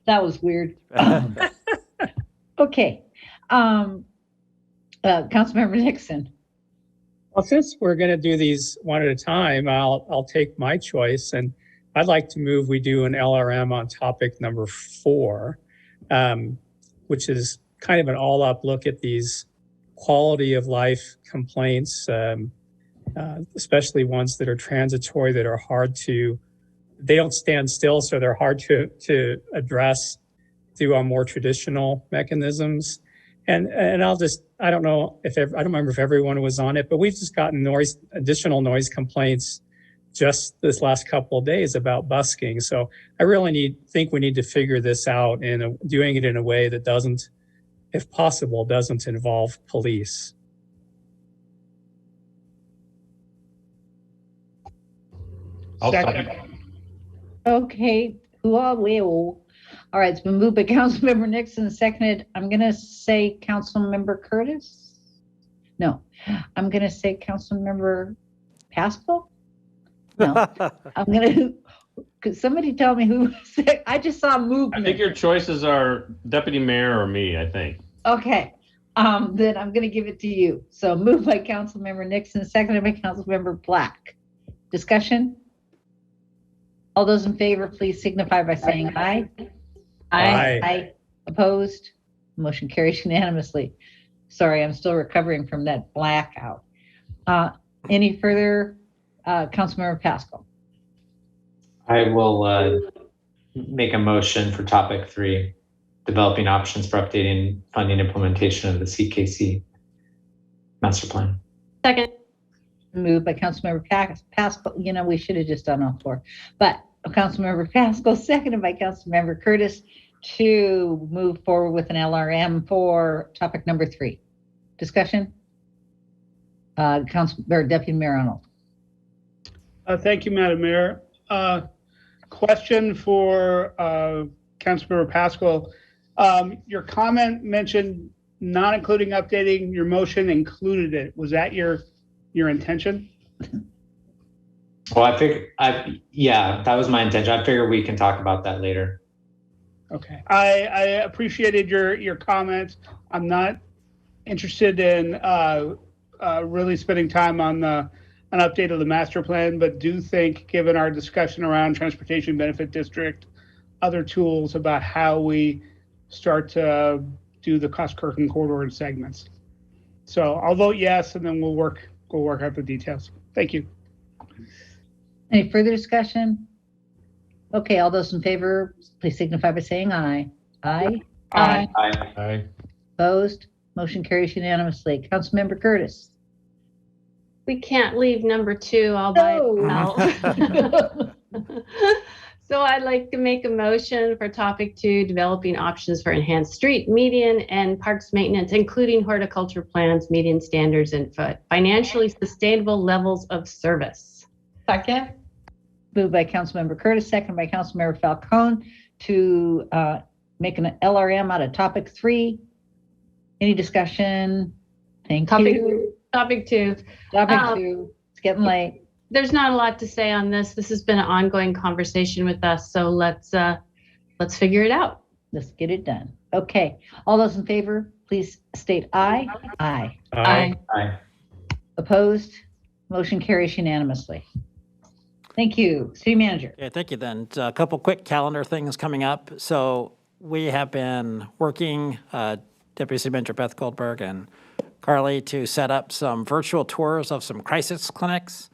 Speaker 2: That was weird. Okay. Councilmember Nixon.
Speaker 7: Well, since we're going to do these one at a time, I'll take my choice, and I'd like to move we do an LRM on topic number 4, which is kind of an all-up look at these quality of life complaints, especially ones that are transitory, that are they don't stand still, so they're hard to address through our more traditional mechanisms. And I don't remember if everyone was on it, but we've just gotten additional noise complaints just this last couple of days about busking. So I really think we need to figure this out, and doing it in a way that doesn't, if possible, doesn't involve police.
Speaker 2: Okay. All right, it's been moved by Councilmember Nixon, seconded. I'm going to say Councilmember Curtis. No, I'm going to say Councilmember Pascal. No, I'm going to Could somebody tell me who? I just saw
Speaker 9: I
Speaker 2: movement.
Speaker 9: think your choices are Deputy Mayor or me, I think.
Speaker 2: Okay, then I'm going to give it to you. So moved by Councilmember Nixon, seconded by Councilmember Black. Discussion? All those in favor, please signify by saying aye.
Speaker 7: Aye.
Speaker 2: Aye. Opposed? Motion carries unanimously. Sorry, I'm still recovering from that blackout. Any further? Councilmember Pascal.
Speaker 23: I will make a motion for topic 3, developing options for updating funding implementation of the CKC master plan.
Speaker 22: Second.
Speaker 2: Moved by Councilmember Pascal. You know, we should have just done all 4. But Councilmember Pascal, seconded by Councilmember Curtis, to move forward with an LRM for topic number 3. Discussion? Deputy Mayor Arnold.
Speaker 11: Thank you, Madam Mayor. Question for Councilmember Pascal. Your comment mentioned not including updating, your motion included it. Was that your intention?
Speaker 23: Well, yeah, that was my intention. I figure we can talk about that later.
Speaker 11: Okay, I appreciated your comments. I'm not interested in really spending time on an update of the master plan, but do think, given our discussion around Transportation Benefit District, other tools about how we start to do the Kirkland corridor segments. So I'll vote yes, and then we'll work out the details. Thank you.
Speaker 2: Any further discussion? Okay, all those in favor, please signify by saying aye. Aye.
Speaker 11: Aye.
Speaker 9: Aye.
Speaker 2: Opposed? Motion carries unanimously. Councilmember Curtis.
Speaker 22: We can't leave number 2 all by itself. So I'd like to make a motion for topic 2, developing options for enhanced street, median, and parks maintenance, including horticulture plans, median standards, and financially sustainable levels of service.
Speaker 2: Second. Moved by Councilmember Curtis, second by Councilmember Falcone, to make an LRM out of topic 3. Any discussion? Thank you.
Speaker 22: Topic 2.
Speaker 2: Topic 2. It's getting late.
Speaker 22: There's not a lot to say on this. This has been an ongoing conversation with us, so let's figure it out.
Speaker 2: Let's get it done. Okay. All those in favor, please state aye. Aye.
Speaker 23: Aye. Aye.
Speaker 2: Opposed? Motion carries unanimously. Thank you. City Manager.
Speaker 5: Yeah, thank you then. A couple quick calendar things coming up. So we have been working, Deputy City Manager Beth Goldberg and Carly, to set up some virtual tours of some crisis clinics.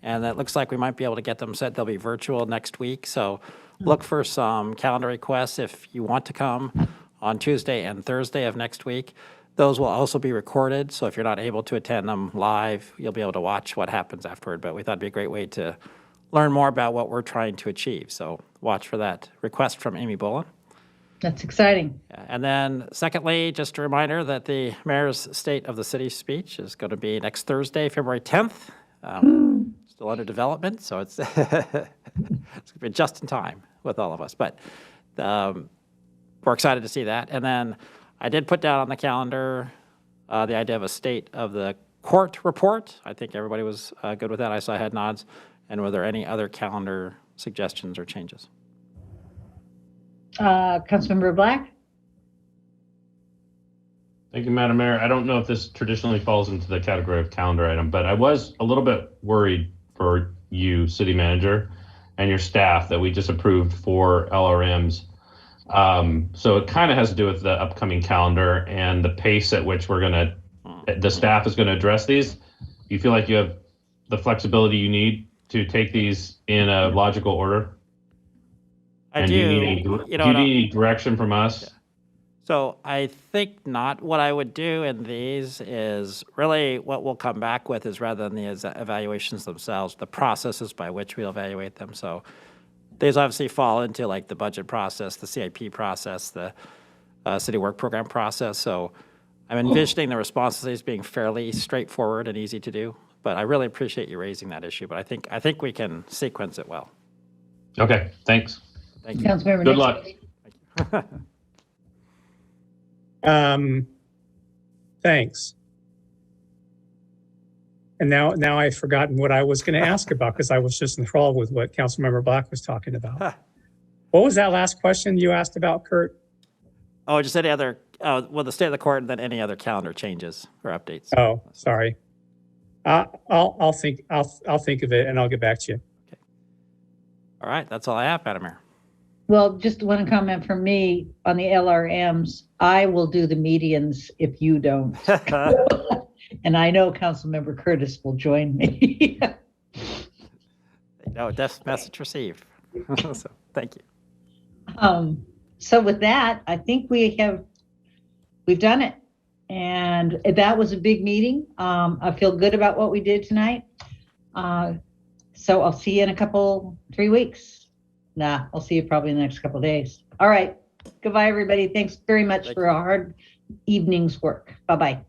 Speaker 5: And it looks like we might be able to get them set. They'll be virtual next week. So look for some calendar requests if you want to come on Tuesday and Thursday of next week. Those will also be recorded. So if you're not able to attend them live, you'll be able to watch what happens afterward. But we thought it'd be a great way to learn more about what we're trying to achieve. So watch for that request from Amy Bolin.
Speaker 2: That's exciting.
Speaker 5: And then secondly, just a reminder that the Mayor's State of the City speech is going to be next Thursday, February 10th. Still under development, so it's, it's going to be just in time with all of us. But we're excited to see that. And then I did put down on the calendar the idea of a State of the Court report. I think everybody was good with that. I saw head nods. And were there any other calendar suggestions or changes?
Speaker 2: Councilmember Black?
Speaker 9: Thank you, Madam Mayor. I don't know if this traditionally falls into the category of calendar item, but I was a little bit worried for you, City Manager, and your staff that we just approved 4 LRMs. So it kind of has to do with the upcoming calendar and the pace at which the staff is going to address these. Do you feel like you have the flexibility you need to take these in a logical order?
Speaker 5: I do.
Speaker 9: Do you need any direction from us?
Speaker 5: So I think not. What I would do in these is really what we'll come back with is, rather than the evaluations themselves, the processes by which we'll evaluate them. So these obviously fall into like the budget process, the CIP process, the city work program process. So I'm envisioning the responses to these being fairly straightforward and easy to do. But I really appreciate you raising that issue. But I think we can sequence it well.
Speaker 9: Okay, thanks.
Speaker 5: Thank you.
Speaker 2: Councilmember
Speaker 9: Good luck.
Speaker 7: Thanks. And now I've forgotten what I was going to ask about because I was just enthralled with what Councilmember Black was talking about. What was that last question you asked about, Kurt?
Speaker 5: Oh, just any other, well, the state of the court and then any other calendar changes or updates.
Speaker 7: Oh, sorry. I'll think of it and I'll get back to you.
Speaker 5: Okay. All right, that's all I have, Madam Mayor.
Speaker 2: Well, just one comment from me on the LRMs. I will do the medians if you don't. And I know Councilmember Curtis will join me.
Speaker 5: No, that's message received. So, thank you.
Speaker 2: So with that, I think we've done it. And that was a big meeting. I feel good about what we did tonight. So I'll see you in 3 weeks. Nah, I'll see you probably in the next couple of days. All right. Goodbye, everybody. Thanks very much for a hard evening's work. Bye-bye.